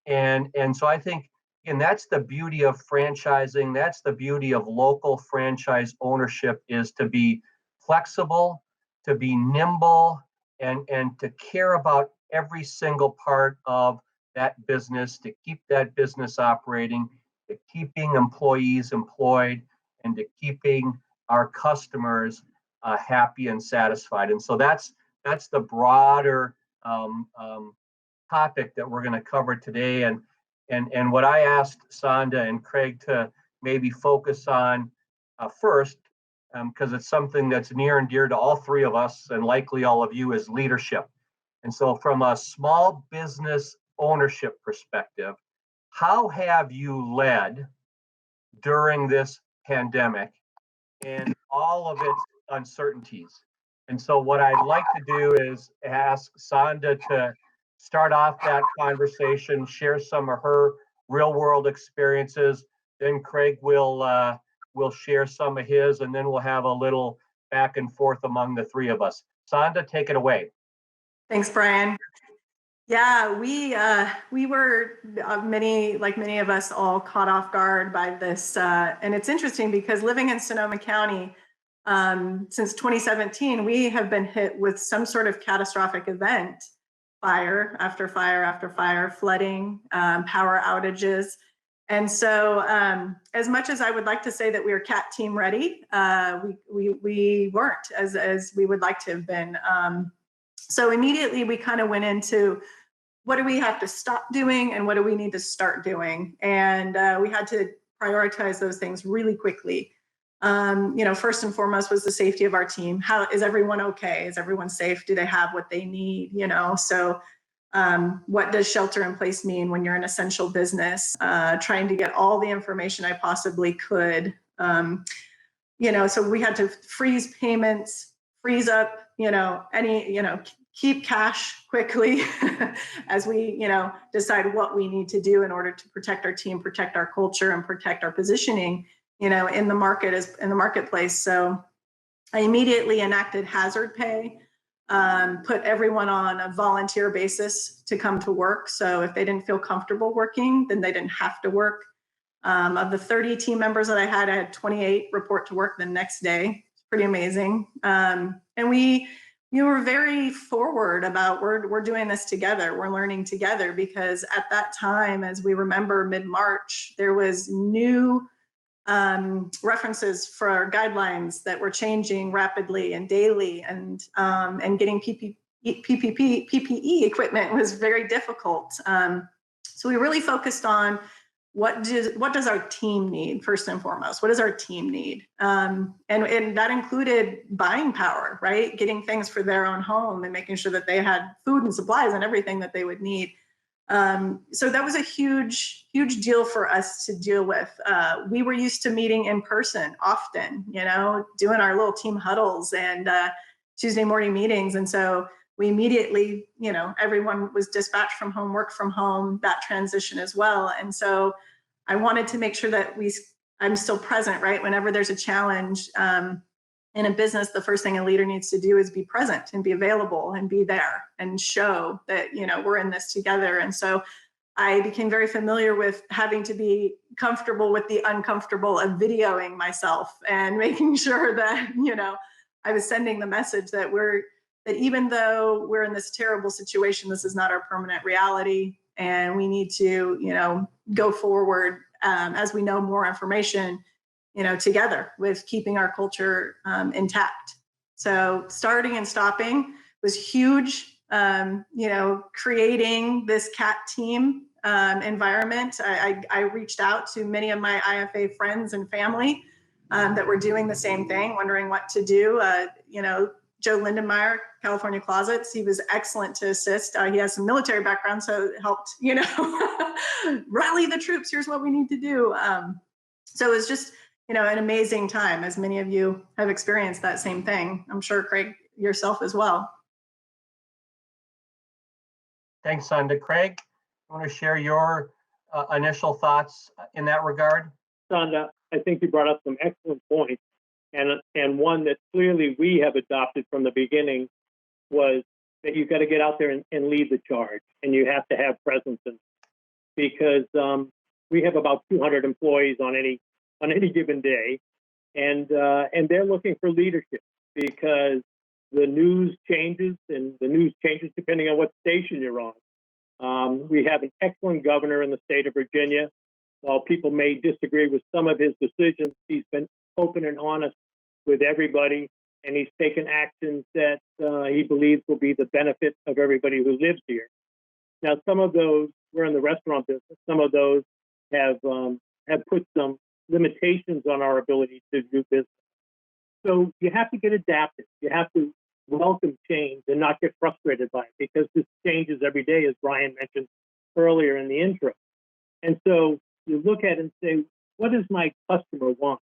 And so I think, and that's the beauty of franchising. That's the beauty of local franchise ownership, is to be flexible, to be nimble, and to care about every single part of that business, to keep that business operating, to keeping employees employed, and to keeping our customers happy and satisfied. And so that's the broader topic that we're going to cover today. And what I asked Sonda and Craig to maybe focus on first, because it's something that's near and dear to all three of us and likely all of you, is leadership. And so from a small business ownership perspective, how have you led during this pandemic and all of its uncertainties? And so what I'd like to do is ask Sonda to start off that conversation, share some of her real world experiences. Then Craig will share some of his, and then we'll have a little back and forth among the three of us. Sonda, take it away. Thanks, Brian. Yeah, we were many of us all caught off guard by this, and it's interesting because living in Sonoma County since 2017, we have been hit with some sort of catastrophic event. Fire after fire after fire, flooding, power outages. And so as much as I would like to say that we are CAT team ready, we weren't as we would like to have been. So immediately we kind of went into, what do we have to stop doing and what do we need to start doing? And we had to prioritize those things really quickly. First and foremost was the safety of our team. How is everyone okay? Is everyone safe? Do they have what they need? So what does shelter in place mean when you're an essential business? Trying to get all the information I possibly could. So we had to freeze payments, freeze up, keep cash quickly as we, decide what we need to do in order to protect our team, protect our culture, and protect our positioning, in the marketplace. So I immediately enacted hazard pay, put everyone on a volunteer basis to come to work. So if they didn't feel comfortable working, then they didn't have to work. Of the 30 team members that I had 28 report to work the next day. It's pretty amazing. And we were very forward about we're doing this together. We're learning together, because at that time, as we remember, mid-March, there was new references for our guidelines that were changing rapidly and daily, and getting PPE equipment was very difficult. So we really focused on what does our team need first and foremost. What does our team need? And that included buying power, right? Getting things for their own home and making sure that they had food and supplies and everything that they would need. So that was a huge deal for us to deal with. We were used to meeting in person often, doing our little team huddles and Tuesday morning meetings. And so we immediately, everyone was dispatched from home, work from home, that transition as well. And so I wanted to make sure that I'm still present, right? Whenever there's a challenge in a business, the first thing a leader needs to do is be present and be available and be there and show that, we're in this together. And so I became very familiar with having to be comfortable with the uncomfortable of videoing myself and making sure that, I was sending the message that that even though we're in this terrible situation, this is not our permanent reality. And we need to, go forward as we know more information, together with keeping our culture intact. So starting and stopping was huge. Creating this CAT team environment. I reached out to many of my IFA friends and family that were doing the same thing, wondering what to do. Joe Lindenmeyer, California Closets. He was excellent to assist. He has some military background, so it helped, rally the troops. Here's what we need to do. So it was just, an amazing time, as many of you have experienced that same thing. I'm sure, Craig, yourself as well. Thanks, Sonda. Craig, you want to share your initial thoughts in that regard? Sonda, I think you brought up some excellent points, and one that clearly we have adopted from the beginning was that you've got to get out there and lead the charge, and you have to have presence in, because we have about 200 employees on any given day, and they're looking for leadership because the news changes, and the news changes depending on what station you're on. We have an excellent governor in the state of Virginia. While people may disagree with some of his decisions, he's been open and honest with everybody, and he's taken actions that he believes will be the benefit of everybody who lives here. Now, some of those, we're in the restaurant business, some of those have put some limitations on our ability to do business. So you have to get adapted. You have to welcome change and not get frustrated by it, because this changes every day, as Brian mentioned earlier in the intro. And so you look at it and say, what does my customer want?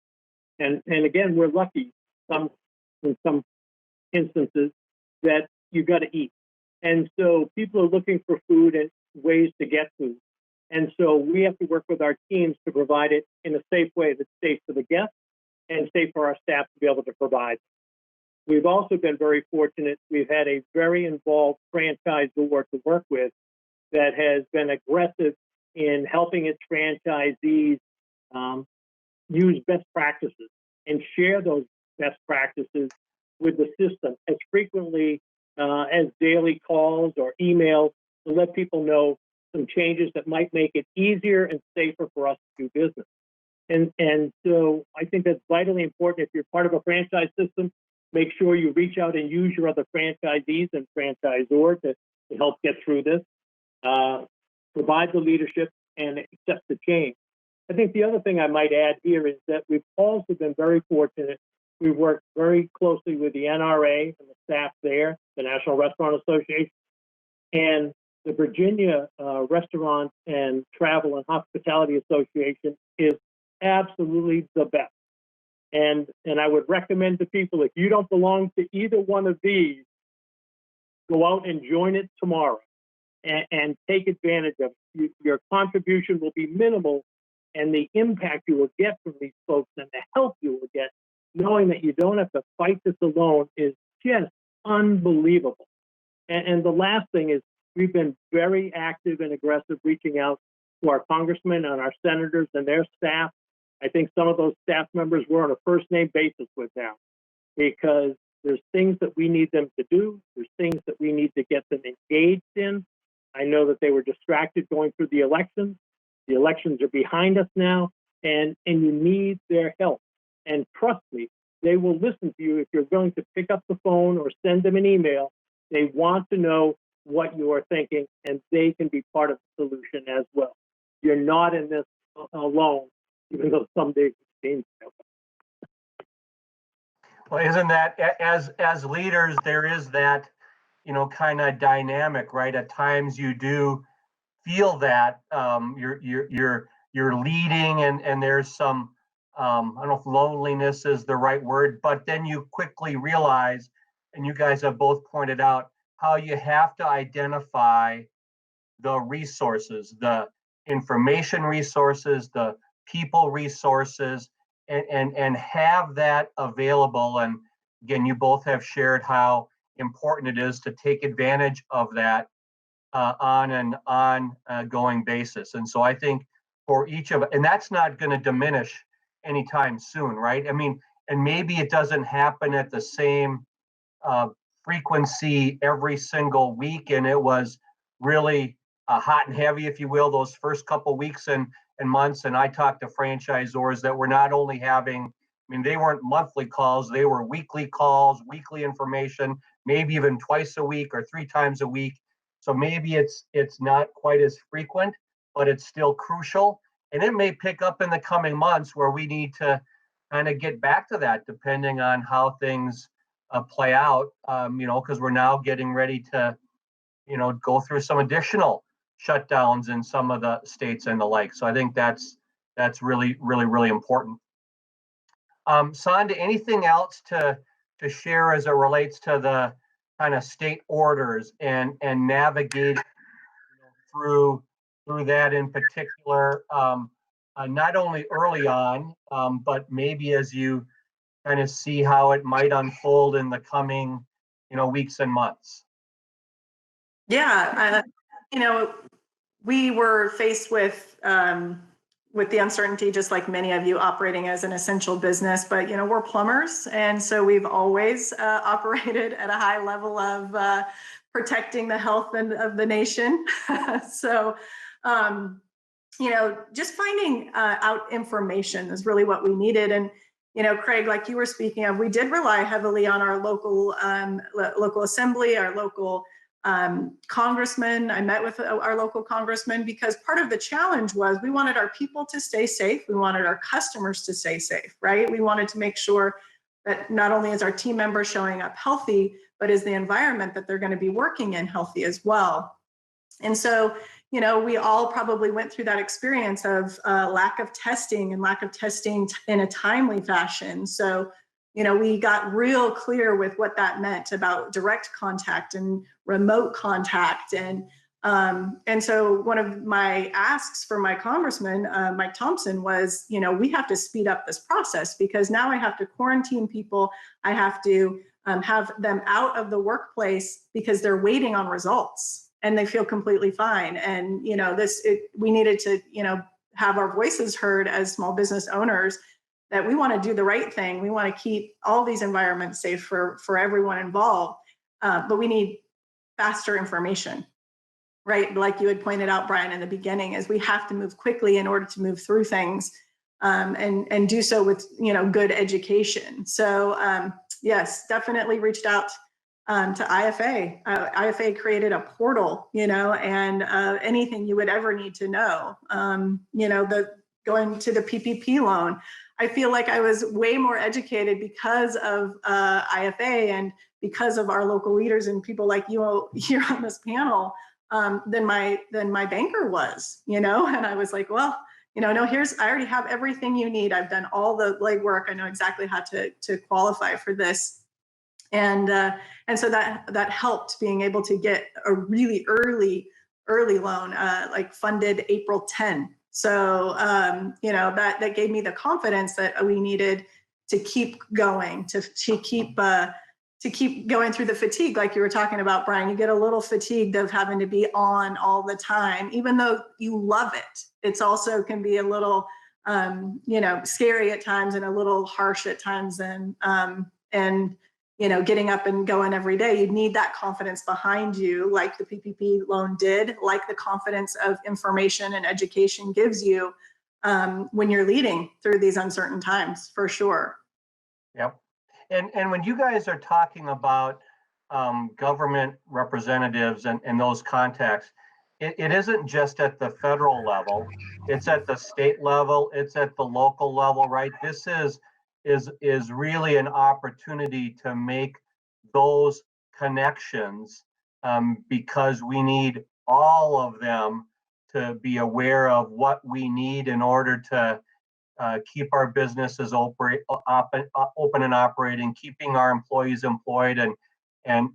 And again, we're lucky in some instances that you got to eat. And so people are looking for food and ways to get food. And so we have to work with our teams to provide it in a safe way that's safe for the guests and safe for our staff to be able to provide. We've also been very fortunate. We've had a very involved franchisor to work with that has been aggressive in helping its franchisees use best practices and share those best practices with the system as frequently as daily calls or emails to let people know some changes that might make it easier and safer for us to do business. And so I think that's vitally important. If you're part of a franchise system, make sure you reach out and use your other franchisees and franchisors to help get through this. Provide the leadership and accept the change. I think the other thing I might add here is that we've also been very fortunate. We've worked very closely with the NRA and the staff there, the National Restaurant Association, and the Virginia Restaurant and Travel and Hospitality Association is absolutely the best. And I would recommend to people, if you don't belong to either one of these, go out and join it tomorrow and take advantage of it. Your contribution will be minimal, and the impact you will get from these folks and the help you will get, knowing that you don't have to fight this alone, is just unbelievable. And the last thing is, we've been very active and aggressive reaching out to our congressmen and our senators and their staff. I think some of those staff members we're on a first name basis with now, because there's things that we need them to do. There's things that we need to get them engaged in. I know that they were distracted going through the elections. The elections are behind us now, and you need their help. And trust me, they will listen to you if you're going to pick up the phone or send them an email. They want to know what you are thinking, and they can be part of the solution as well. You're not in this alone, even though some days it seems so. Well, isn't that, as leaders, there is that, kind of dynamic, right? At times you do feel that you're leading, and there's some I don't know if loneliness is the right word, but then you quickly realize, and you guys have both pointed out, how you have to identify the resources, the information resources, the people resources, and have that available. And again, you both have shared how important it is to take advantage of that on an ongoing basis. And so I think for each of, and that's not going to diminish anytime soon, right? I mean, and maybe it doesn't happen at the same frequency every single week. And it was really hot and heavy, if you will, those first couple of weeks and months. And I talked to franchisors that were not only having, they weren't monthly calls, they were weekly calls, weekly information, maybe even twice a week or 3 times a week. So maybe it's not quite as frequent, but it's still crucial. And it may pick up in the coming months where we need to kind of get back to that, depending on how things play out, because we're now getting ready to, go through some additional shutdowns in some of the states and the like. So I think that's really, really, really important. Sonda, anything else to share as it relates to the kind of state orders and navigate through that in particular, not only early on, but maybe as you kind of see how it might unfold in the coming, weeks and months? Yeah, we were faced with the uncertainty, just like many of you operating as an essential business. But we're plumbers, and so we've always operated at a high level of protecting the health of the nation. So, just finding out information is really what we needed. And Craig, like you were speaking of, we did rely heavily on our local assembly, our local congressman. I met with our local congressman because part of the challenge was we wanted our people to stay safe. We wanted our customers to stay safe, right? We wanted to make sure that not only is our team members showing up healthy, but is the environment that they're going to be working in healthy as well. And so, we all probably went through that experience of lack of testing and lack of testing in a timely fashion. So, we got real clear with what that meant about direct contact and remote contact. And so one of my asks for my congressman, Mike Thompson, was, we have to speed up this process because now I have to quarantine people. I have to have them out of the workplace because they're waiting on results and they feel completely fine. And, we needed to, have our voices heard as small business owners that we want to do the right thing. We want to keep all these environments safe for everyone involved, but we need faster information, right? Like you had pointed out, Brian, in the beginning, is we have to move quickly in order to move through things, and do so with good education. So yes, definitely reached out to IFA. IFA created a portal, and anything you would ever need to know, going to the PPP loan. I feel like I was way more educated because of IFA and because of our local leaders and people like you here on this panel, than my banker was, and I was like, well, no, I already have everything you need. I've done all the legwork. I know exactly how to qualify for this. And so that helped being able to get a really early loan, like funded April 10. So, that gave me the confidence that we needed to keep going, to keep going through the fatigue, like you were talking about, Brian. You get a little fatigued of having to be on all the time, even though you love it. It's also can be a little, scary at times and a little harsh at times. And getting up and going every day, you need that confidence behind you, like the PPP loan did, like the confidence of information and education gives you when you're leading through these uncertain times, for sure. Yep. And when you guys are talking about government representatives and those contacts, it isn't just at the federal level, it's at the state level, it's at the local level, right? This is really an opportunity to make those connections, because we need all of them to be aware of what we need in order to keep our businesses open and operating, keeping our employees employed. And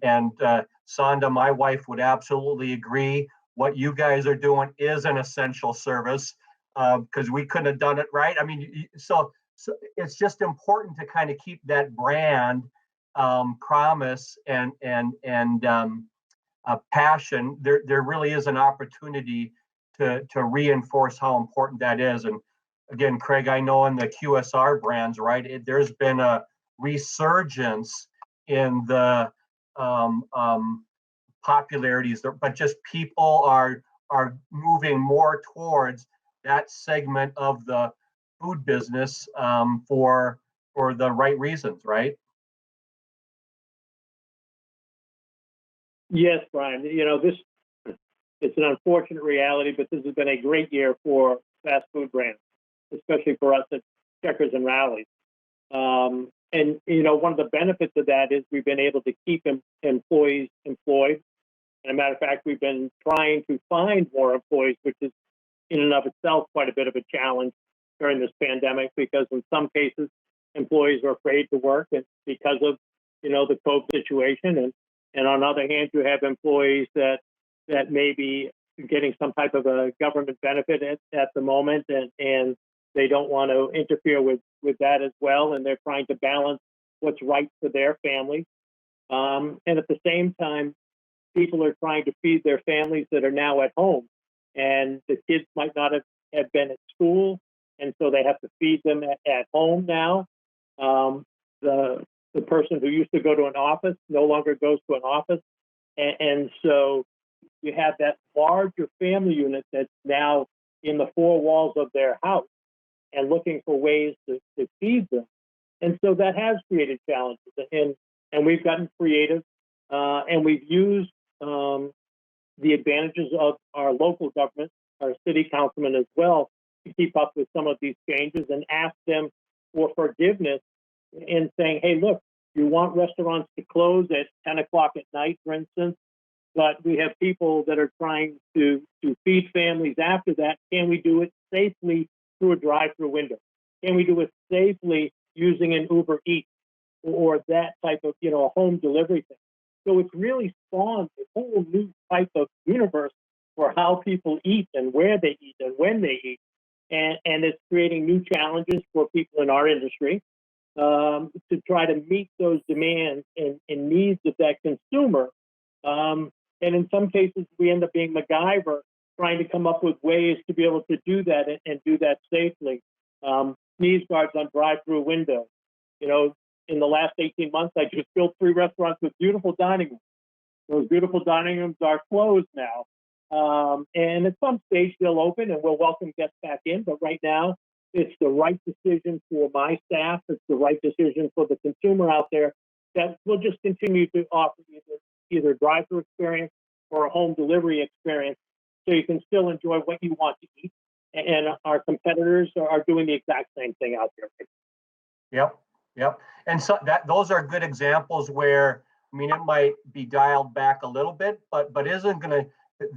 Sonda, my wife, would absolutely agree. What you guys are doing is an essential service, because we couldn't have done it, right? I mean, so it's just important to kind of keep that brand promise and passion. There really is an opportunity to reinforce how important that is. And again, Craig, I know in the QSR brands, right, there's been a resurgence in the popularities, but just people are moving more towards that segment of the food business for the right reasons, right? Yes, Brian. It's an unfortunate reality, but this has been a great year for fast food brands, especially for us at Checkers and Rallies. And one of the benefits of that is we've been able to keep employees employed. And a matter of fact, we've been trying to find more employees, which is in and of itself quite a bit of a challenge during this pandemic, because in some cases, employees are afraid to work and because of the COVID situation. And on the other hand, you have employees that may be getting some type of a government benefit at the moment, and they don't want to interfere with that as well. And they're trying to balance what's right for their family. And at the same time, people are trying to feed their families that are now at home. And the kids might not have been at school, and so they have to feed them at home now. The person who used to go to an office no longer goes to an office. And so you have that larger family unit that's now in the four walls of their house and looking for ways to feed them. And so that has created challenges. And we've gotten creative, and we've used the advantages of our local government, our city councilmen as well, to keep up with some of these changes and ask them for forgiveness in saying, hey, look, you want restaurants to close at 10 o'clock at night, for instance, but we have people that are trying to feed families after that. Can we do it safely through a drive-through window? Can we do it safely using an Uber Eats or that type of, a home delivery thing? So it's really spawned a whole new type of universe for how people eat and where they eat and when they eat. And it's creating new challenges for people in our industry to try to meet those demands and needs of that consumer. And in some cases, we end up being MacGyver, trying to come up with ways to be able to do that and do that safely. Sneeze guards on drive-through windows. In the last 18 months, I just built 3 restaurants with beautiful dining rooms. Those beautiful dining rooms are closed now. And at some stage, they'll open and we'll welcome guests back in. But right now, it's the right decision for my staff. It's the right decision for the consumer out there that we'll just continue to offer either drive-through experience or a home delivery experience so you can still enjoy what you want to eat. And our competitors are doing the exact same thing out there. Yep. And so those are good examples where, it might be dialed back a little bit, but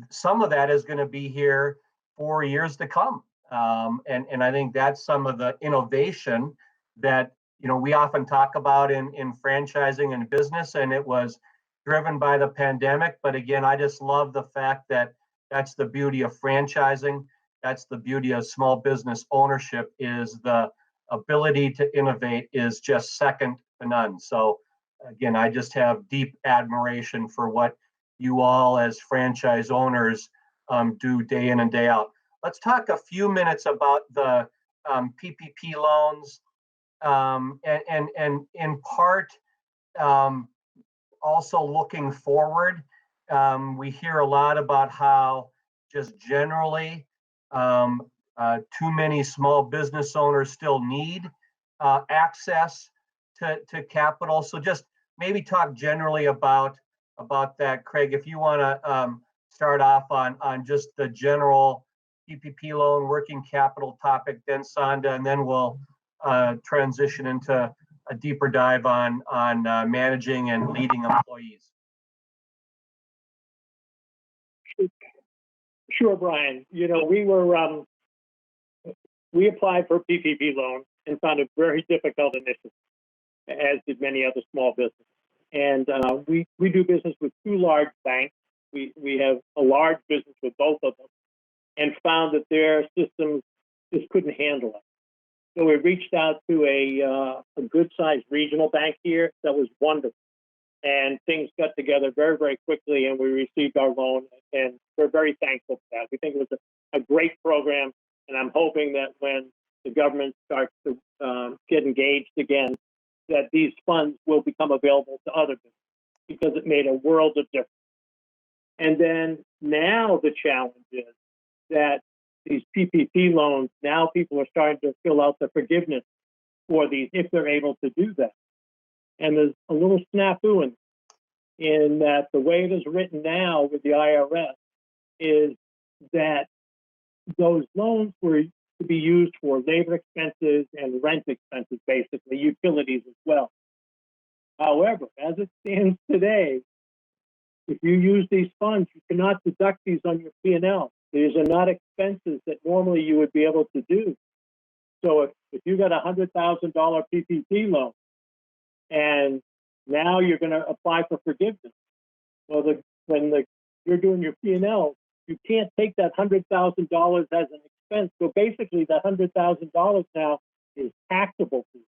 some of that is going to be here for years to come. And I think that's some of the innovation that, we often talk about in franchising and business, and it was driven by the pandemic. But again, I just love the fact that that's the beauty of franchising. That's the beauty of small business ownership, is the ability to innovate is just second to none. So again, I just have deep admiration for what you all as franchise owners do day in and day out. Let's talk a few minutes about the PPP loans, and in part also looking forward. We hear a lot about how just generally too many small business owners still need access to capital. So just maybe talk generally about that, Craig, if you want to start off on just the general PPP loan working capital topic, then Sonda, and then we'll transition into a deeper dive on managing and leading employees. Sure, Brian. We applied for PPP loans and found it very difficult initially, as did many other small businesses. And we do business with 2 large banks. We have a large business with both of them, and found that their systems just couldn't handle it. So we reached out to a good-sized regional bank here that was wonderful. And things got together very, very quickly, and we received our loan, and we're very thankful for that. We think it was a great program, and I'm hoping that when the government starts to get engaged again, that these funds will become available to other businesses, because it made a world of difference. And then now the challenge is that these PPP loans, now people are starting to fill out the forgiveness for these if they're able to do that. And there's a little snafu in that the way it is written now with the IRS is that those loans were to be used for labor expenses and rent expenses, basically, utilities as well. However, as it stands today, if you use these funds, you cannot deduct these on your P&L. These are not expenses that normally you would be able to do. So if you got a $100,000 PPP loan and now you're going to apply for forgiveness, well, you're doing your P&L, you can't take that $100,000 as an expense. So basically, that $100,000 now is taxable to you.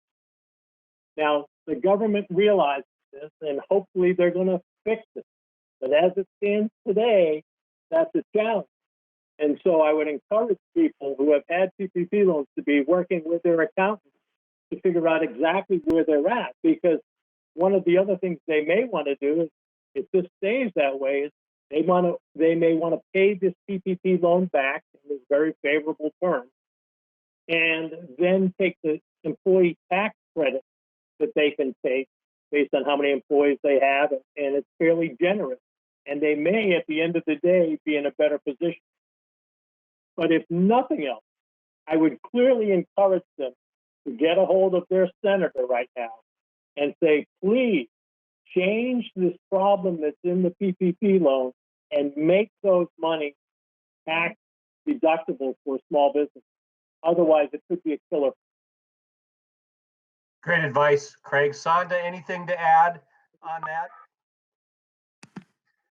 Now, the government realizes this, and hopefully they're going to fix it. But as it stands today, that's a challenge. And so I would encourage people who have had PPP loans to be working with their accountants to figure out exactly where they're at, because one of the other things they may want to do is, if this stays that way, is they may want to pay this PPP loan back in this very favorable terms, and then take the employee tax credit that they can take based on how many employees they have, and it's fairly generous. And they may, at the end of the day, be in a better position. But if nothing else, I would clearly encourage them to get a hold of their senator right now and say, please change this problem that's in the PPP loan and make those money tax deductible for small business. Otherwise, it could be a killer. Great advice, Craig. Sonda, anything to add on that?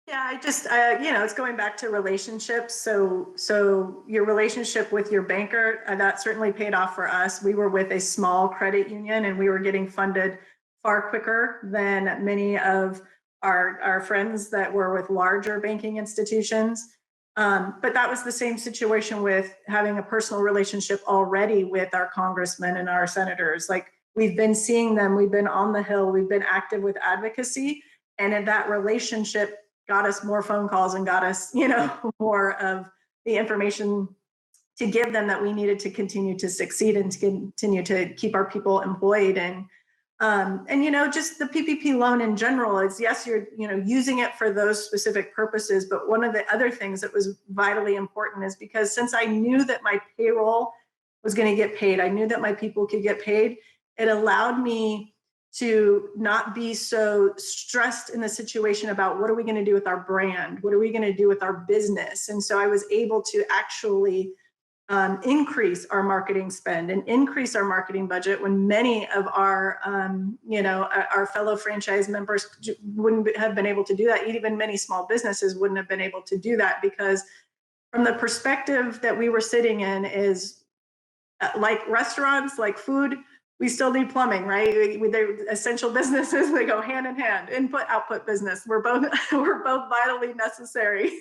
Yeah, I just, it's going back to relationships. So your relationship with your banker, that certainly paid off for us. We were with a small credit union and we were getting funded far quicker than many of our friends that were with larger banking institutions. But that was the same situation with having a personal relationship already with our congressmen and our senators. Like, we've been seeing them, we've been on the Hill, we've been active with advocacy, and in that relationship got us more phone calls and got us, more of the information to give them that we needed to continue to succeed and to continue to keep our people employed. And just the PPP loan in general is, yes, you're, using it for those specific purposes. But one of the other things that was vitally important is because since I knew that my payroll was going to get paid, I knew that my people could get paid, it allowed me to not be so stressed in the situation about what are we going to do with our brand? What are we going to do with our business? And so I was able to actually increase our marketing spend and increase our marketing budget when many of our, our fellow franchise members wouldn't have been able to do that. Even many small businesses wouldn't have been able to do that, because from the perspective that we were sitting in is like restaurants, like food, we still need plumbing, right? They're essential businesses. They go hand in hand. Input, output business. We're both vitally necessary,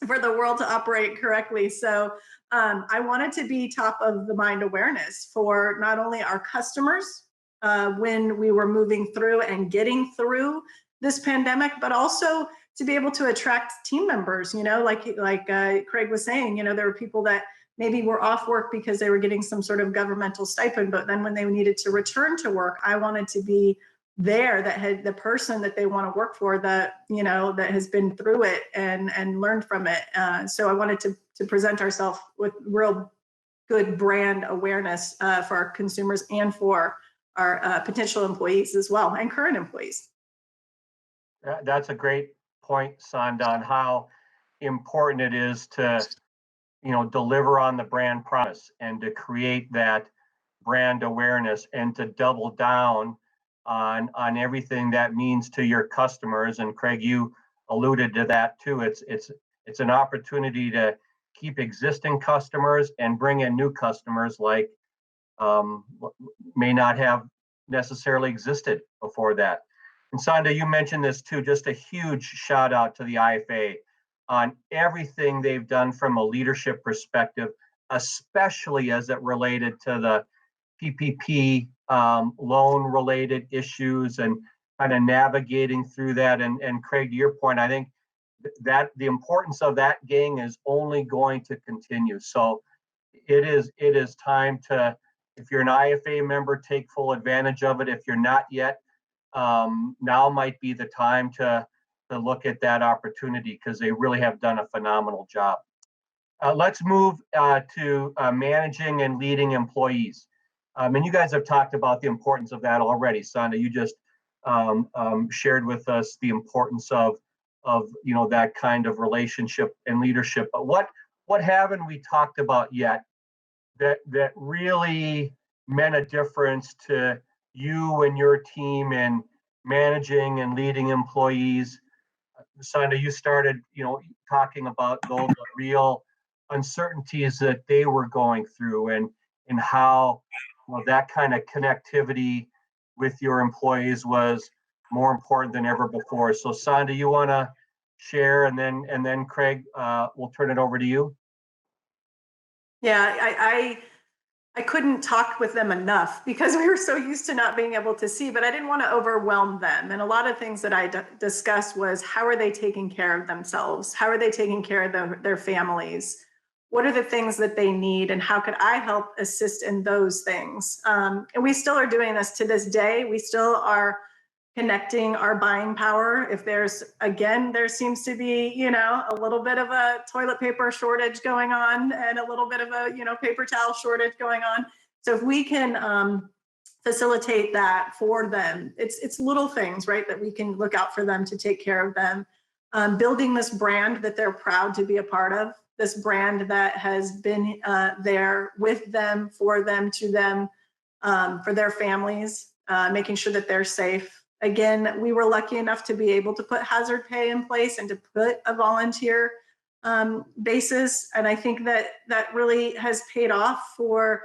for the world to operate correctly. So I wanted to be top of the mind awareness for not only our customers when we were moving through and getting through this pandemic, but also to be able to attract team members. Like Craig was saying, there were people that maybe were off work because they were getting some sort of governmental stipend, but then when they needed to return to work, I wanted to be there, that had the person that they want to work for, that that has been through it and learned from it. So I wanted to present ourselves with real good brand awareness for our consumers and for our potential employees as well, and current employees. That's a great point, Sonda, on how important it is to deliver on the brand promise and to create that brand awareness and to double down on everything that means to your customers. And Craig, you alluded to that too. It's an opportunity to keep existing customers and bring in new customers like may not have necessarily existed before that. And Sonda, you mentioned this too, just a huge shout out to the IFA on everything they've done from a leadership perspective, especially as it related to the PPP loan related issues and kind of navigating through that. And Craig, to your point, I think that the importance of that gang is only going to continue. So it is time to, if you're an IFA member, take full advantage of it. If you're not yet, now might be the time to look at that opportunity, because they really have done a phenomenal job. let's move to managing and leading employees. And you guys have talked about the importance of that already. Sonda, you just shared with us the importance of that kind of relationship and leadership. But what haven't we talked about yet that really meant a difference to you and your team in managing and leading employees? Sonda, you started, talking about those real uncertainties that they were going through, and how that kind of connectivity with your employees was more important than ever before. So, Sonda, you want to share, and then Craig, we'll turn it over to you. Yeah, I couldn't talk with them enough because we were so used to not being able to see, but I didn't want to overwhelm them. And a lot of things that I discussed was, how are they taking care of themselves? How are they taking care of their families? What are the things that they need, and how could I help assist in those things? And we still are doing this to this day. We still are connecting our buying power. If there seems to be, a little bit of a toilet paper shortage going on, and a little bit of a, paper towel shortage going on. So if we can facilitate that for them, it's little things, right, that we can look out for them to take care of them. Building this brand that they're proud to be a part of, this brand that has been there with them, for them, to them, for their families, making sure that they're safe. Again, we were lucky enough to be able to put hazard pay in place and to put a volunteer basis. And I think that really has paid off for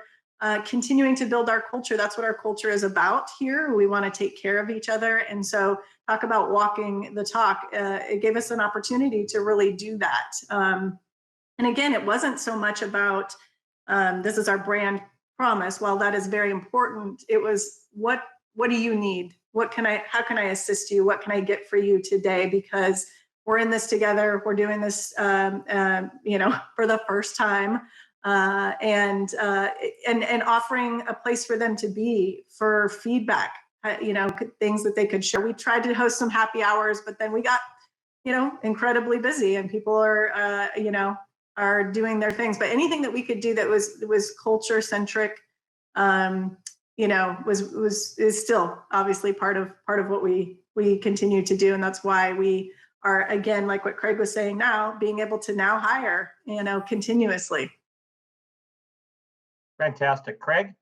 continuing to build our culture. That's what our culture is about here. We want to take care of each other. And so talk about walking the talk. It gave us an opportunity to really do that. And again, it wasn't so much about this is our brand promise. While that is very important, it was what do you need? How can I assist you? What can I get for you today? Because we're in this together. We're doing this, for the first time, and offering a place for them to be for feedback. Things that they could share. We tried to host some happy hours, but then we got, incredibly busy, and people are doing their things. But anything that we could do that was culture centric, is still obviously part of what we continue to do. And that's why we are, again, like what Craig was saying, now being able to now hire, continuously. Fantastic. Craig?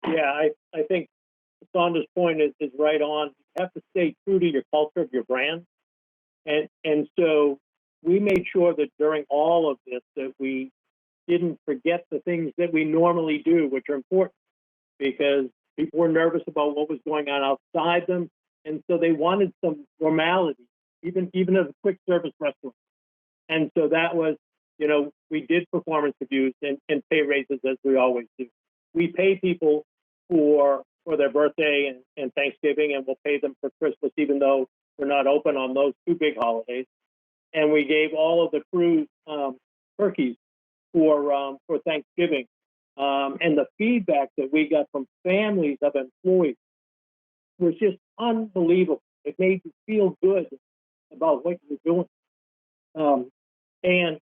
Yeah, I think Sonda's point is right on. You have to stay true to your culture of your brand. And so we made sure that during all of this that we didn't forget the things that we normally do, which are important, because people were nervous about what was going on outside them. And so they wanted some normality, even at a quick service restaurant. And so that was, we did performance reviews and pay raises, as we always do. We pay people for their birthday and Thanksgiving, and we'll pay them for Christmas, even though we're not open on those two big holidays. And we gave all of the crews turkeys for Thanksgiving. And the feedback that we got from families of employees was just unbelievable. It made you feel good about what you're doing. And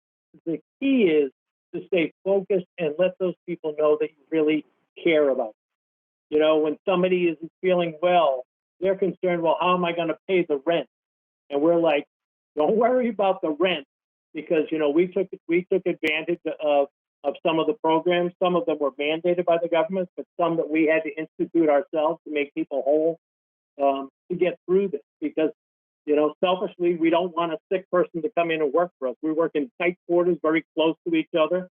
the key is to stay focused and let those people know that you really care about them. When somebody isn't feeling well, they're concerned, well, how am I going to pay the rent? And we're like, don't worry about the rent, because, we took advantage of some of the programs. Some of them were mandated by the government, but some that we had to institute ourselves to make people whole, to get through this. Because, selfishly, we don't want a sick person to come in and work for us. We work in tight quarters, very close to each other.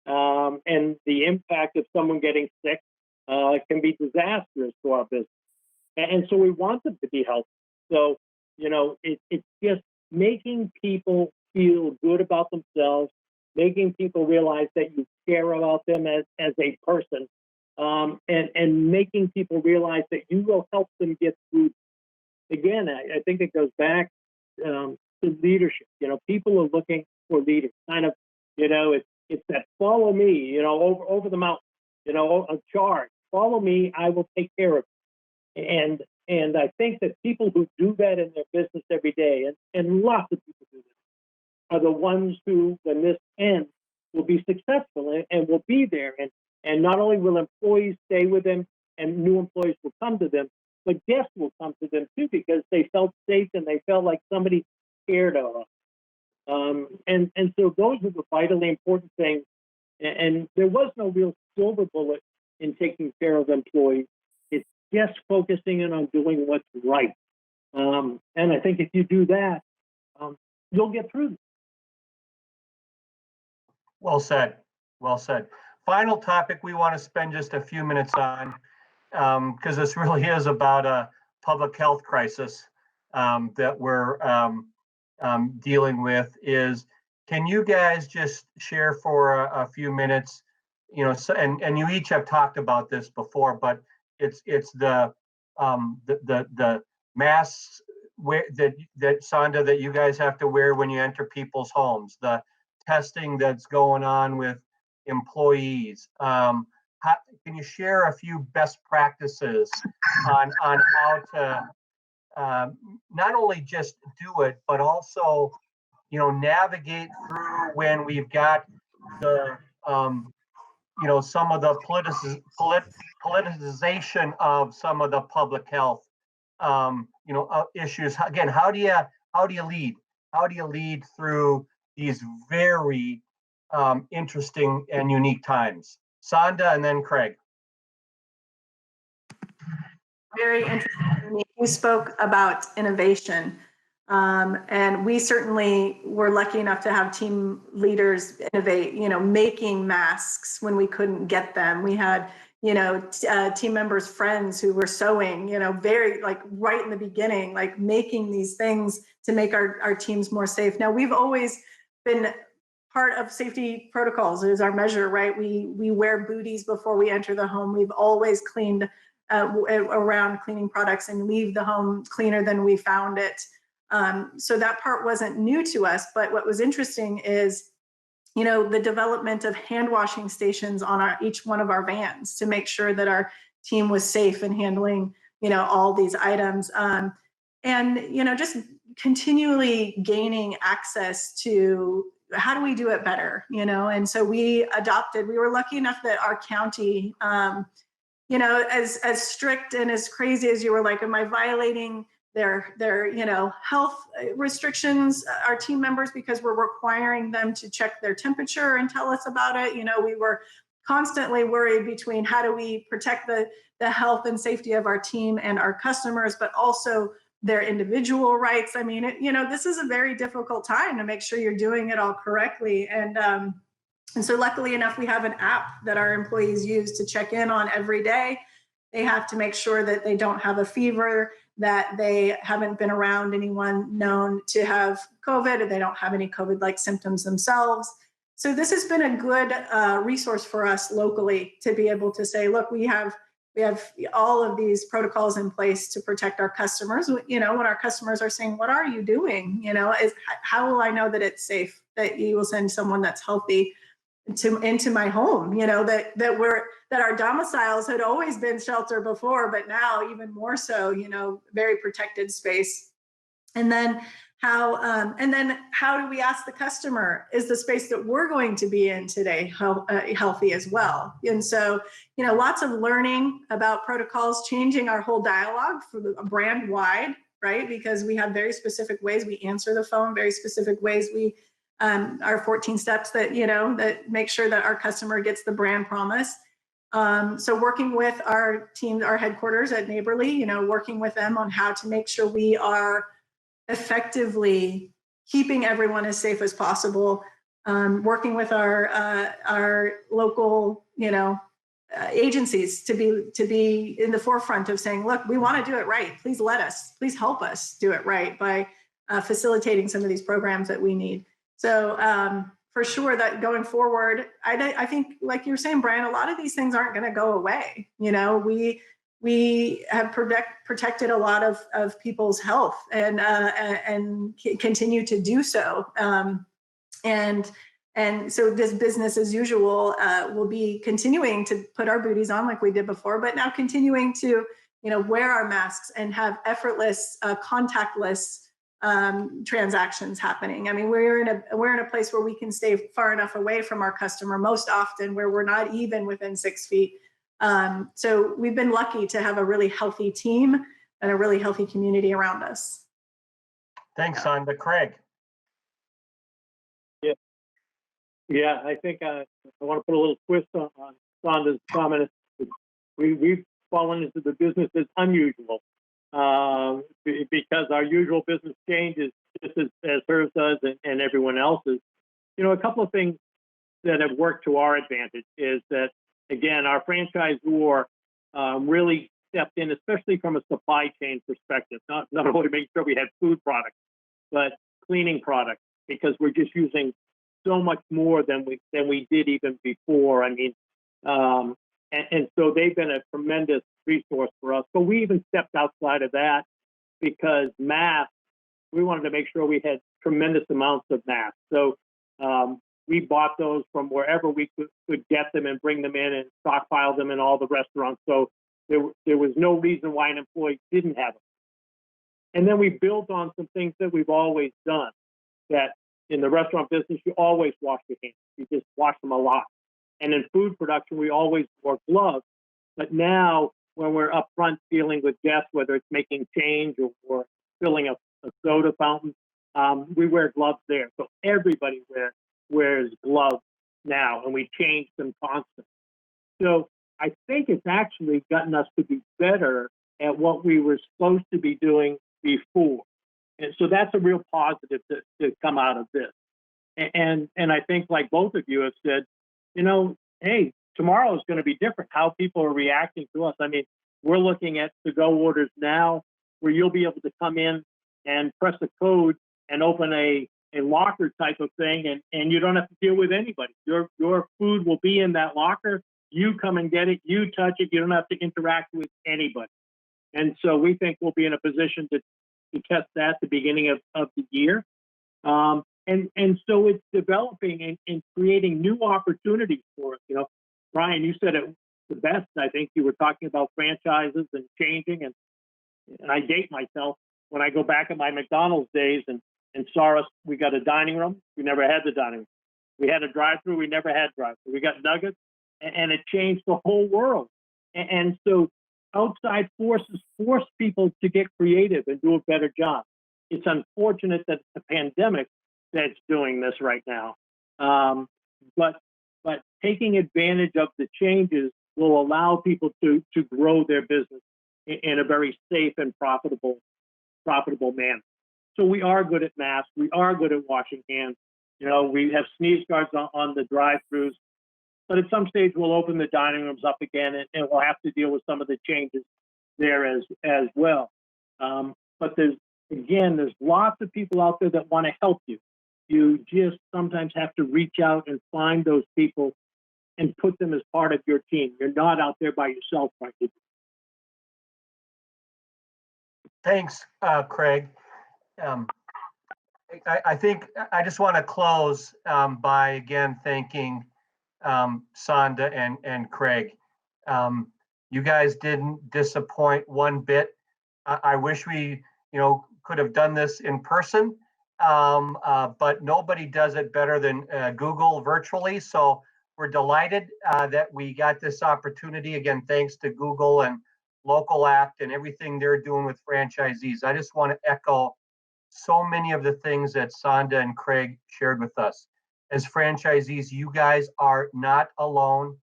And the impact of someone getting sick can be disastrous to our business. And so we want them to be healthy. So, it's just making people feel good about themselves, making people realize that you care about them as a person, and making people realize that you will help them get through. Again, I think it goes back to leadership. People are looking for leaders. Kind of, it's that follow me, over the mountain, a charge. Follow me, I will take care of you. And I think that people who do that in their business every day, and lots of people do this, are the ones who, when this ends, will be successful and will be there. And not only will employees stay with them and new employees will come to them, but guests will come to them too because they felt safe and they felt like somebody cared of them. And so those are the vitally important things. And there was no real silver bullet in taking care of employees. It's just focusing in on doing what's right. And I think if you do that, you'll get through this. Well said. Well said. Final topic we want to spend just a few minutes on, because this really is about a public health crisis that we're dealing with, is can you guys just share for a few minutes, and you each have talked about this before, but it's the masks that Sonda, that you guys have to wear when you enter people's homes, the testing that's going on with employees. Can you share a few best practices on how to not only just do it, but also, navigate through when we've got the, some of the politicization of some of the public health, issues. Again, how do you lead? How do you lead through these very interesting and unique times? Sonda and then Craig. Very interesting. You spoke about innovation. And we certainly were lucky enough to have team leaders innovate, making masks when we couldn't get them. We had, team members, friends who were sewing, very right in the beginning, making these things to make our teams more safe. Now, we've always been part of safety protocols is our measure, right? We wear booties before we enter the home. We've always cleaned around cleaning products and leave the home cleaner than we found it. So that part wasn't new to us, but what was interesting is, the development of hand washing stations on each one of our vans to make sure that our team was safe in handling, all these items. And, just continually gaining access to how do we do it better, and so we were lucky enough that our county, as strict and as crazy as you were like, am I violating their health restrictions, our team members, because we're requiring them to check their temperature and tell us about it. We were constantly worried between how do we protect the health and safety of our team and our customers, but also their individual rights. I mean, this is a very difficult time to make sure you're doing it all correctly. And so luckily enough, we have an app that our employees use to check in on every day. They have to make sure that they don't have a fever, that they haven't been around anyone known to have COVID, or they don't have any COVID-like symptoms themselves. So this has been a good resource for us locally to be able to say, look, we have all of these protocols in place to protect our customers. When our customers are saying, what are you doing? How will I know that it's safe, that you will send someone that's healthy into my home, that our domiciles had always been shelter before, but now even more so, very protected space. And then how do we ask the customer, is the space that we're going to be in today healthy as well? And so, lots of learning about protocols, changing our whole dialogue for the brand wide, right? Because we have very specific ways we answer the phone, very specific ways we our 14 steps that, that make sure that our customer gets the brand promise. So working with our team, our headquarters at Neighborly, working with them on how to make sure we are effectively keeping everyone as safe as possible. Working with our local, agencies to be in the forefront of saying, look, we want to do it right. Please help us do it right by facilitating some of these programs that we need. So for sure that going forward, I think, like you're saying, Brian, a lot of these things aren't going to go away. We have protected a lot of people's health and continue to do so. And so this business as usual will be continuing to put our booties on like we did before, but now continuing to wear our masks and have effortless, contactless transactions happening. I mean, we're in a place where we can stay far enough away from our customer most often where we're not even within 6 feet. So we've been lucky to have a really healthy team and a really healthy community around us. Thanks, Sonda. Craig. Yeah, I think I want to put a little twist on Sonda's comment. We've fallen into the business as unusual because our usual business changes just as hers does and everyone else's. You know, a couple of things that have worked to our advantage is that, again, our franchisor really stepped in, especially from a supply chain perspective, not only making sure we had food products, but cleaning products, because we're just using so much more than we did even before. I mean, and so they've been a tremendous resource for us. But we even stepped outside of that because masks, we wanted to make sure we had tremendous amounts of masks. So we bought those from wherever we could get them and bring them in and stockpile them in all the restaurants. So there was no reason why an employee didn't have them. And then we built on some things that we've always done, that in the restaurant business, you always wash your hands. You just wash them a lot. And in food production, we always wore gloves. But now, when we're up front dealing with guests, whether it's making change or filling a soda fountain, we wear gloves there. So everybody wears gloves now, and we change them constantly. So I think it's actually gotten us to be better at what we were supposed to be doing before. And so that's a real positive to come out of this. And I think, like both of you have said, you know, hey, tomorrow is going to be different, how people are reacting to us. I mean, we're looking at to-go orders now where you'll be able to come in and press a code and open a locker type of thing, and you don't have to deal with anybody. Your food will be in that locker. You come and get it. You touch it. You don't have to interact with anybody. And so we think we'll be in a position to test that at the beginning of the year. And so it's developing and creating new opportunities for us. You know, Brian, you said it the best. I think you were talking about franchises and changing. And I date myself when I go back at my McDonald's days and saw us, we got a dining room. We never had the dining room. We had a drive-through. We never had drive-through. We got nuggets, and it changed the whole world. And so outside forces force people to get creative and do a better job. It's unfortunate that the pandemic that's doing this right now. But taking advantage of the changes will allow people to grow their business in a very safe and profitable manner. So we are good at masks. We are good at washing hands. You know, we have sneeze guards on the drive-throughs. But at some stage, we'll open the dining rooms up again, and we'll have to deal with some of the changes there as well. But there's lots of people out there that want to help you. You just sometimes have to reach out and find those people and put them as part of your team. You're not out there by yourself, right? Thanks, Craig. I think I just want to close by again thanking Sonda and Craig. You guys didn't disappoint one bit. I wish we, could have done this in person, but nobody does it better than Google virtually. So we're delighted that we got this opportunity. Again, thanks to Google and LOCALACT and everything they're doing with franchisees. I just want to echo so many of the things that Sonda and Craig shared with us. As franchisees, you guys are not alone.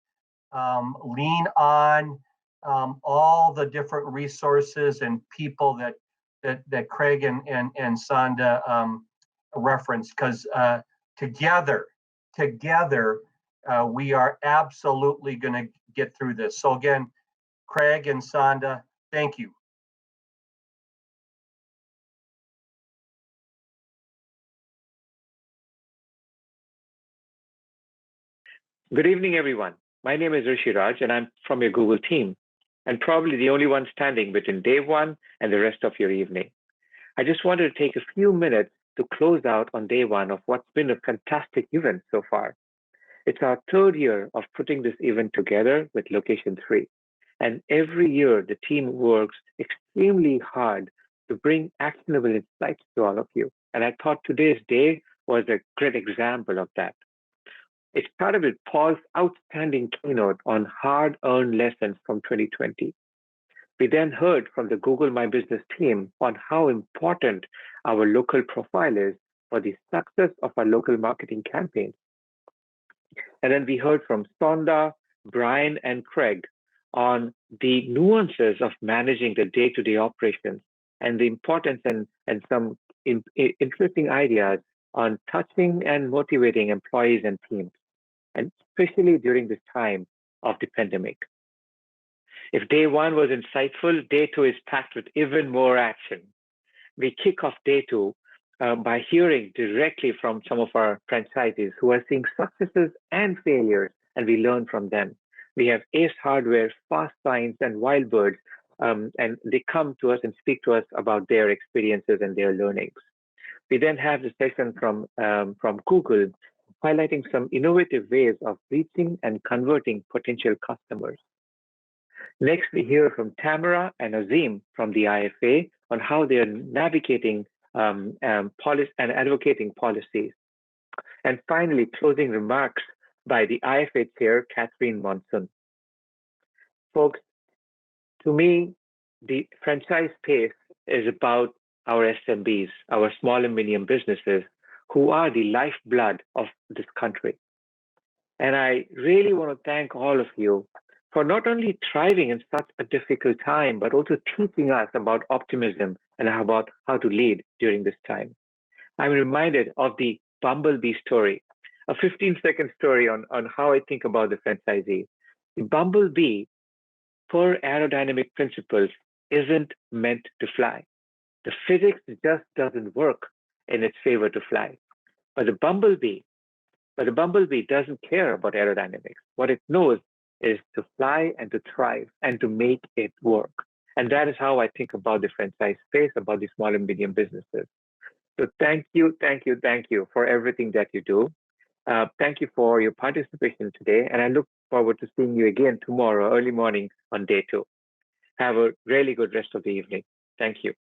Lean on all the different resources and people that Craig and Sonda referenced, because together, we are absolutely going to get through this. So again, Craig and Sonda, thank you. Good evening, everyone. My name is Rishi Raj, and I'm from your Google team, and probably the only one standing between day one and the rest of your evening. I just wanted to take a few minutes to close out on day one of what's been a fantastic event so far. It's our third year of putting this event together with Location 3. And every year, the team works extremely hard to bring actionable insights to all of you. And I thought today's day was a great example of that. It started with Paul's outstanding keynote on hard-earned lessons from 2020. We then heard from the Google My Business team on how important our local profile is for the success of our local marketing campaigns. And then we heard from Sonda, Brian, and Craig on the nuances of managing the day-to-day operations and the importance and some interesting ideas on touching and motivating employees and teams, and especially during this time of the pandemic. If day one was insightful, day two is packed with even more action. We kick off day two by hearing directly from some of our franchisees who are seeing successes and failures, and we learn from them. We have Ace Hardware, Fast Signs, and Wildbirds, and they come to us and speak to us about their experiences and their learnings. We then have the session from Google, highlighting some innovative ways of reaching and converting potential customers. Next, we hear from Tamara and Azim from the IFA on how they are navigating policy and advocating policies. And finally, closing remarks by the IFA chair, Catherine Monson. Folks, to me, the franchise space is about our SMBs, our small and medium businesses, who are the lifeblood of this country. And I really want to thank all of you for not only thriving in such a difficult time, but also teaching us about optimism and about how to lead during this time. I'm reminded of the Bumblebee story, a 15-second story on how I think about the franchisee. The Bumblebee, per aerodynamic principles, isn't meant to fly. The physics just doesn't work in its favor to fly. But the Bumblebee doesn't care about aerodynamics. What it knows is to fly and to thrive and to make it work. And that is how I think about the franchise space, about the small and medium businesses. So thank you for everything that you do. Thank you for your participation today. And I look forward to seeing you again tomorrow, early morning on day two. Have a really good rest of the evening. Thank you.